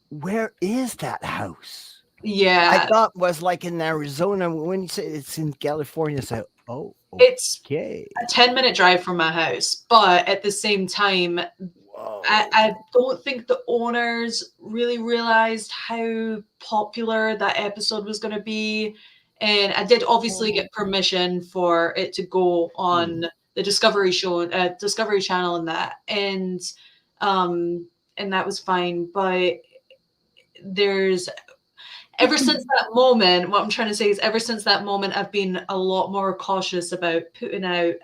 where is that house? I Yeah. thought was like in Arizona. When you say it's in California, so oh, It's okay. a 10-minute drive from my house, but at the same time, Whoa. I don't think the owners really realized how popular that episode was going to be. And I did obviously Oh. get permission for it to go Mm. on the Discovery show, Discovery Channel, and that, um, and that was fine. But there's ever since that moment, what I'm trying to say is, ever since that moment, I've been a lot more cautious about putting out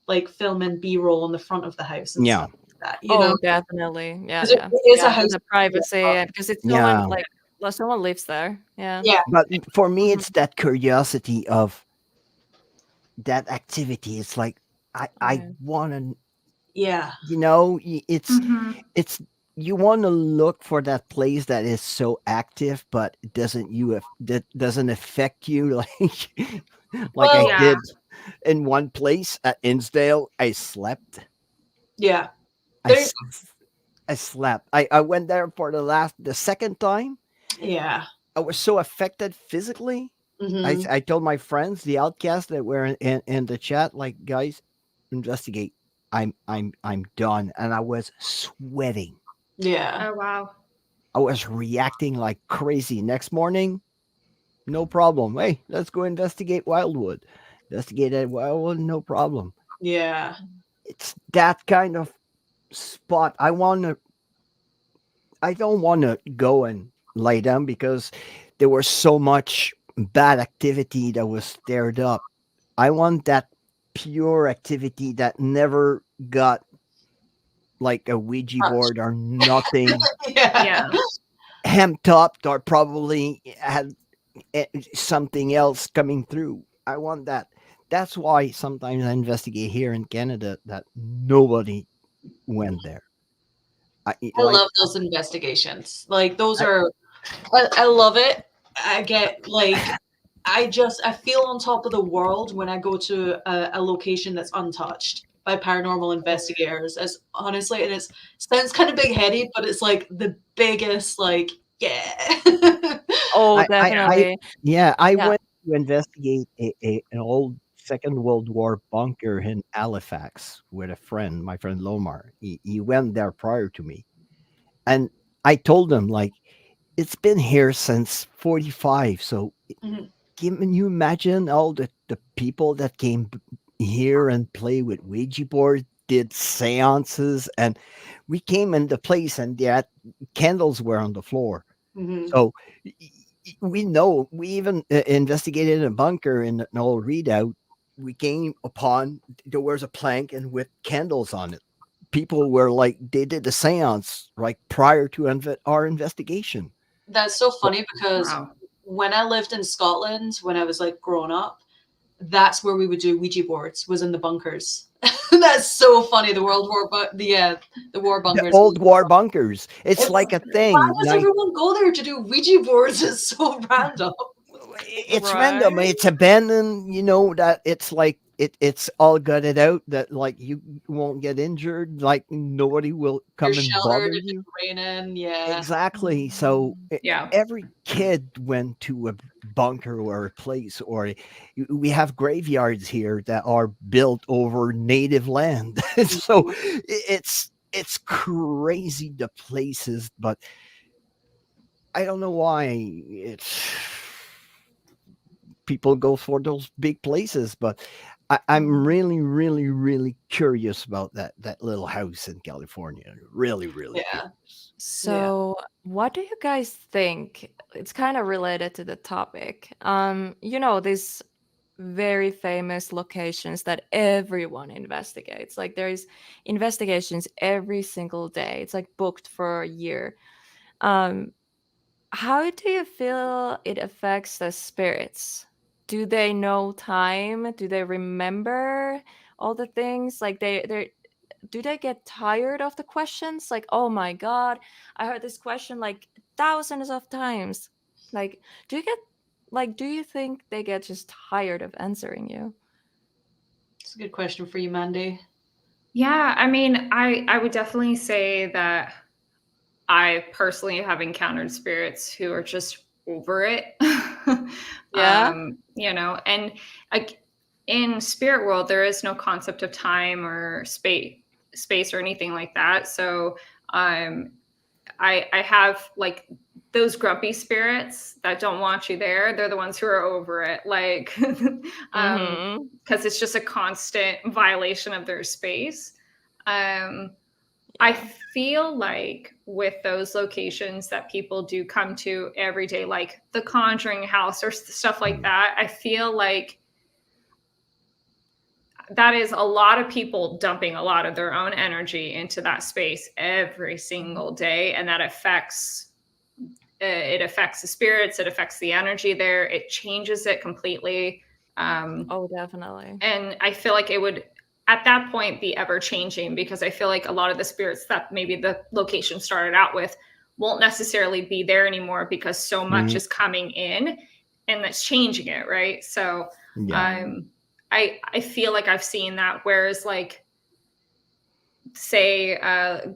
like filming B-roll on the front of the house and Yeah, stuff like that. You know, Oh, definitely. Yeah, because it yeah. is a Yeah, for house. the privacy and because it's someone yeah. like well, someone lives there. Yeah. Yeah. But for me, Mhm. it's that curiosity of that activity. It's like I Yeah. want to, Yeah. Hmm. it's you want to look for that place that is so active, but it doesn't that doesn't affect you like I Well, Yeah. did in one place at Insdale. I slept. yeah. I There. s- I slept. I went there for the second time. Yeah. I was so affected physically. Hmm. I told my friends, the outcasts that were in the chat, like, guys, investigate. I'm done. And I was sweating. Yeah. Oh wow. I was reacting like crazy. Next morning, no problem. Hey, let's go investigate Wildwood. Investigate at Wildwood, no problem. Yeah. It's that kind of spot. I don't wanna go and lay down because there was so much bad activity that was stirred up. I want that pure activity that never got like a Ouija Touch. board or nothing Yeah. Yeah. hemmed up or probably had something else coming through. I want that. That's why sometimes I investigate here in Canada that nobody went there. I Like love those investigations. Like those I, are. I love it. I get like. I feel on top of the world when I go to a location that's untouched by paranormal investigators. As honestly, and it sounds kind of big headed, but it's like the biggest, like, yeah. Oh, Yeah. definitely. yeah, I Yeah. went to investigate an old Second World War bunker in Halifax with a friend, my friend Lomar. He went there prior to me. And I told him, like, it's been here since 45. So Mhm. can you imagine all the people that came here and play with Ouija board, did seances, and we came in the place and the candles were on the floor. Mhm. So we know we even investigated a bunker in an old readout. We came upon there was a plank and with candles on it. People were like they did a seance like prior to our investigation. That's so So, funny because Wow. when I lived in Scotland, when I was like growing up, that's where we would do Ouija boards, was in the bunkers. That's so funny. The World War, but the war The bunkers. old war bunkers. It's It's like a why thing. does Like everyone go there to do Ouija boards? It's so random. it's random. Right. It's abandoned. You know that it's like it's all gutted out. That like you won't get injured. Like nobody will You're come and sheltered bother if you. it's raining. Yeah. Exactly. So Yeah. every kid went to a bunker or a place, or we have graveyards here that are built over native land. So it's crazy the places, but I don't know why it's people go for those big places, but I'm really, really, really curious about that little house in California. Really, really Yeah. curious. So, what do you guys think? It's kind of related to the topic. These very famous locations that everyone investigates. Like there's investigations every single day. It's like booked for a year. Um, how do you feel it affects the spirits? Do they know time? Do they remember all the things? Like they do they get tired of the questions? Like, oh my God, I heard this question like thousands of times. Like, do you think they get just tired of answering you? It's a good question for you, Mandy. Yeah, I mean, I would definitely say that I personally have encountered spirits who are just over it. Yeah. And like in spirit world, there is no concept of time or space or anything like that. So um, I have like those grumpy spirits that don't want you there. They're the ones who are over it, like, Mm-hmm. because it's just a constant violation of their space. Um, I Yeah. feel like with those locations that people do come to every day, like the Conjuring House or stuff like Mm. that, I feel like that is a lot of people dumping a lot of their own energy into that space every single day, and that affects the spirits, it affects the energy there, it changes it completely. Oh, definitely. And I feel like it would at that point be ever changing, because I feel like a lot of the spirits that maybe the location started out with won't necessarily be there anymore, because so much Mhm. is coming in and that's changing it, right? So Yeah. um I feel like I've seen that, whereas like say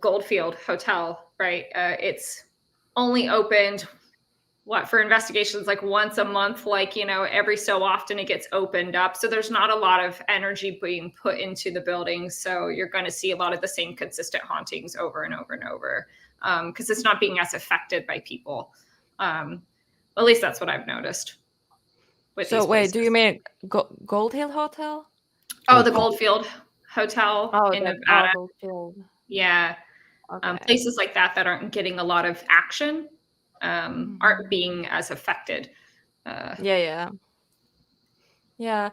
Goldfield Hotel, right? It's only opened what for investigations like once a month, like every so often it gets opened up, so there's not a lot of energy being put into the building, so you're going to see a lot of the same consistent hauntings over and over and over, because it's not being as affected by people. At least that's what I've noticed with So these wait, do you places. mean Gold Hill Hotel? Oh, the Goldfield. Goldfield Hotel Oh, in that Nevada. Goldfield. Yeah. Okay. Places like that aren't getting a lot of action, aren't Mhm. being as affected. Yeah, yeah. Yeah.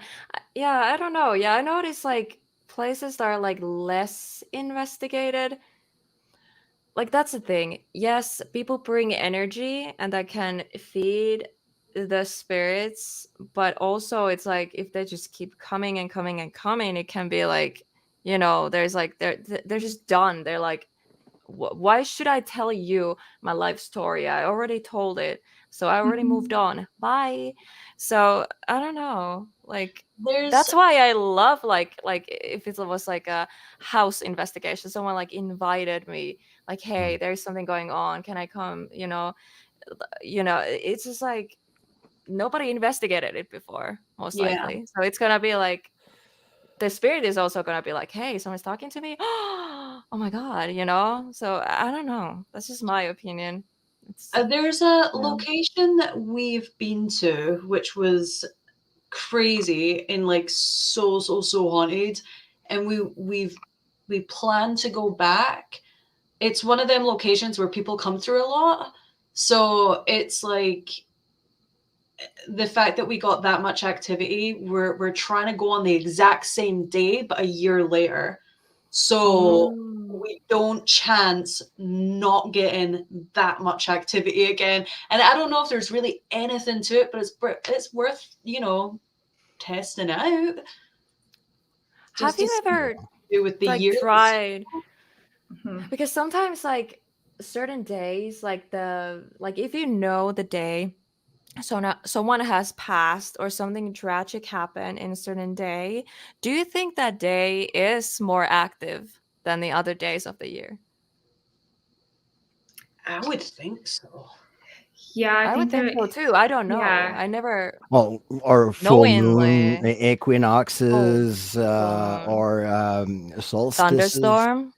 Yeah, I don't know. Yeah, I noticed like places that are like less investigated. Like that's the thing. Yes, people bring energy and that can feed the spirits, but also it's like if they just keep coming and coming and coming, it can be like, there's like they're just done. They're like, why should I tell you my life story? I already told it. So I already moved on. Bye. So I don't know. Like There's that's why I love like if it was like a house investigation, someone like invited me, like, hey, Mm. there's something going on. Can I come? It's just like nobody investigated it before, most yeah. likely. So it's gonna be like the spirit is also gonna be like, hey, someone's talking to me. Oh my God, so I don't know, that's just my opinion. It's There's a you know location that we've been to, which was crazy and like so haunted, and we plan to go back. It's one of them locations where people come through a lot, so it's like the fact that we got that much activity, we're trying to go on the exact same day, but a year later. So Mm. we don't chance not getting that much activity again. And I don't know if there's really anything to it, but it's worth testing out. Have Just to you see what ever to do with the like years. tried? Mhm. Because sometimes like certain days, like if you know the day, so now someone has passed or something tragic happened in a certain day, do you think that day is more active than the other days of the year? I would think so. Yeah, I I would think think that. so too. I don't know. Yeah, I never Well, or full moon, knowingly. Oh, equinoxes, um, or solstices, thunderstorm,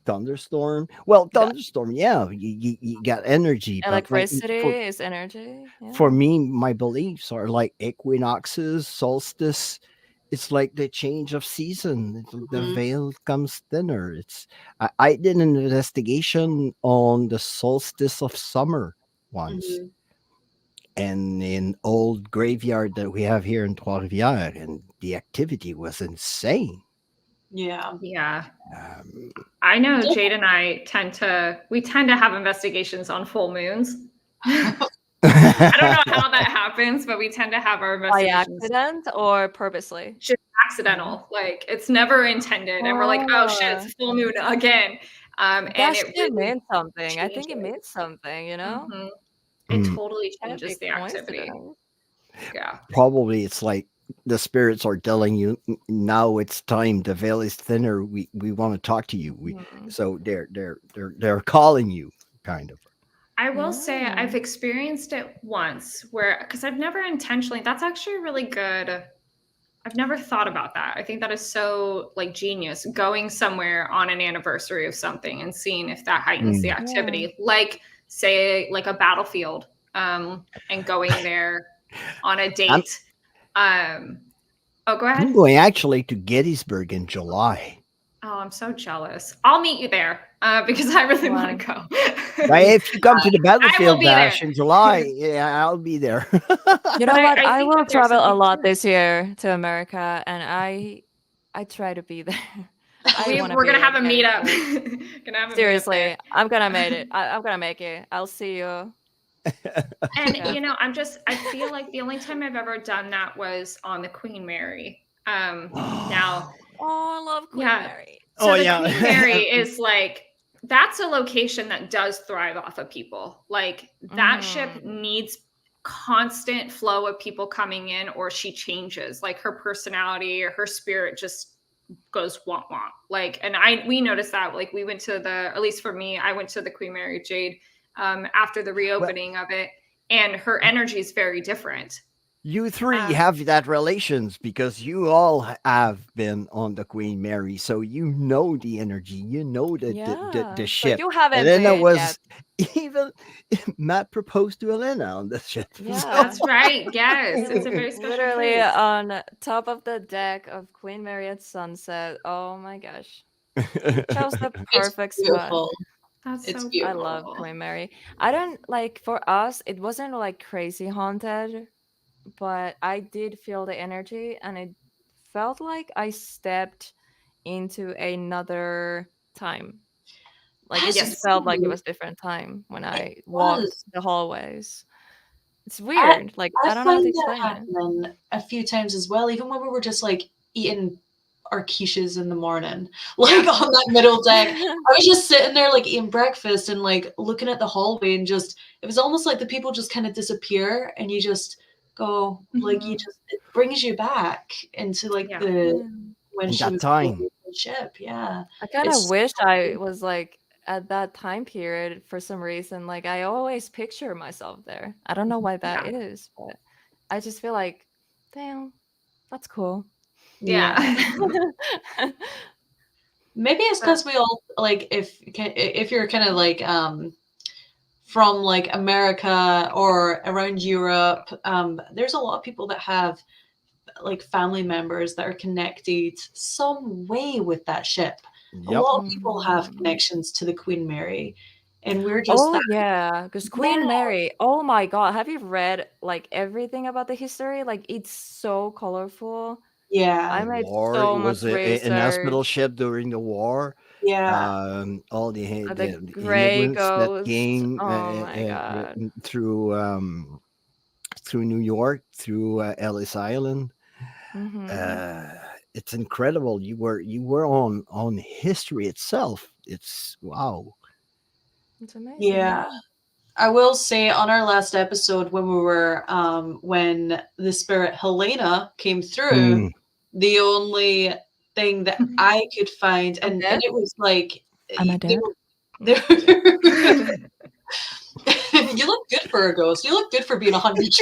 thunderstorm. Well, the thunderstorm, yeah, you got energy, but like electricity is energy. for Yeah. me, my beliefs are like equinoxes, solstice. It's like the change of season. The Mhm, veil comes thinner. I did an investigation on the solstice of summer once, mhm. and in old graveyard that we have here in Trois-Rivières, and the activity was insane. Yeah. yeah. Um, I know Jade and I tend to have investigations on full moons. I don't know how that happens, but we tend to have our By investigations accident or purposely? just accidental. Like it's never intended, and we're like, oh shit, Oh, it's a full moon again. And that it should really mean something. I think it changes. means something, you know? Hmm. It mm, totally Can't be changes the activity. coincidence. Yeah. Probably it's like the spirits are telling you, now it's time. The veil is thinner. We want to talk to you. Mhm. So they're calling you, kind of. I will say Yeah. I've experienced it once where, because I've never intentionally, that's actually really good. I've never thought about that. I think that is so like genius, going somewhere on an anniversary of something and seeing if that heightens the Mm. Yeah. activity. Like say like a battlefield, and going there on a I'm date. Um, oh, go I'm ahead. going actually to Gettysburg in July. Oh, I'm so jealous. I'll meet you there because I really want When? to go. If you come to the I will battlefield be there. bash in July, yeah, I'll be there. You But know what? I I think will that there's travel a something lot to it. this year to America, and I try to be there. I want to We're be gonna have at a meetup. Gettysburg. Gonna have a meetup there. Seriously, I'm gonna make it. I'm gonna make it. I'll see you. And Yeah. I feel like the only time I've ever done that was on the Queen Mary. Now, Oh, I love Queen yeah. Mary. So Oh the Queen yeah. Mary is like that's a location that does thrive off of people. Like that ship Hmm. needs constant flow of people coming in, or she changes. Like her personality or her spirit just goes womp womp. Like, and we noticed that. Like we went to at least for me, I went to the Queen Mary Jade after the Well, reopening of it, and her energy is very different. you three Um, have that relations because you all have been on the Queen Mary, so you know the energy, you know the Yeah, but ship. you haven't Elena been yet. was even Matt proposed to Elena on the ship. So Yeah, that's right. Yes, it's a we very special literally place. on top of the deck of Queen Mary at sunset. Oh my gosh, we chose the It's perfect spot. beautiful. That's It's so I beautiful. love beautiful. Queen Mary. I don't like for us, it wasn't like crazy haunted, but I did feel the energy and it felt like I stepped into another time. Like it That's just Yes. felt like it weird. was different time when It I walked was. the hallways. It's I weird. Like I I don't know how to find that explain it. happening a few times as well, even when we were just like eating our quiches in the morning, like Yeah. on that middle deck. I was just sitting there like eating breakfast and like looking at the hallway and just it was almost like the people just kind of disappear and you just go like you Mhm. just it brings you back into like Yeah. the Yeah. when in she that was time. building the ship. Yeah. I kind of It's wish I was like at that time period for some reason. Like I always picture myself there. I don't know why that Yeah. is, but I just feel like, damn, that's cool. Yeah. yeah. Maybe it's But because we all like if you're kind of like from like America or around Europe, there's a lot of people that have like family members that are connected some way with that ship. A Yep. lot of people have Mhm. connections to the Queen Mary, and we're just Oh that. yeah, because Yeah, Queen Mary. Oh my God, have you read like everything about the history? Like it's so colorful. yeah, I The made war, it so much was an hospital research. ship during the war. yeah. All The the gray immigrants that ghost. came Oh my God. through New York, through Ellis Island. Mm-hmm. It's incredible. You were on history itself. It's wow. It's amazing. Yeah. Yeah. I will say on our last episode when we were when the spirit Helena came through, Mm. the only thing that I could find, I'm and there. it was like Am I they there? were, you look good for a ghost. You look good for being 100.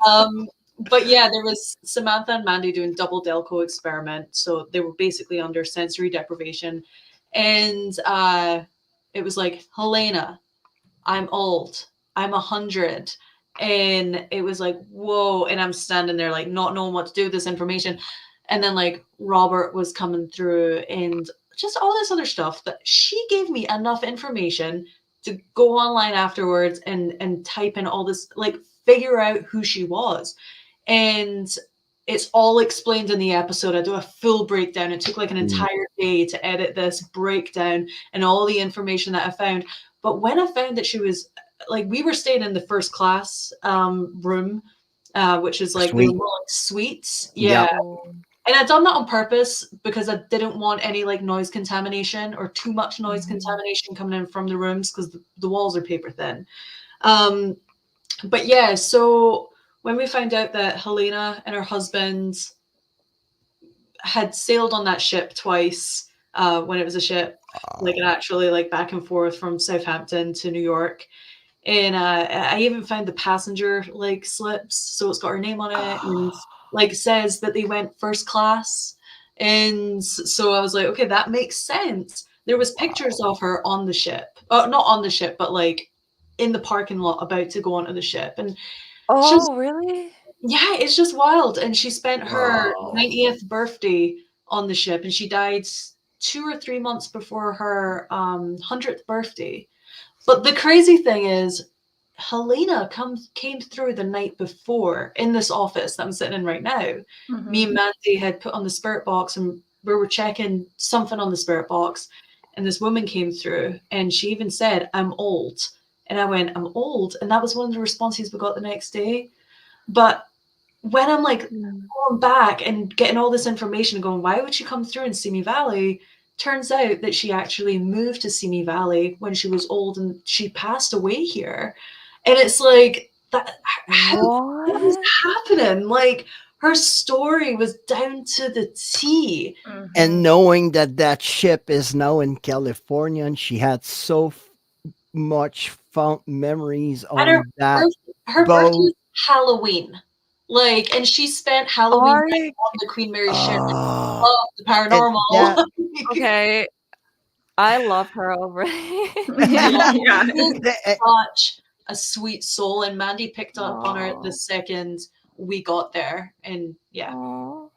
Um, but yeah, there was Samantha and Mandy doing double Delco experiment, so they were basically under sensory deprivation, and it was like Helena, I'm old. I'm 100. And it was like, whoa. And I'm standing there, like, not knowing what to do with this information. And then, like, Robert was coming through and just all this other stuff that she gave me enough information to go online afterwards and type in all this, like, figure out who she was. And it's all explained in the episode. I do a full breakdown. It took like an Mm. entire day to edit this breakdown and all the information that I found. But when I found that she was like, we were staying in the first class room, which is like they were Sweet. more like suites. Yeah. Yep. Oh. And I'd done that on purpose because I didn't want any like noise contamination or too much noise Mhm. contamination coming in from the rooms because the walls are paper thin. Um, but yeah, so when we found out that Helena and her husband had sailed on that ship twice, when it was a ship, like actually like back and forth from Southampton to New York. And I even found the passenger like slips, so it's got her name on it, and like says that they went first class. And so I was like, okay, that makes sense. There was pictures of her on the ship, not on the ship, but like in the parking lot about to go onto the ship, and she's Oh, really? yeah, it's just wild. And she spent her Wow. 90th birthday on the ship, and she died 2 or 3 months before her 100th birthday. But the crazy thing is, Helena came through the night before in this office that I'm sitting in right now. Me and Mandy had put on the spirit box, and we were checking something on the spirit box, and this woman came through, and she even said, "I'm old." And I went, "I'm old," and that was one of the responses we got the next day. But when I'm like Mm. going back and getting all this information, going, why would she come through in Simi Valley? Turns out that she actually moved to Simi Valley when she was old and she passed away here. And it's like that what was What? happening? Like her story was down to the T. And knowing that that ship is now in California, and she had so much fond memories And her on that birth, her birthday boat. was Halloween. Like, and she spent Halloween Are night you on the Queen Mary ship. Uh, Love the and that paranormal. okay? I love her already. Yeah, Yeah. she's the- such a sweet soul, and Mandy picked up on her the Oh. second we got there, and yeah, Oh.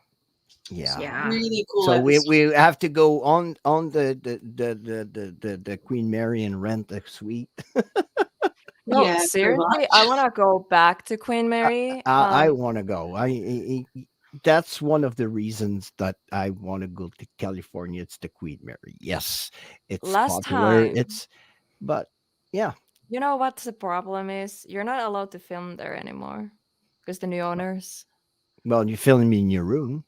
yeah. Yeah. really cool So we episode. we have to go on the Queen Mary and rent a suite. No, Yeah, very seriously, I much. want to go back to Queen Mary. I want to go. That's one of the reasons that I want to go to California. It's the Queen Mary. Yes, it's Last popular. time, But yeah. you know what the problem is? You're not allowed to film there anymore because the new owners. Well, you're filming me in your room.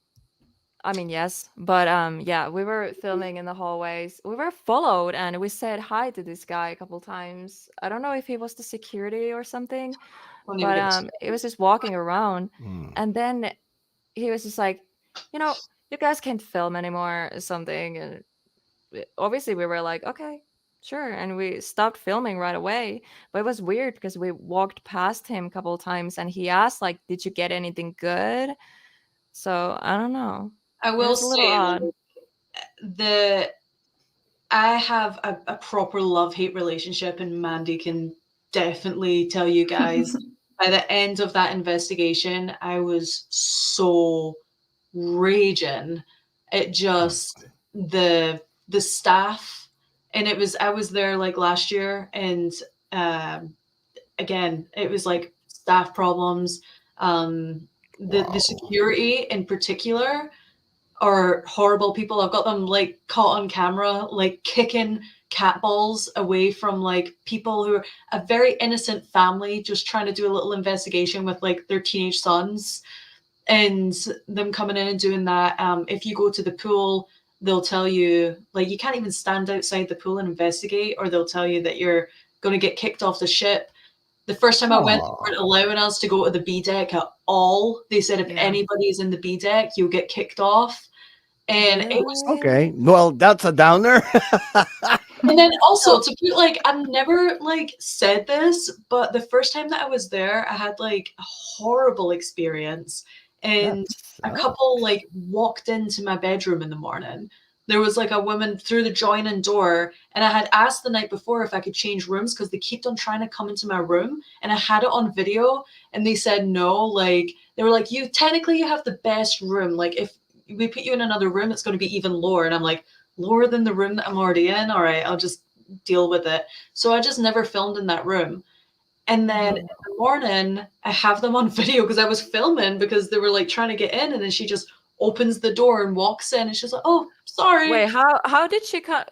I mean, yes, but yeah, we were filming in the hallways. We were followed, and we said hi to this guy a couple times. I don't know if he was the security or something, Don't even but get me he started. was just walking around, Mm. and then he was just like, you know, you guys can't film anymore or something. And obviously, we were like, okay, sure, and we stopped filming right away. But it was weird because we walked past him a couple times, and he asked, like, "Did you get anything good?" So I don't know. I It will was a little say odd. the I have a proper love-hate relationship, and Mandy can definitely tell you guys. By the end of that investigation, I was so raging at just the staff, and it was I was there like last year, and um, again, it was like staff problems. The Wow. security in particular are horrible people. I've got them like caught on camera, like kicking cat balls away from like people who are a very innocent family just trying to do a little investigation with like their teenage sons, and them coming in and doing that. If you go to the pool, they'll tell you like you can't even stand outside the pool and investigate, or they'll tell you that you're going to get kicked off the ship. The first time I went, they weren't Oh, allowing us to go to the B deck at all. They said if Yeah. anybody's in the B deck, you'll get kicked off. And it was, okay. Well, that's a downer. and then also So to put like, I've never like said this, but the first time that I was there, I had like a horrible experience. That And a couple sucks. like walked into my bedroom in the morning. There was like a woman through the joining door, and I had asked the night before if I could change rooms because they kept on trying to come into my room, and I had it on video, and they said no. Like they were like, you technically you have the best room. Like if we put you in another room, it's going to be even lower. And I'm like, lower than the room that I'm already in? All right, I'll just deal with it. So I just never filmed in that room. And then in the morning, I have them on video because I was filming because they were like trying to get in, and then she just opens the door and walks in, and she's like, "Oh, sorry." wait, how did she get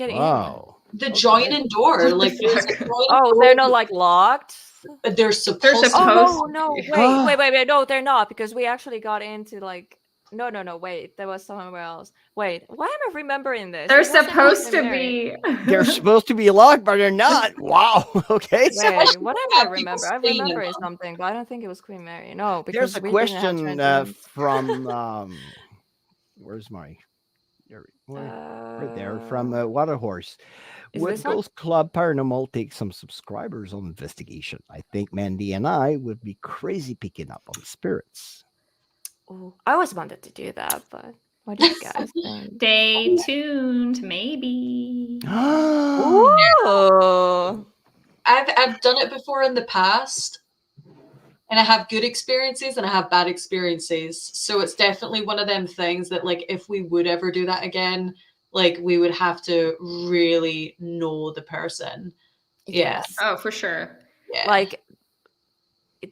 in? Wow. The Okay. joining door, What like the there's a fuck? joining Oh, door. they're not like locked. They're They're supposed to. supposed Oh no, to. wait, no, they're not, because we actually got into like no, wait, there was somewhere else. Wait, why am I remembering this? They're It wasn't supposed Queen to Mary. be. They're supposed to be locked, but they're not. Wow. Okay. Wait, what am I have people remember? I staying in remember them. something, but I don't think it was Queen Mary. No, There's because a we didn't have question trans from where's my right there from Waterhorse. Is Would this one? Ghost Club Paranormal take some subscribers on investigation? I think Mandy and I would be crazy picking up on spirits. Oh, I always wanted to do that, but what do you guys think? Stay tuned, maybe. Ooh. I've done it before in the past, and I have good experiences and I have bad experiences. So it's definitely one of them things that like if we would ever do that again, like we would have to really know the person. Yeah. Yes. Oh, for sure. Yeah. Like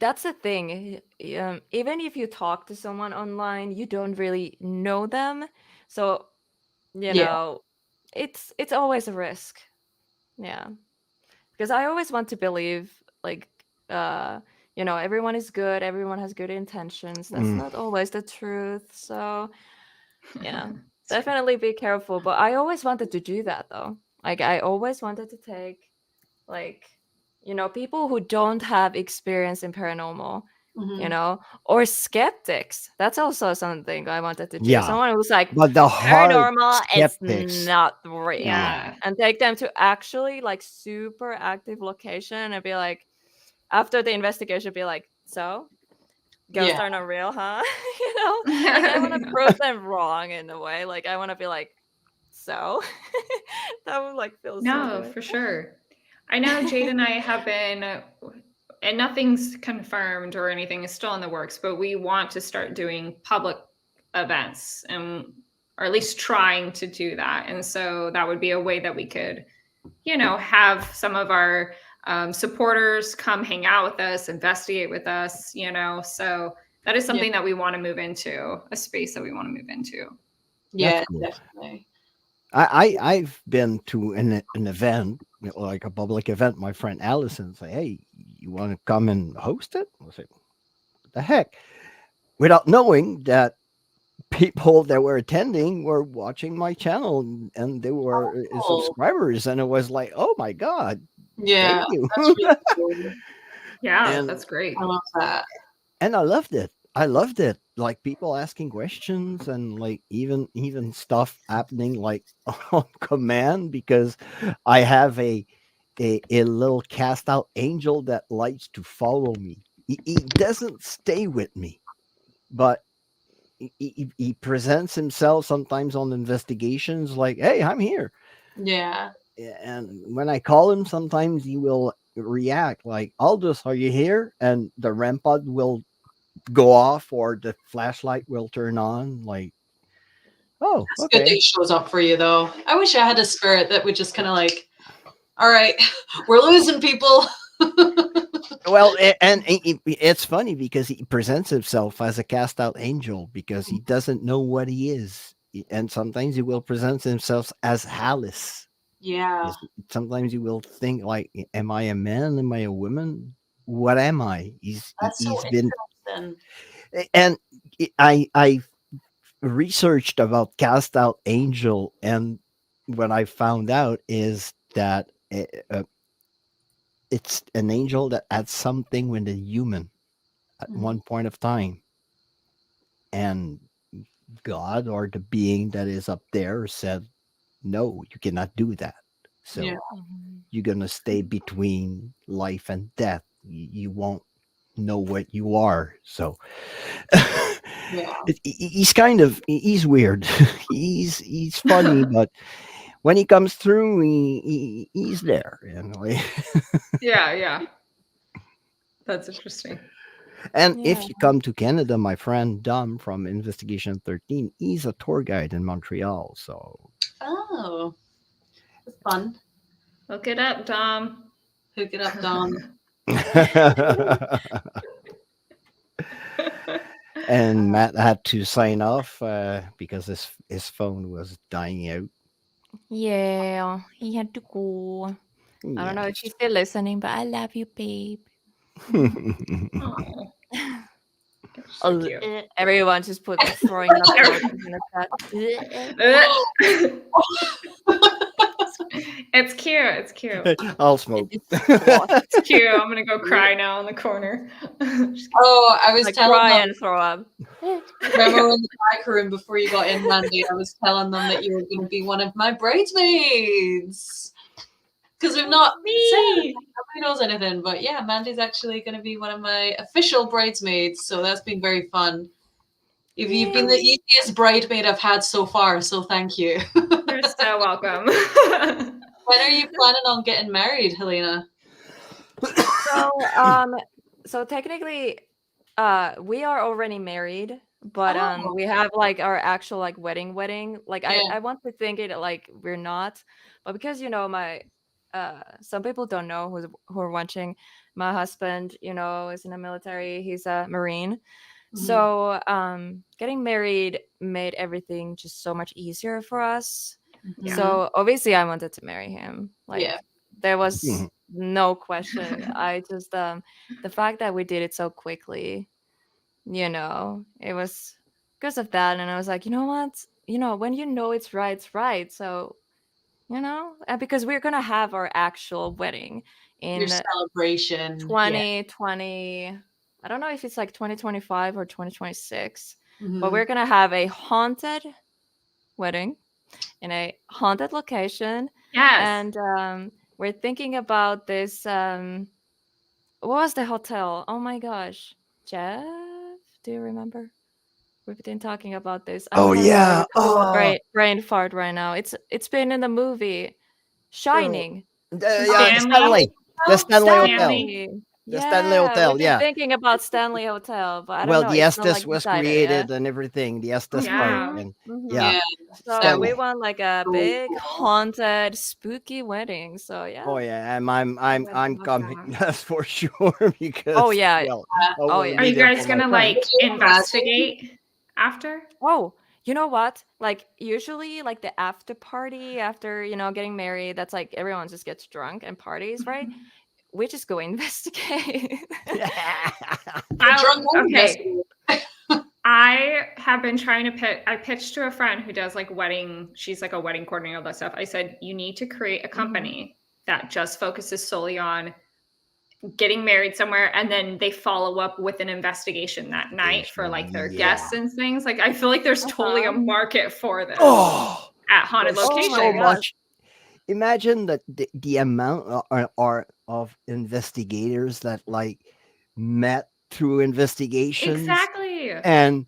that's the thing. Even if you talk to someone online, you don't really know them. So, you Yeah. know, it's always a risk. Yeah. Because I always want to believe like everyone is good, everyone has good intentions. That's Mm. not always the truth. So, yeah. Definitely be careful, but I always wanted to do that though. Like I always wanted to take like people who don't have experience in paranormal, Mhm. or skeptics. That's also something I wanted to do. Yeah. Someone who's like But the hard paranormal, it's skeptics. not real. Yeah. And take them to actually like super active location and be like, after the investigation, be like, so ghosts Yeah. are not real, huh? Like I want to prove them wrong in a way. Like I want to be like, so that would like feel so No, good. for sure. I know Jade and I have been, and nothing's confirmed or anything is still in the works, but we want to start doing public events, or at least trying to do that. And so that would be a way that we could, have some of our supporters come hang out with us, investigate with us, So that is something that we want to move into, a space that we want to move into. Yeah, That's cool. definitely. I've been to an event, like a public event. My friend Allison say, "Hey, you want to come and host it?" I say, "What the heck?" Without knowing that people that were attending were watching my channel and they were Cool. subscribers, and it was like, "Oh my god, Yeah, thank you!" that's really cool. Yeah, And that's great. I love that. and I loved it. I loved it. Like people asking questions and like even stuff happening like on command because I have a little cast out angel that likes to follow me. He doesn't stay with me, but he presents himself sometimes on investigations like, "Hey, I'm here." Yeah. And when I call him, sometimes he will react like, "Aldous, are you here?" And the REM pod will go off or the flashlight will turn on. Like, oh, It's good that okay. he shows up for you though. I wish I had a spirit that would just kind of like, all right, we're losing people. Well, and it's funny because he presents himself as a cast out angel because he doesn't know what he is. And sometimes he will present himself as Alice. Yeah. Yes, sometimes you will think like, am I a man? Am I a woman? What am I? That's so He's been, interesting. and I researched about cast out angel, and what I found out is that it's an angel that had something with a human at Mhm. one point of time, and God or the being that is up there said, "No, you cannot do that." Yeah. So Mhm. you're gonna stay between life and death. You won't know what you are. So Yeah. he's kind of he's weird. He's funny, but when he comes through, he's there. You know? Yeah. That's interesting. And Yeah. if you come to Canada, my friend Dom from Investigation 13, he's a tour guide in Montreal. So Oh, that's fun. Look it up, Dom. Hook it up, Dom. and Matt had to sign off because his phone was dying out. Yeah, he had to go. I don't know if Yes. he's still listening, but I love you, babe. Oh, so cute. Everyone just put throwing up emojis in the chat. It's cute. It's cute. I'll smoke. It's cute. I'm gonna go cry now in the corner. Oh, I was Like telling cry them. and throw up. Remember in the back room before you got in, Mandy? I was telling them that you were going to be one of my bridesmaids because we've not said Me. nobody knows anything. But yeah, Mandy's actually going to be one of my official bridesmaids. So that's been very fun. You've been the easiest bridesmaid I've had so far. So thank you. You're so welcome. When are you planning on getting married, Helena? So technically, we are already married, but Oh. we have like our actual like wedding. Like Yeah. I want to think it like we're not, but because my some people don't know who are watching. My husband, is in the military. He's a Marine. Mhm. So getting married made everything just so much easier for us. Mhm. So obviously I wanted to marry him. Like Yeah. there was no question. I just the fact that we did it so quickly, it was because of that. And I was like, you know what? When it's right, it's right. So, because we're gonna have our actual wedding Your in celebration. Yeah. 2020. I don't know if it's like 2025 or 2026, but Mhm. we're gonna have a haunted wedding in a haunted location. Yes. And we're thinking about this. What was the hotel? Oh my gosh, Jeff, do you remember? We've been talking about this. I Oh don't know why yeah. it's still brain fart right now. It's been in the movie Shining. Yeah, the Stanley? Stanley Hotel. Stanley. The Stanley Yeah, Hotel, we've been yeah. thinking about Stanley Hotel, but I don't Well, know. the It's not like Estes was decided. Yeah. created and everything. The Estes part, Yeah. and Mhm. yeah, Yeah. So Stanley. we want like a So big cool. haunted, spooky wedding. So yeah. Oh yeah, and I'm love coming. that. That's for sure because Oh yeah. well, I Oh want to yeah. Are be you there guys for my gonna friend. like investigate after? Oh, you know what? Like usually like the after party after, getting married, that's like everyone just gets drunk and parties, right? We just go investigate. Drunk and Okay. investigate. I have been trying to I pitched to a friend who does like she's like a wedding coordinator, all that stuff. I said, you need to create a company that just focuses solely on getting married somewhere, and then they follow up with an investigation that night for like their guests and things. Like I feel like there's totally a market for this at haunted There's locations. so my gosh. much. Imagine that the amount are of investigators that like met through investigations, Exactly. and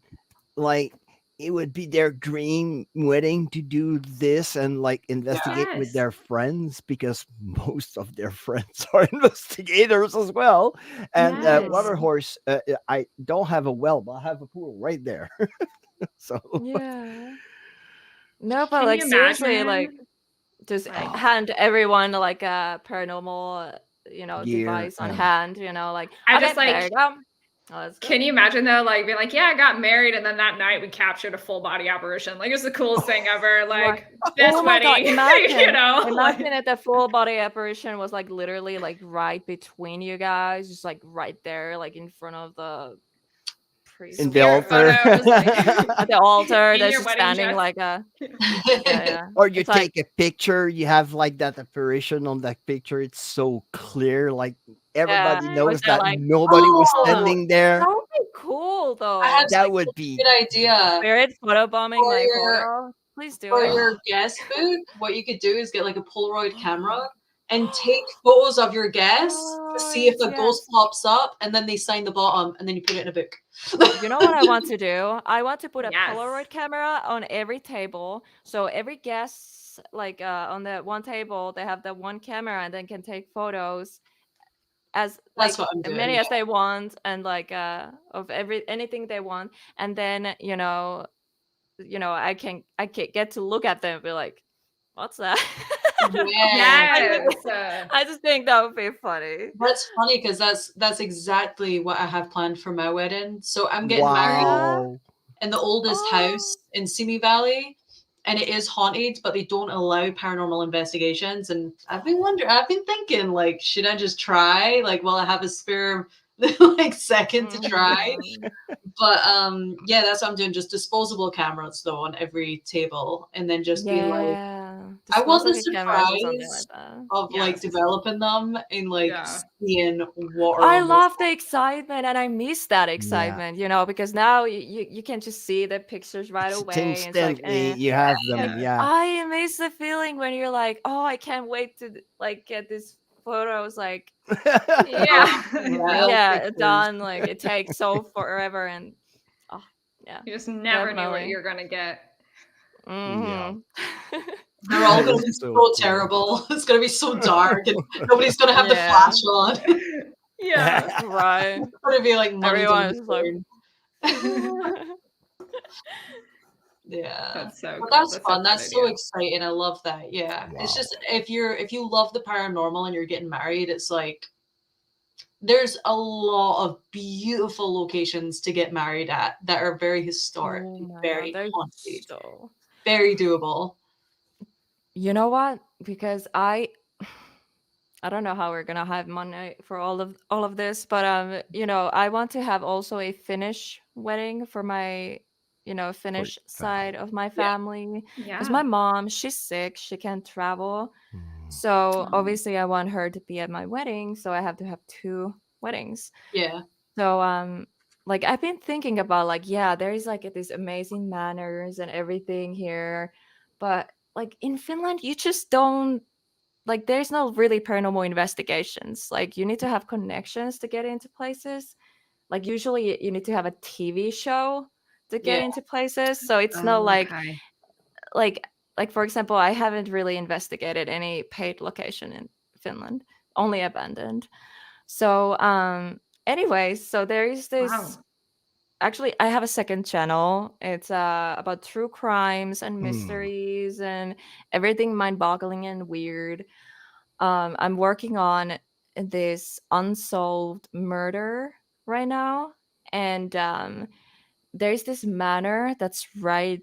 like it would be their dream wedding to do this and like investigate with Yes. their friends because most of their friends are investigators as well. And Yes. Water Horse, I don't have a well, but I have a pool right there. So Yeah. No, but Can like you seriously, imagine? like just Like, hand everyone like a paranormal, gear device on and hand, like I okay, just there like you go. Oh, that's Can good. you imagine though, like being like, yeah, I got married, and then that night we captured a full body apparition. Like, it's the coolest thing ever. Like, best Oh my god! wedding, you Imagine, know? imagine Like, if the full body apparition was like literally like right between you guys, just like right there, like in front of the priest In or the spirit whatever. altar. photos, like At the altar, in there's your just wedding standing dress. like a yeah. Or you It's like take a picture, you have like that apparition on that picture. It's so clear, like yeah, everybody or knows they're that like, nobody was Oh, oh, standing there. that would be cool I have though. That such would a be, good idea Spirit photobombing for my your photo. Please do for it. your oh, guest book. What you could do is get like a Polaroid camera and take photos of your guests to see if Polaroids, a ghost yes. pops up, and then they sign the bottom, and then you put it in a book. You know what I want to do? I want to put a Yes. Polaroid camera on every table. So every guest, like on the one table, they have the one camera and then can take photos as That's like what I'm many doing. as they want and like of anything they want. And then, I can get to look at them and be like, what's that? Yeah. I Yes. just, I just think that would be funny. That's funny because that's exactly what I have planned for my wedding. So I'm getting married Yeah. wow. in the oldest Oh. house in Simi Valley, and it is haunted, but they don't allow paranormal investigations. And I've been thinking, like, should I just try? Like, will I have a spare like second to try? Mhm. But yeah, that's what I'm doing. Just disposable cameras though on every table, and then just be like, Yeah. I want the Disposable cameras or something surprise like that. of like Yes. developing them and like Yeah. seeing what are I on those. love the excitement and I miss that Yeah. excitement, because now you can just see the pictures right It's away. And it's like, instantly you have them. like Yeah. Yeah. I miss the feeling when you're like, oh, I can't wait to like get these photos like Yeah. Real yeah pictures. done. Like it takes so forever and oh yeah, You just never knew what definitely. you're gonna get. Yeah. They're all That gonna is be so so cool. terrible. It's gonna be so dark, and nobody's gonna have the Yeah. flash on. Yeah. Right. It's gonna be like money Everyone down is the like drain. Yeah, That's so but cool. that's That's fun. such a good That's so idea. exciting. I love that. Yeah, it's Wow. just if you love the paranormal and you're getting married, it's like there's a lot of beautiful locations to get married at that are very historic oh and my god, very they're haunted, so. very doable. You know what? Because I don't know how we're gonna have money for all of this, but I want to have also a Finnish wedding for my, Finnish side of my Yeah. family. Because Yeah. my mom, she's sick, she can't travel. Mm. So obviously I want her to be at my wedding, so I have to have two weddings. Yeah, So like I've been thinking about like, yeah, there is like these amazing manners and everything here, but like in Finland you just don't like there's no really paranormal investigations. Like you need to have connections to get into places. Like usually you need to have a TV show to get yeah, into places. So it's not Oh, okay. like like for example, I haven't really investigated any paid location in Finland, only abandoned. So anyways, so there is this Wow. actually I have a second channel. It's about true crimes and Mm. mysteries and everything mind-boggling and weird. I'm working on this unsolved murder right now, and there's this manor that's right,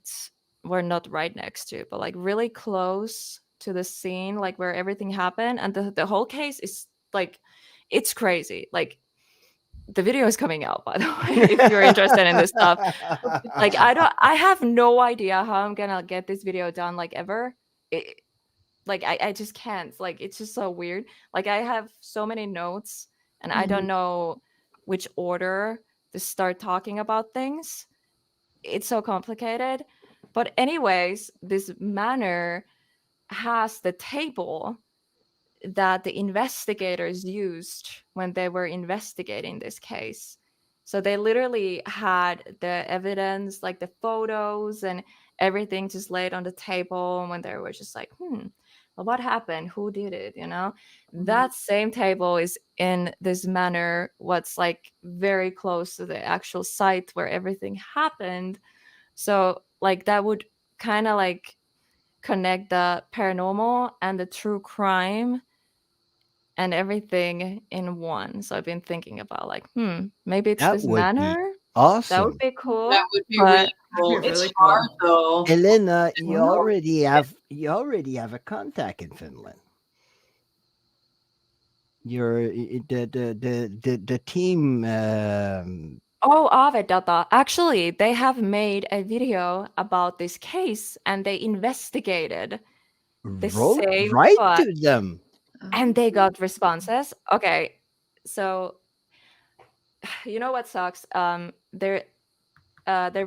well, not right next to, but like really close to the scene, like where everything happened, and the whole case is like, it's crazy. Like the video is coming out, by the way, if you're interested in this stuff. Like I have no idea how I'm gonna get this video done, like ever. Like I just can't, like it's just so weird. Like I have so many notes and I Mhm. don't know which order to start talking about things. It's so complicated. But anyways, this manor has the table that the investigators used when they were investigating this case. So they literally had the evidence, like the photos and everything just laid on the table when they were just like, well, what happened? Who did it? Mhm. That same table is in this manor, what's like very close to the actual site where everything happened. So like that would kind of like connect the paranormal and the true crime and everything in one. So I've been thinking about like, maybe it's That this would be manor. That would awesome. be That cool. would be But really That'd be cool. It's really hard cool. though. Elena, well, you already have a contact in Finland. The team oh, Aavedata. Actually, they have made a video about this case and they investigated the wrote same right spot to them. and they got responses. Okay, so you know what sucks? Their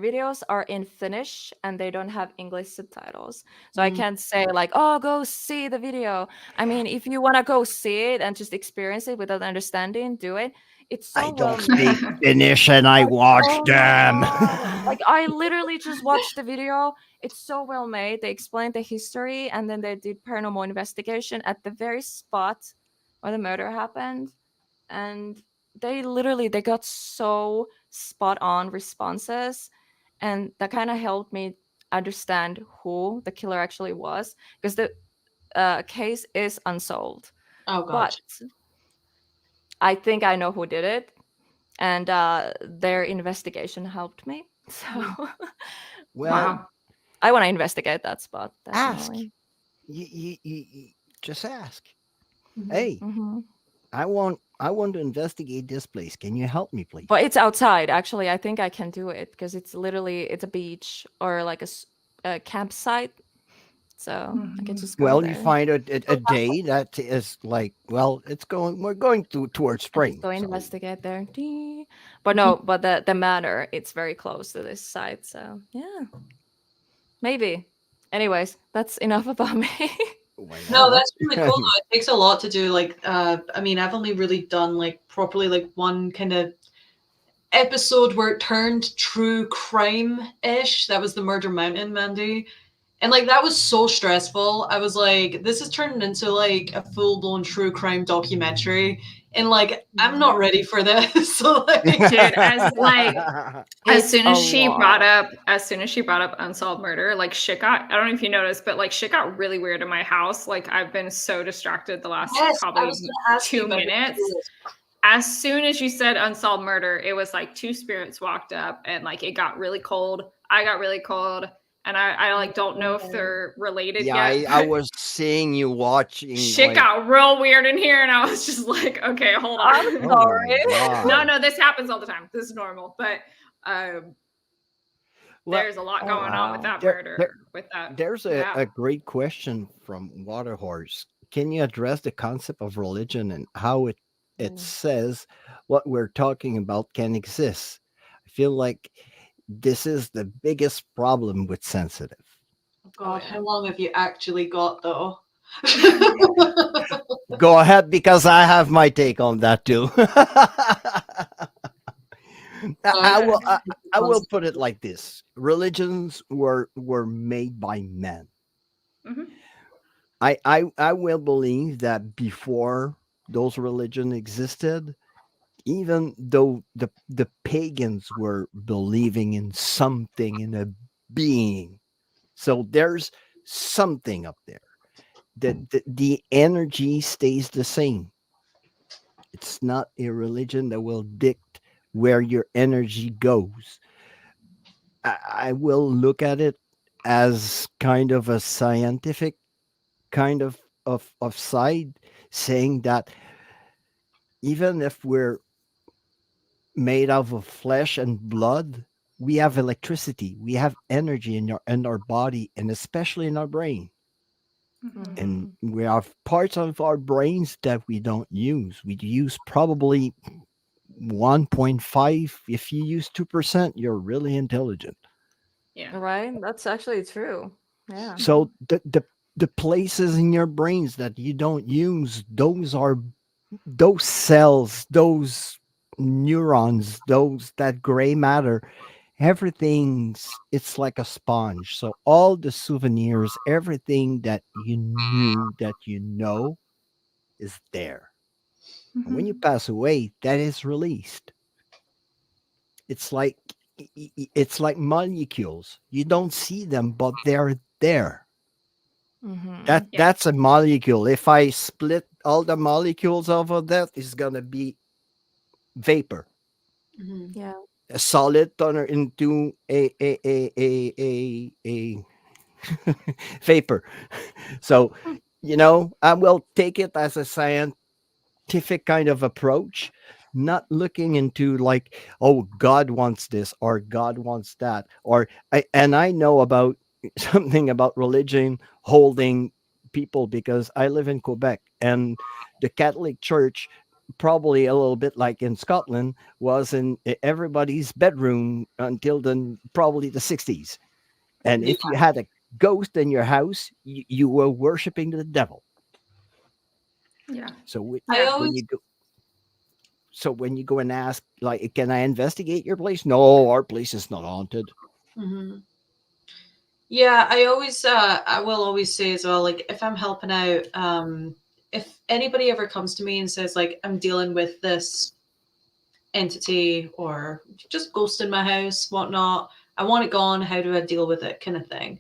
videos are in Finnish and they don't have English subtitles. So I Mm. can't say like, "Oh, go see the video." I mean, if you want to go see it and just experience it without understanding, do it. It's I so well don't made. speak Finnish and I Like, watch oh my them. god. Like I literally just watched the video. It's so well made. They explained the history and then they did paranormal investigation at the very spot where the murder happened. And they got so spot on responses and that kind of helped me understand who the killer actually was because the case is unsolved. Oh But gosh. I think I know who did it and their investigation helped me. So Well, Wow. I want to investigate that spot ask. definitely. You just ask. Mhm. Hey, Hmm. I want to investigate this place. Can you help me, please? But it's outside. Actually, I think I can do it because it's a beach or like a campsite. So I can just go Well, you there. find a day that is like, well, it's going. We're going towards I just spring, go so investigate there. Dee. But no, but the manor, it's very close to this site. So yeah, maybe. Anyways, that's enough about me. why No, not? that's really cool though. It takes a lot to do like I mean, I've only really done like properly like one kind of episode where it turned true crime-ish. That was the Murder Mountain, Mandy. And like that was so stressful. I was like, this is turning into like a full-blown true crime documentary. And like, I'm not ready for this. So like Dude, It's a lot. as soon as she brought up unsolved murder, like shit got, I don't know if you noticed, but like shit got really weird in my house. Like I've been so distracted the last yes, I probably was gonna ask you 2 about it minutes. too. As soon as you said unsolved murder, it was like two spirits walked up and like it got really cold. I got really cold. And I like don't know if they're related Yeah, yet, I but was seeing you watching shit like, got real weird in here and I was just like, okay, hold I'm on. oh my sorry. No, god. no, this happens all the time. This is normal. But um Well, there's a lot Oh going on with wow. that there, murder. there With that. there's Yeah. a great question from Waterhorse. Can you address the concept of religion and how it Mm. says what we're talking about can exist? I feel like this is the biggest problem with sensitive. Oh Oh God, yeah. how long have you actually got though? Go ahead because I have my take on that too. I Okay. will I will put it like this. Religions were made by men. Mhm. I will believe that before those religions existed, even though the pagans were believing in something, in a being. So there's something up there. The energy stays the same. It's not a religion that will dict where your energy goes. I will look at it as kind of a scientific kind of side, saying that even if we're made out of flesh and blood, we have electricity, we have energy in our body, and especially in our brain. Mhm. And Mhm. we have parts of our brains that we don't use. We use probably 1.5. If you use 2%, you're really intelligent. Yeah. Right? That's actually true. Yeah. So the places in your brains that you don't use, those are those cells, those neurons, those that gray matter, everything's it's like a sponge. So all the souvenirs, everything that you knew that you know is there. And when you Mhm. pass away, that is released. It's like it's like molecules. You don't see them, but they're there. Hmm. Yeah. That's a molecule. If I split all the molecules of that is gonna be vapor. Mhm. Yeah. A solid turn into a vapor. So, I will take it as a scientific kind of approach, not looking into like, oh, God wants this or God wants that, and I know about something about religion holding people because I live in Quebec, and the Catholic Church, probably a little bit like in Scotland, was in everybody's bedroom until probably the 60s. And Yeah. if you had a ghost in your house, you were worshiping the devil. Yeah. So I Yeah. when always you go, when you go and ask, like, can I investigate your place? No, our place is not haunted. Mhm. Yeah, I will always say as well, like if I'm helping out, if anybody ever comes to me and says like I'm dealing with this entity or just ghost in my house, whatnot, I want it gone, how do I deal with it, kind of thing.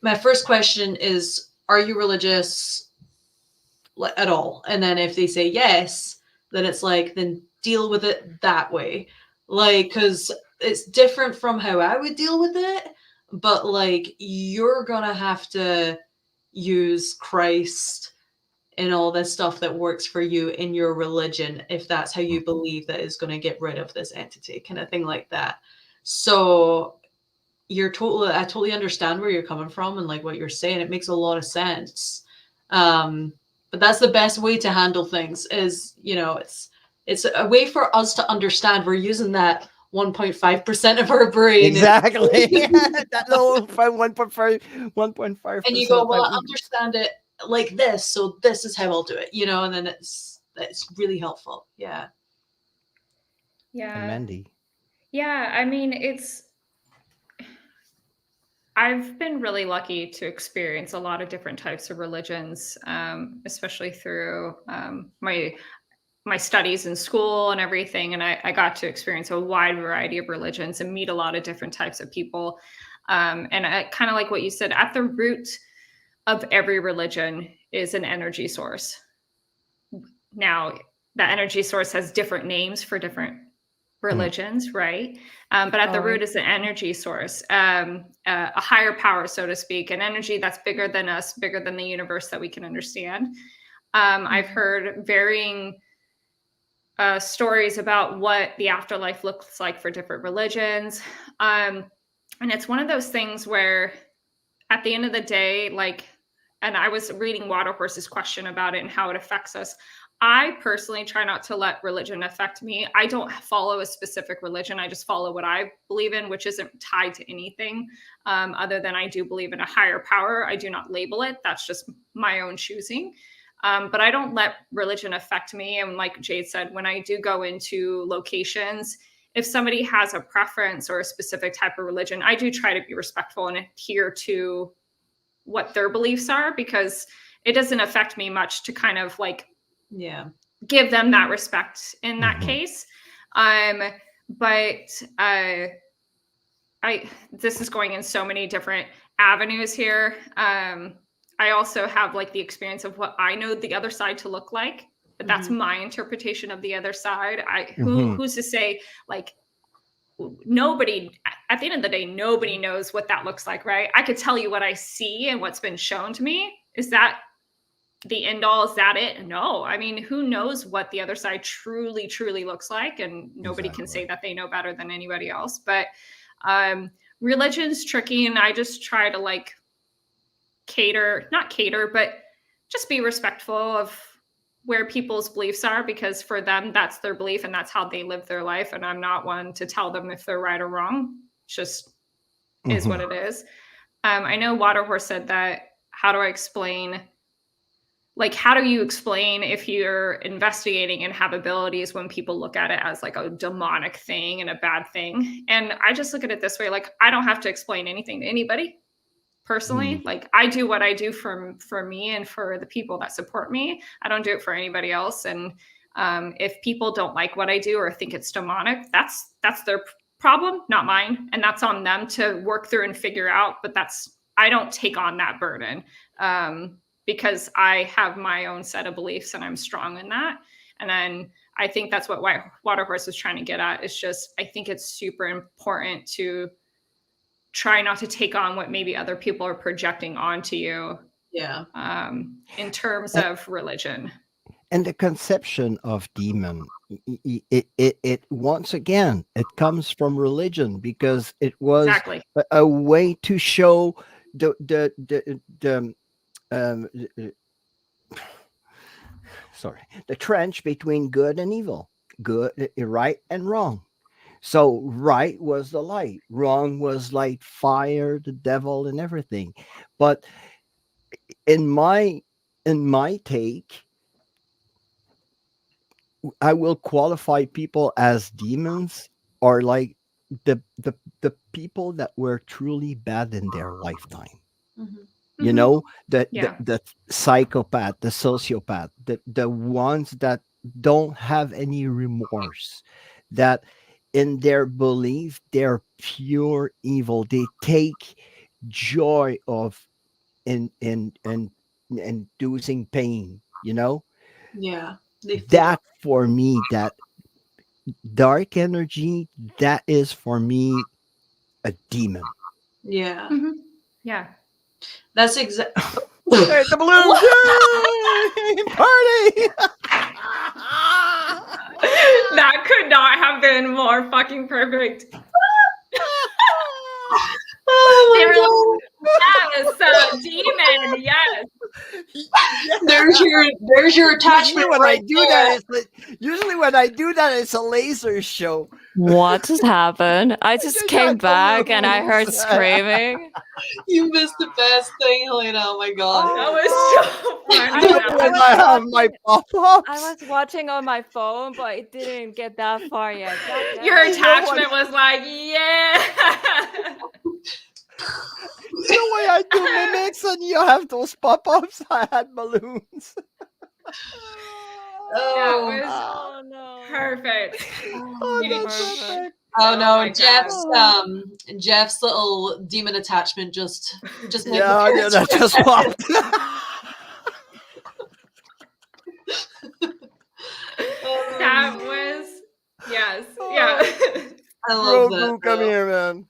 My first question is, are you religious at all? And then if they say yes, then it's like, then deal with it that way. Like, because it's different from how I would deal with it, but like, you're gonna have to use Christ and all this stuff that works for you in your religion if that's how you believe that is going to get rid of this entity, kind of thing like that. So I totally understand where you're coming from and like what you're saying. It makes a lot of sense. But that's the best way to handle things is, it's a way for us to understand. We're using that 1.5% of our brain. Exactly. That little 1.5 And you go, percent. well, I understand it like this, so this is how I'll do it, and then it's really helpful. Yeah. And Yeah. Mandy. Yeah. I mean, I've been really lucky to experience a lot of different types of religions, especially through my studies in school and everything. And I got to experience a wide variety of religions and meet a lot of different types of people. And I kind of like what you said, at the root of every religion is an energy source. Now, that energy source has different names for different religions, right? But at the All root right. is an energy source, a higher power, so to speak, an energy that's bigger than us, bigger than the universe that we can understand. I've heard varying stories about what the afterlife looks like for different religions. And it's one of those things where at the end of the day, and I was reading Waterhorse's question about it and how it affects us. I personally try not to let religion affect me. I don't follow a specific religion. I just follow what I believe in, which isn't tied to anything other than I do believe in a higher power. I do not label it. That's just my own choosing. But I don't let religion affect me. And like Jade said, when I do go into locations, if somebody has a preference or a specific type of religion, I do try to be respectful and adhere to what their beliefs are, because it doesn't affect me much to kind of like give them that respect in that case. But this is going in so many different avenues here. I also have like the experience of what I know the other side to look like, but that's my interpretation of the other side. Who's to say, like, nobody, at the end of the day, nobody knows what that looks like, right? I could tell you what I see and what's been shown to me. Is that the end all? Is that it? No. I mean, who knows what the other side truly, truly looks like? And nobody can say that they know better than anybody else. But religion's tricky, and I just try to like not cater, but just be respectful of where people's beliefs are, because for them, that's their belief and that's how they live their life. And I'm not one to tell them if they're right or wrong. It just is what it is. I know Waterhorse said that, how do you explain if you're investigating and have abilities when people look at it as like a demonic thing and a bad thing? And I just look at it this way, like, I don't have to explain anything to anybody. Personally, like, I do what I do for me and for the people that support me. I don't do it for anybody else. And if people don't like what I do or think it's demonic, that's their problem, not mine. And that's on them to work through and figure out. But I don't take on that burden. because I have my own set of beliefs and I'm strong in that. And then I think that's what Waterhorse was trying to get at. It's just, I think it's super important to try not to take on what maybe other people are projecting onto you. Yeah. In terms of religion. And the conception of demon, it once again, it comes from religion, because it was Exactly. a way to show the um, sorry, the trench between good and evil, good, right and wrong. So right was the light, wrong was like fire, the devil, and everything. But in my take, I will qualify people as demons, or like the people that were truly bad in their lifetime. Mhm. You Mhm. know, Yeah. the psychopath, the sociopath, the ones that don't have any remorse, that in their belief they're pure evil. They take joy of in inducing pain. You know, Yeah. They feed that off. for me, that dark energy, that is for me a demon. Yeah. Mhm. Yeah. That's exactly. Hey, the balloons! Yay! Party! That could not have been more fucking perfect. They were Oh yes, demon, yes. my god. There's your Usually attachment when I right do that, there. it's like, usually when I do that, it's a laser show. What just happened? I just just came got back and I heard balloons. screaming. You missed the best thing, Helena. Oh my god. That was so I funny. was- When I have my pop-ups. I was watching on my phone, but it didn't get that far yet. God damn Your it. attachment was like, yeah. You know why I do mimics and you have those pop-ups? I had balloons. That Oh. was Oh no. perfect. Oh, You- that's Perfect. perfect. Oh no, my God. Jeff's little demon attachment just made Yeah, the yeah, that just popped. That was yes. Yeah. I love that. Grogu, come though. here, man.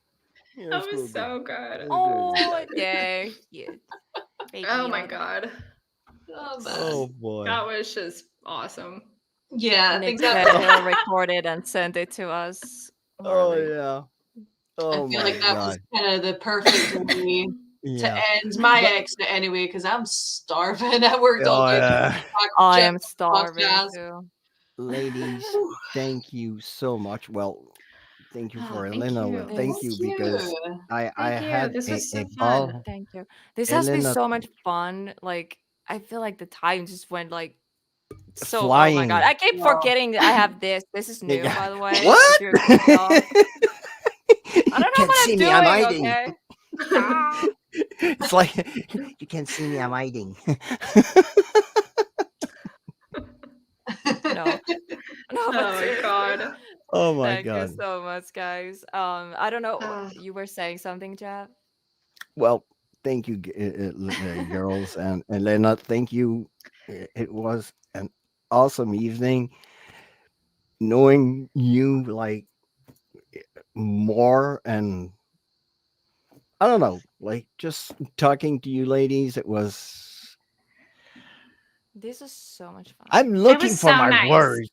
Here's That was Grogu. so good. Oh, yeah. Cute. Baby Oh my Yoda. god. Oh man. Oh boy. That was just awesome. Yeah, I Nick think said that he'll record it and send it to us. Oh Harley. yeah. I Oh feel my like that was god. kind of the perfect way to Yeah. end my But- exit anyway, because I'm starving. I worked all Oh, day. yeah. I Jeff am starving podcast. too. Ladies, thank you so much. Well, thank you Oh, for thank Elena. you. Well, thank you, because I Thank you. had This was so a fun. ball. Thank you. This has been Elena so much fun. Like, I feel like the time just went like so. Oh my flying. god! I keep Wow. forgetting that I have this. This is new, Yeah. by the way. What? If you're picking up. I don't know Can't what see I'm me, I'm doing. hiding. Okay. Ah. It's like you can't see me, I'm hiding. No. No, Oh but my seriously. god. Oh my Thank you god. so much, guys. I don't know. Ah. You were saying something, Jeff? Well, thank you, girls, and Elena. Thank you. It was an awesome evening. Knowing you like more, and I don't know, like just talking to you ladies, it was. This is so much fun. I'm looking was for so my nice. words.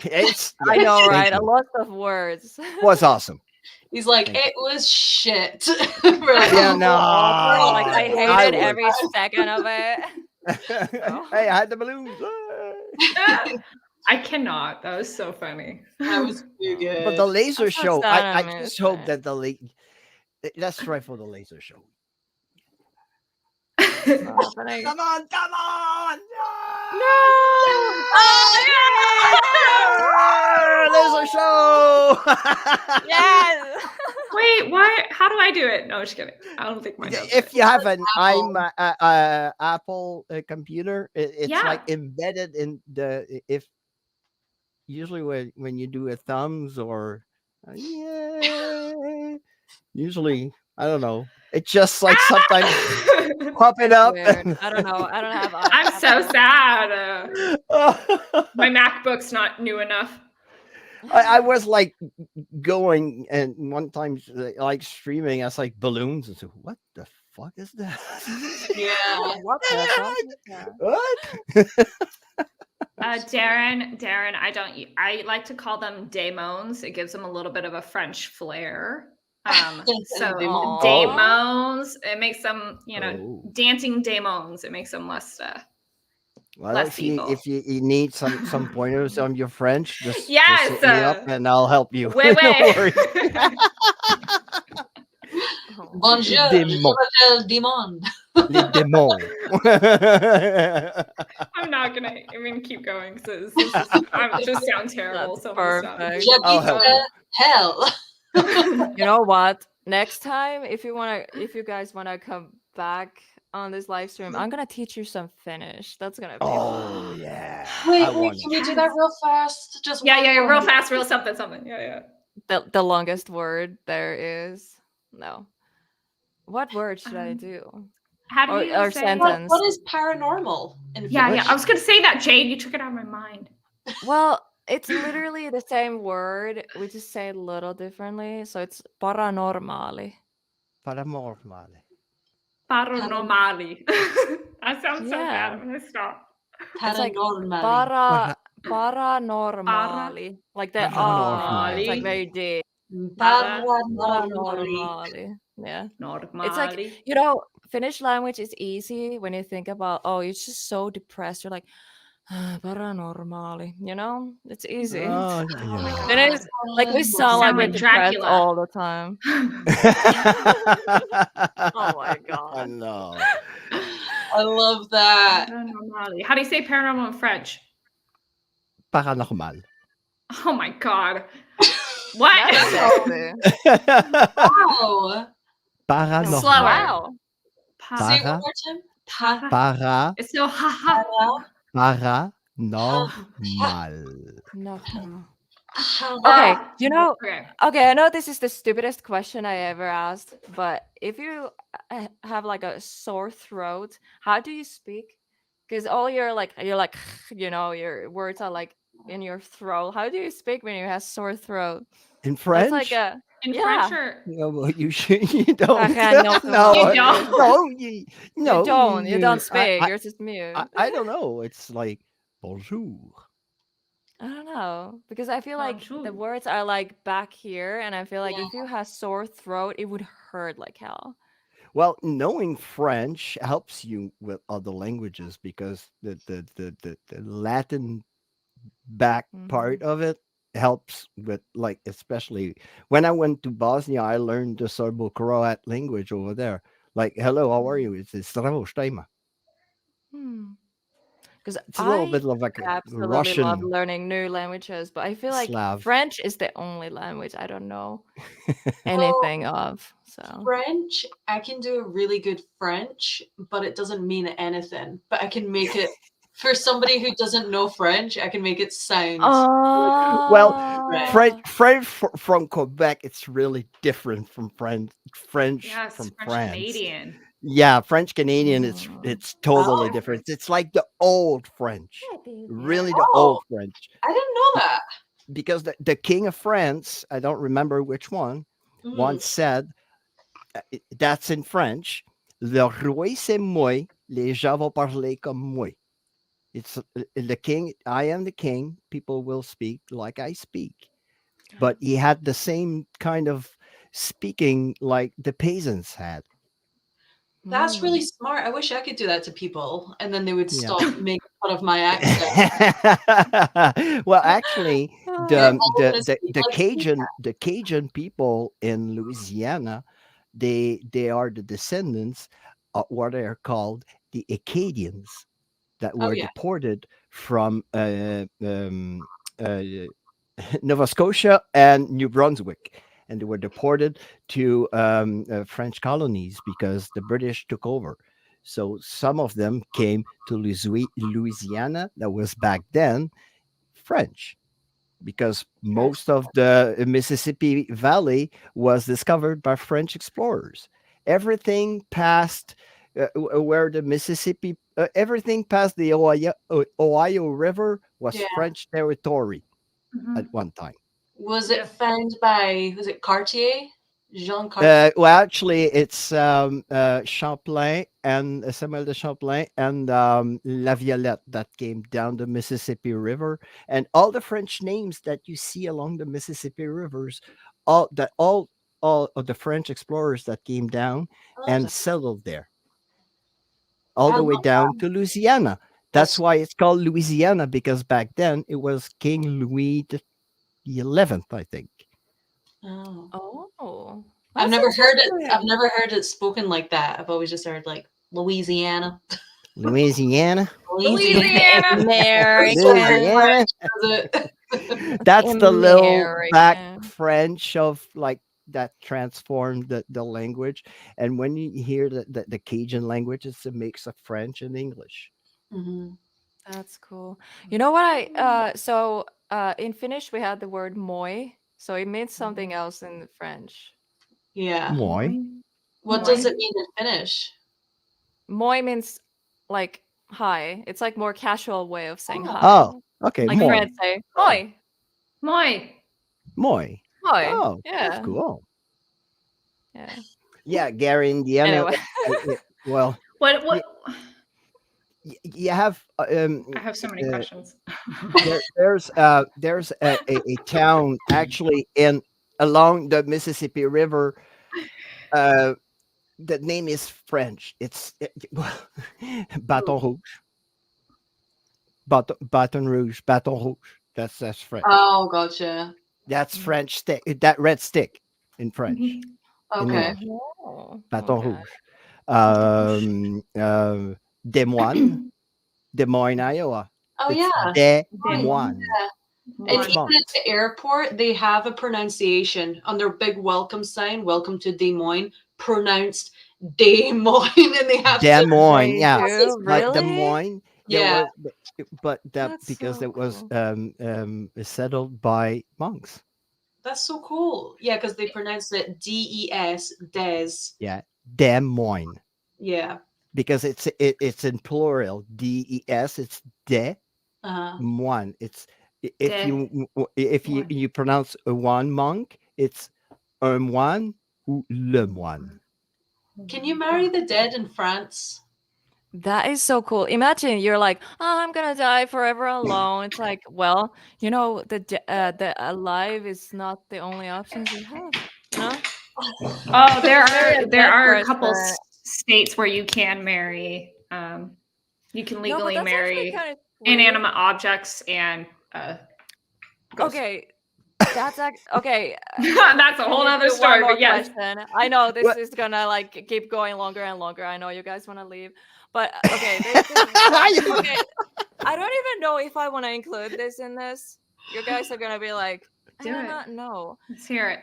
It's I yeah, know, thank right? A you. lot of words. Was awesome. He's like, Thank it was shit. We're like, Yeah, "Oh, no, Awful. Like I I hated would. every second of it. Hey, I had the balloons. I cannot. That was so funny. that was too good. But the laser I'm so show, sad I I just missed hope it. that let's try for the laser show. Oh, but I... Come on, come on! No! Laser show! Yes! Wait, why? How do I do it? No, just kidding. I don't think mine does If it. you have an Apple. Apple computer, it's Yeah. like embedded in the if usually when you do a thumbs or yeah, usually I don't know. It's just like sometimes pop it It's up. weird. I don't know. I don't have. I'm so sad. My I, MacBook's not new enough. I was like going and one time like streaming as like balloons and so what the fuck is that? Yeah. What the fuck is that? What? Darren, I like to call them daemons. It gives them a little bit of a French flair. So Daemons. daemons, it makes them, Oh. dancing daemons. It makes them Well, less evil. if you need some pointers on your French, just Yes. hit me up and I'll help you. Wait, Don't worry. Oh. Bonjour, Des je mots. m'appelle Demon. Les démons. I'm not gonna even keep going because it just sounds terrible. That's So I'm gonna stop. perfect. I'll help you. Hell. You know what? Next time, if you guys wanna come back on this live stream, I'm gonna teach you some Finnish. That's gonna be Oh fun. yeah. Wait, I wait, want can it. we do that real fast? Just Yeah, one yeah, more. real fast, real something. Yeah. The longest word there is. No. What word should I do? How do you Or say? sentence. What is paranormal in Yeah. Finnish? I was gonna say that, Jade. You took it out of my mind. Well, it's literally the same word. We just say it a little differently. So it's paranormali. Paranormale. Paranormali. That sounds so bad. Yeah. I'm gonna stop. It's like Paranormally. paranormali. Like the Paranormali. it's like very deep. Paranormally. Paranormali. Yeah. Normali. It's like, Finnish language is easy when you think about, you're just so depressed. You're like, paranormali. It's easy. Oh, Oh my yeah. God. Then it's like we sound like Sound we're like depressed Dracula. all the time. Oh my God. No. I love that. Paranormali. How do you say paranormal in French? Paranormal. Oh my God. What? That's sexy. Wow. Paranormal. Slower. Wow. Say it one more time. Para. It's so haha. Paranormal. No. Okay. Okay, okay, I know this is the stupidest question I ever asked, but if you have like a sore throat, how do you speak? Because all your your words are like in your throat. How do you speak when you have sore throat? In That's French? like a In yeah. French or No, well, you should. You don't. No, You don't? No, you don't speak. You're just mute. I don't know. It's like bonjour. I don't know, because I feel like the Bonjour. words are like back here, and I feel like Yeah. if you have sore throat, it would hurt like hell. Well, knowing French helps you with other languages because the Latin back part of it helps with like especially when I went to Bosnia, I learned the Serbo-Croat language over there. Like, hello, how are you? It's Zdravo, štajma. Because It's a little I bit of like a absolutely love Russian learning new languages, but I feel like Slav. French is the only language I don't know Well, anything of. So French, I can do a really good French, but it doesn't mean anything. But I can make it for somebody who doesn't know French, I can make it sound Well, French. French from Quebec, it's really different from French yes, from French France. Canadian. Yeah, French Canadian, it's totally Oh. different. It's like the old French, really the Oh. old French. I didn't know that. Because the King of France, I don't remember which one, once said, that's in French, le roi c'est moi, les gens vont parler comme moi. It's the king, I am the king, people will speak like I speak. But he had the same kind of speaking like the peasants had. That's really smart. I wish I could do that to people, and then they would Yeah. stop making fun of my accent. Well, actually, You're all gonna speak like the Cajun people in Louisiana, they are the descendants of what are called the Acadians that Oh, were yeah. deported from Nova Scotia and New Brunswick, and they were deported to French colonies because the British took over. So some of them came to Louisiana, that was back then French, because most of the Mississippi Valley was discovered by French explorers. Everything past where the Mississippi, everything past the Ohio River was Yeah. French territory Mhm. at one time. Was Yeah. it found by, was it Cartier? Jean Cartier? Well, actually, it's Champlain and Samuel de Champlain and La Violette that came down the Mississippi River, and all the French names that you see along the Mississippi rivers, all of the French explorers that came down I love and that. settled there, all I the way love down to Louisiana. That's that's why it's called Louisiana, because back then it was King Louis the 11th, I think. oh. Oh, I've that's never heard it. I've interesting. never heard it spoken like that. I've always just heard like Louisiana. Louisiana, Louisiana. It's so very American. Louisiana. French, does it? That's the little back American. French of like that transformed the language. And when you hear the Cajun language, it's a mix of French and English. Mhm. That's cool. You know what in Finnish we had the word moi, so it means something else in French. Yeah. Moi. What Moi. does it mean in Finnish? Moi means like hi. It's like more casual way of saying Oh. hi. Oh, okay. Like Moi. friends say moi, Moi. Moi. moi. Oh, that's Yeah, cool. yeah. Yeah, Gary, Indiana. Anyway, Well, What? you, you have I have so many questions. there's a town actually in along the Mississippi River. Uh, the name is French. It's Baton Rouge. Baton Rouge. Baton Rouge. That's French. Oh, gotcha. That's French stick. That red stick in French. In Okay. English. oh, Baton okay. Rouge. Des Moines. Des Moines, Iowa. Oh It's yeah. Des Des Moines. And It's even Moines. at monks. the airport, they have a pronunciation on their big welcome sign, welcome to Des Moines, pronounced Des Moines, and they have Des to, Moines, They yeah. do Like Des really? Moines, there yeah, was, but that That's because so it was cool. settled by monks. that's so cool. Yeah, because they pronounce it DES, Des. Yeah, Des Moines, Yeah. because it's in plural. DES. It's Des Uh-huh. Moines. It's if Des you Moines. pronounce a one monk, it's un moine ou le moine. Can you marry the dead in France? That is so cool. Imagine you're like, oh, I'm gonna die forever alone. It's like, well, the alive is not the only options you have. You know, Oh, there marry are a there dead are a couple person. states where you can marry. You can No, but legally that's actually marry kind of weird. inanimate objects and ghosts. Okay, okay. That's a Can whole you other do one story. more But yes, question? I know this What? is gonna like keep going longer and longer. I know you guys want to leave, but okay, there's this one. Okay, I don't even know if I want to include this in this. You guys are gonna be like, I do do it. not know. Let's hear it.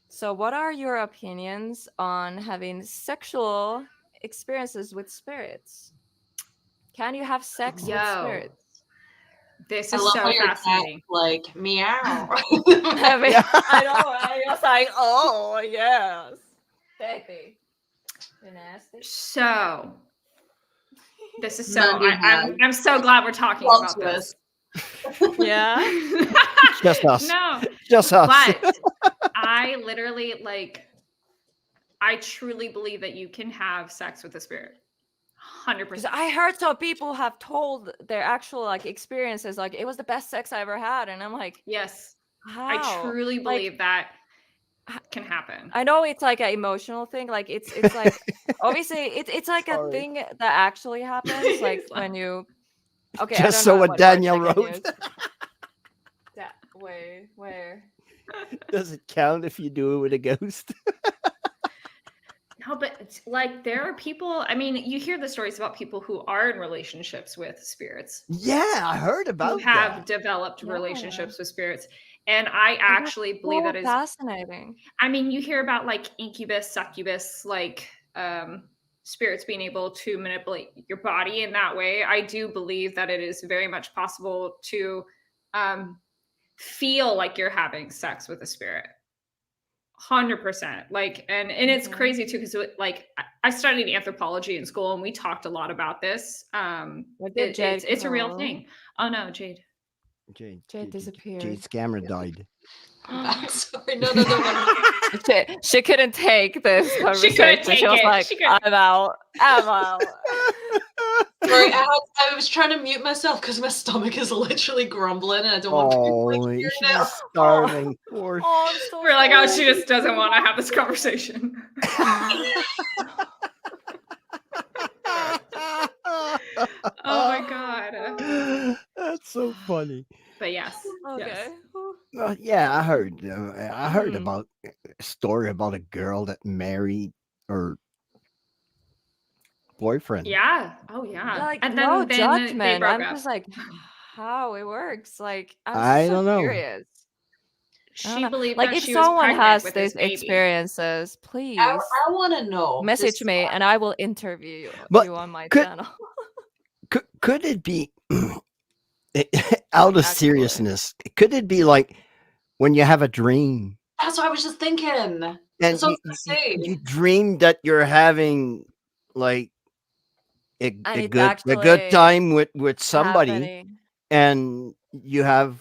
So, what are your opinions on having sexual experiences with spirits? Can you have sex with Yo, spirits? this I is love how so your cat's fascinating. like meow. I mean, Yeah. I know. I was like, oh yes, baby, you nasty. So this is so. Mandy I'm so glad we're talking about this. Yeah. Just us. No, Just us. but I literally I truly believe that you can have sex with a spirit. 100%. I heard some people have told their actual like experiences, like it was the best sex I ever had, and I'm like, Yes, how? I truly Like, believe that can happen. I know it's like an emotional thing, like it's like obviously it's like a Sorry. thing that actually happens, like when you. Okay, I Just don't so know what what Daniel words I can wrote. use. Where? Does it count if you do it with a ghost? No, but it's like there are people. I mean, you hear the stories about people who are in relationships with spirits, Yeah, I heard who about have that. developed Yeah. relationships with spirits, and I That's actually believe so that is. fascinating. I mean, you hear about like incubus, succubus, like spirits being able to manipulate your body in that way. I do believe that it is very much possible to feel like you're having sex with a spirit. 100%. Like, and it's crazy too, because like I studied anthropology in school, and we talked a lot about this. Where did Jade It's a real go? thing. Oh no, Jade. Jade disappeared. Jade's camera died. Back. Sorry, no. She couldn't take this She conversation. couldn't take She was it. like, She couldn't. I'm out. I'm out. Sorry, I was trying to mute myself because my stomach is literally grumbling and I don't want people Oh, to hear she's it. starving. Poor Oh, I'm so We're like, oh, sorry. she just doesn't want to have this conversation. Oh my god. That's so funny. But yes. Okay. Well, yeah, I heard. I heard Mhm. about a story about a girl that married her boyfriend. Yeah. Oh yeah. Like, And no then they judgment. broke I'm up. just like, how it works. Like, I'm I so don't know. curious. I She don't know. believed Like, that if she was someone pregnant has with his these baby. experiences, please I want to know. message This- me and I will interview But you on my could- channel. Could it be out of Actually. seriousness? Could it be like when you have a dream That's what I was just thinking. and That's what I you, was gonna say. you dream that you're having like a And it's good actually time with somebody, happening. and you have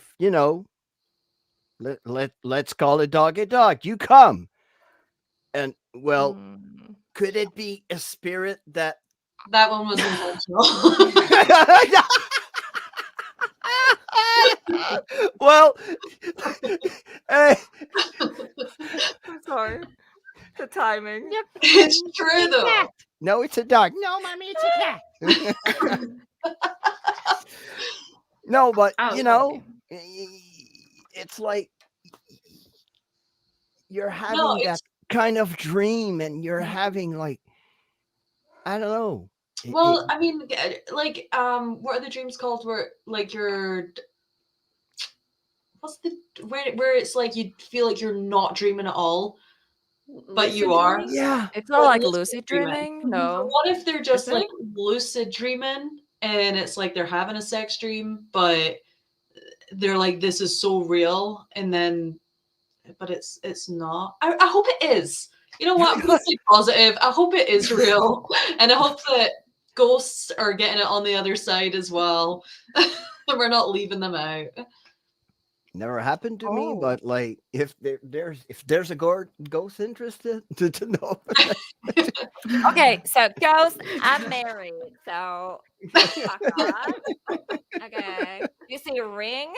let's call a dog. You come, and well, Mm. could it be a spirit that That one was intentional. well, eh, I'm sorry. The timing. It's true though. no, it's a dog. No, mommy, it's a cat. No, but Oh, you thank know, you. it's like you're having No, that it's kind of dream, and you're having like I don't know. well, I mean, like, what are the dreams called? Where like what's the where it's like you feel like you're not dreaming at all, but you Lucid are. dreaming? yeah. It's not like lucid lucid dreaming. dreaming. But No. what if they're just it? like lucid dreaming and it's like they're having a sex dream, but they're like, this is so real, and then but it's not. I hope it is. You know what? I'm gonna stay positive. I hope it is real. And I hope that ghosts are getting it on the other side as well. And we're not leaving them out. Never happened to me, Oh. but like if there's a ghost interested to know. Okay, so ghost, I'm married, so fuck off. Okay. You see a ring?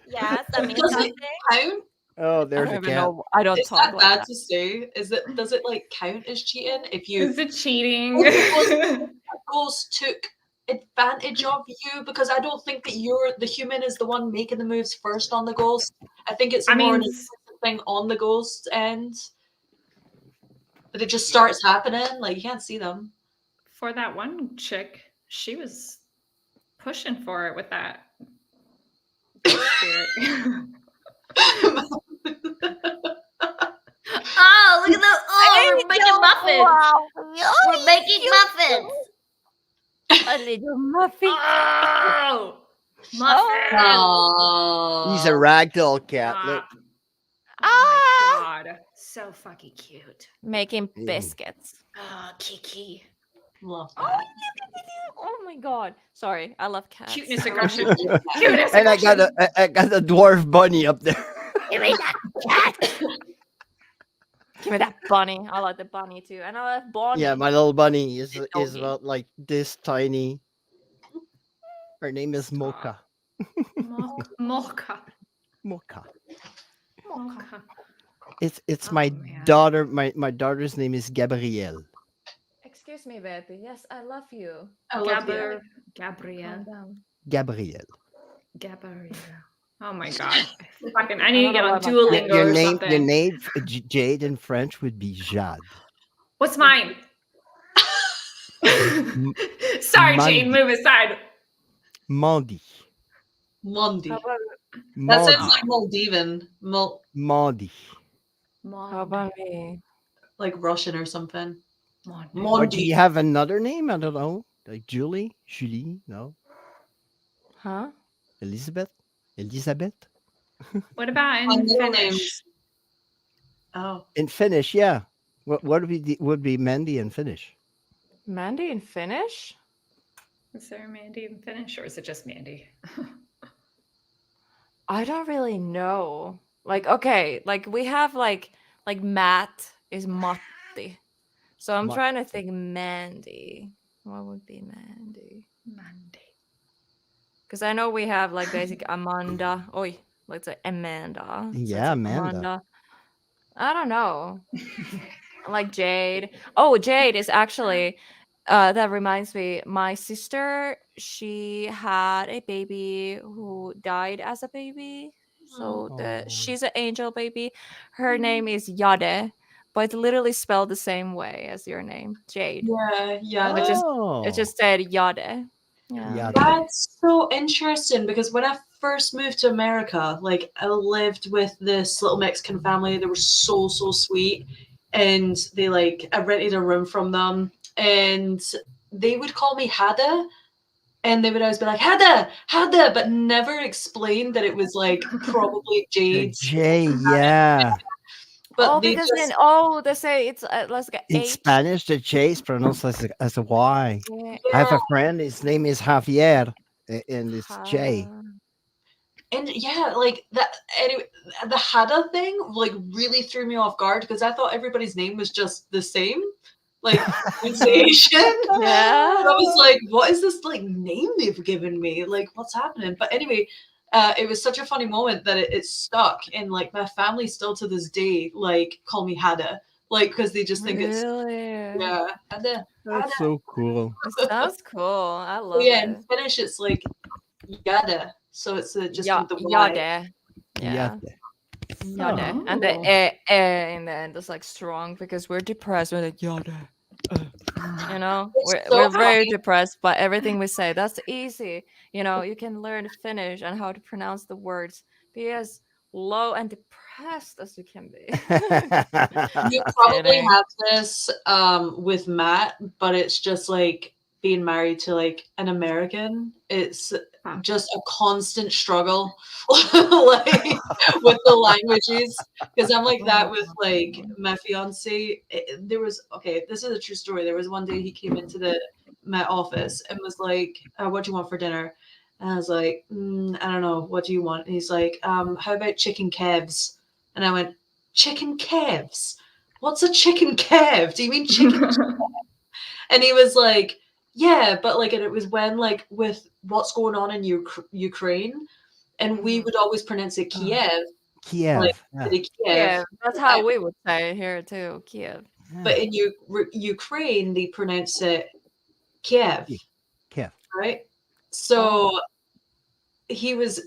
Yes, that means Does it something. count? Oh, I there's don't a even cat. know. I don't Is talk that like bad that. to say? Does it like count as cheating if you Is it cheating? ghost took advantage of you? Because I don't think that the human is the one making the moves first on the ghost. I think it's I more an mean, implicit thing on the ghost's end. But it just starts happening. Like you can't see them. for that one chick, she was pushing for it with that ghost spirit. Oh, look at that. Oh, we're making muffins. Wow. We're making muffins. A little muffin. Oh, muffins. Oh. He's a ragdoll cat. Look. Oh my god, so fucking cute. Making Ew. biscuits. Oh, Kiki. Love Oh, that. oh my god. Sorry, I love cats. Cuteness aggression. Cuteness And I got aggression. I got a dwarf bunny up there. Give me that cat. Give me that bunny. I like the bunny too. And I love Bonnie. Yeah, my little bunny is doggy. about like this tiny. Her name is Mocha. Mocha. Mocha. Mocha. It's Oh, my man. daughter. My daughter's name is Gabrielle. Excuse me, baby. Yes, I love you. I love you. Gabrielle. Calm down. Gabrielle. Gabrielle. Oh my god. I need to get on I don't know Duolingo Your or name, something. your name, Jade in French would be Jade. What's mine? Sorry, Jane, Mandy. move aside. Mandy. Mondi. How about, That Mandy. sounds like Maldivian. Mandy. how about me? Like Russian or something. Or do Mondi. you have another name? I don't know. Like Julie? No. Huh? Elizabeth? What about My in middle Finnish? name's Oh. In Finnish, yeah. What would be Mandy in Finnish? Mandy in Finnish? Is there a Mandy in Finnish, or is it just Mandy? I don't really know. Like, okay, like we have like Matt is Matti. So I'm Ma- trying to think Mandy. What would be Mandy? Mandy. Because I know we have like basic Amanda. Oi, let's say Amanda. So it's Yeah, like Amanda. Amanda. I don't know. Like Jade. Oh, Jade is actually that reminds me, my sister, she had a baby who died as a baby. So Oh. she's an angel baby. Her name is Jade, but it's literally spelled the same way as your name, Jade. Yeah, yeah. It just Oh. said Jade. Yeah. Yeah. That's so interesting because when I first moved to America, like I lived with this little Mexican family. They were so, so sweet. And they like I rented a room from them and they would call me Hada and they would always be like, Hada, Hada, but never explain that it was like probably The Jade's. J, yeah. Oh, But they because just they say it's let's get In H. Spanish, the J is pronounced as a Y. Yeah. I have yeah. a friend. His name is Javier, and it's J. Ha- And yeah, like that anyway, the Hada thing like really threw me off guard because I thought everybody's name was just the same, like pronunciation. Yeah. And I was like, what is this like name they've given me? Like, what's happening? But anyway, it was such a funny moment that it stuck, and like my family still to this day like call me Hada, like because they just think it's Really? yeah Hada. That's so cool. It sounds cool. I So love yeah, in it. Finnish it's like Yada, so it's just Yeah, with the Y. Jade. Yeah. Yeah. Jade. And the Oh. in the end is like strong because we're depressed. We're like Jade. You know, It's we're so very funny. depressed, but everything we say, that's easy. You know, you can learn Finnish and how to pronounce the words. Be as low and depressed as you can be. You Just probably kidding. have this with Matt, but it's just like being married to like an American. It's Huh. just a constant struggle like with the languages because I'm like that with like my fiance. There was okay, this is a true story. There was one day he came into my office and was like, "What do you want for dinner?" And I was like, "I don't know. What do you want?" And he's like, "How about chicken kebs?" And I went, "Chicken kebs? What's a chicken kev? Do you mean chicken?" And he was like, yeah, but like, and it was when like with what's going on in Ukraine, and we would always pronounce it Kiev, like Kiev. Yeah. city Kiev. Yeah, that's how we would say it here too. Kiev. But in Ukraine, they pronounce it Kiev, Kiev. right? Oh. So he was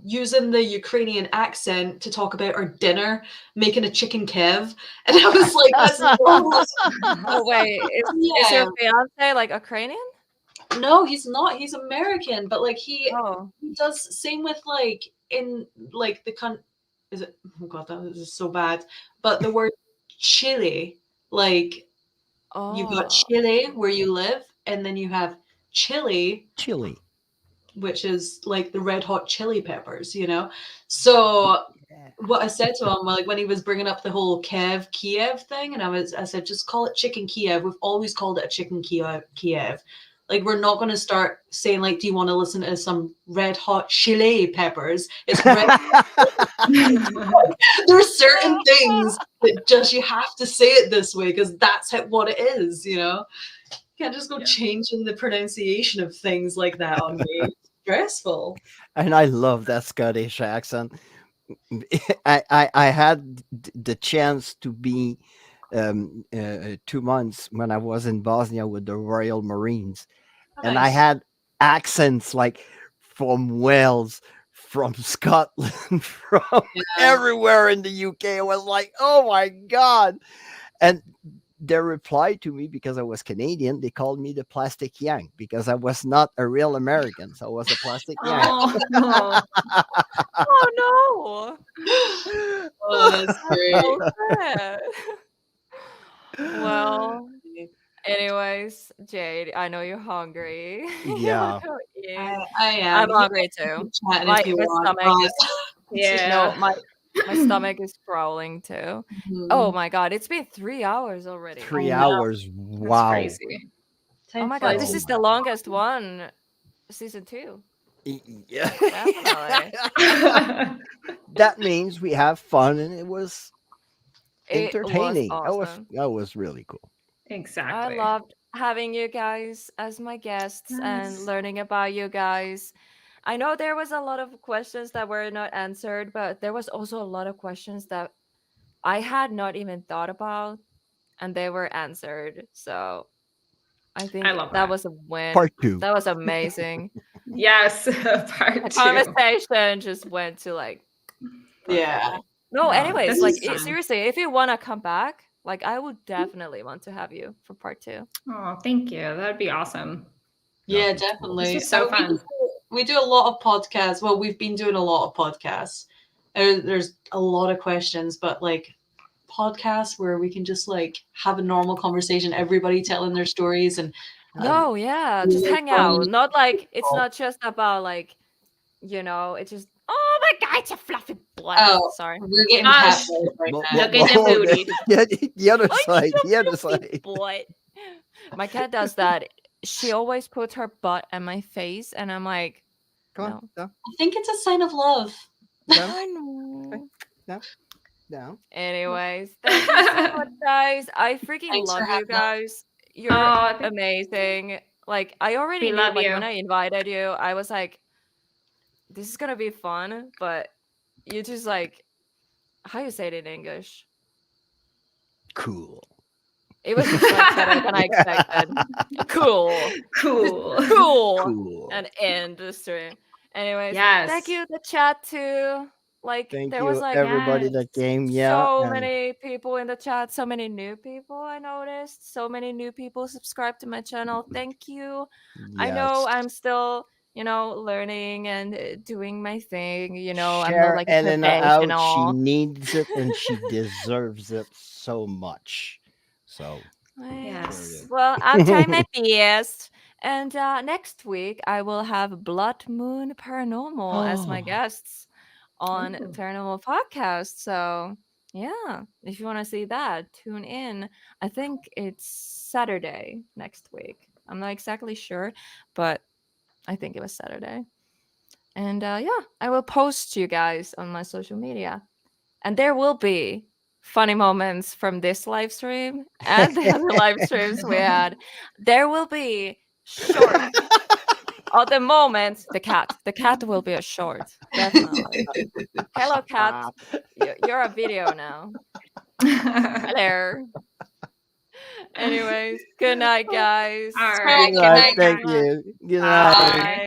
using the Ukrainian accent to talk about our dinner, making a chicken Kiev, and I was like, that's not. Oh wait, is Yeah. your fiance like Ukrainian? No, he's not. He's American, but like he Oh, does same with like in like the is it oh god this is so bad. But the word Chile, like you've got oh, Chile where you live, and then you have Chile, Chile. which is like the red hot chili peppers, you know? So what I said to him, like when he was bringing up the whole Kiev thing, and I said, just call it chicken Kiev. We've always called it a chicken Kiev. Like we're not going to start saying like, do you want to listen to some red hot chili peppers? It's red. There are certain things that just you have to say it this way because that's what it is, you know. You can't just go changing the pronunciation of things like that on me. It's stressful. And I love that Scottish accent. I had the chance to be 2 months when I was in Bosnia with the Royal Marines, and I Nice. had accents like from Wales, from Scotland, from Yeah. everywhere in the UK. I was like, oh my god! And their reply to me, because I was Canadian, they called me the plastic Yang because I was not a real American, so I was a plastic Yang. Oh, Oh, oh no! oh, that's great. So sad. Well, anyways, Jade, I know you're hungry. You Yeah. wanna eat. I am. I'm hungry too. Chatting My if you my want. stomach is yeah. no my My stomach is growling too. Oh Mhm. my god, it's been 3 hours already. I 3 know. hours. That's Wow. crazy. Oh Time my god, flies. this Oh is my the god. longest one. Season 2. Yeah. Definitely. That means we have fun and it was It was entertaining. awesome. That was really cool. I Exactly. loved having you guys as my guests and Yes. learning about you guys. I know there was a lot of questions that were not answered, but there was also a lot of questions that I had not even thought about and they were answered. So I I think love that that. was a win. Part 2. That was amazing. Yes, The part 2. conversation just went to like Yeah. perfectly. No, No, anyways, this like is fun. seriously, if you want to come back, like I would definitely want to have you for part 2. Oh, thank you. That'd be awesome. Yeah, That'd be cool. This definitely. was so I mean, fun. we do a lot of podcasts. Well, we've been doing a lot of podcasts. There's a lot of questions, but like podcasts where we can just like have a normal conversation, everybody telling their stories and No, yeah, just really hang fun out. Not like it's people. not just about like, it's just oh my god, it's a fluffy butt. Oh, Sorry. we're getting Gosh, catfight right Whoa, now. look at the whoa, booty. yeah, the other Oh, side. it's The a other fluffy side. butt. My cat does that. She always puts her butt on my face, and I'm like, Come on. no. Down. I think it's a sign of love. Down. I Okay. know. Down. Down. Anyways, thank you so much, guys. I freaking Thanks for love you having us. guys. You're Oh, amazing. Like, I already we knew, love like, you. when I invited you, I was like, this is gonna be fun, but you just like, how you say it in English? Cool. It was just like better than I expected. Cool. Cool. Cool. Cool. And end the stream. Anyways, thank Yes. you, the chat too. Like, Thank there was you, like everybody Yes. that came. Yeah. so And many people in the chat, so many new people I noticed, so many new people subscribed to my channel. Thank you. I know yes. I'm still, learning and doing my thing. I'm not Share like a Elena out. She professional. needs it and she deserves it so much. So, Yes. Well, I'll try my best. And next week, I will have Blood Moon Paranormal as my oh, guests on Ooh. Paranormal Podcast. So, yeah, if you want to see that, tune in. I think it's Saturday next week. I'm not exactly sure, but I think it was Saturday. And yeah, I will post you guys on my social media. And there will be funny moments from this live stream and the other live streams we had. There will be short. At the moment, the cat. The cat will be a short, definitely. Hello, cat. You're a video now. Hello. Anyways, good night, guys. All All right. right, good Good good night. night, night. guys. Thank you. Good night. Bye. Bye.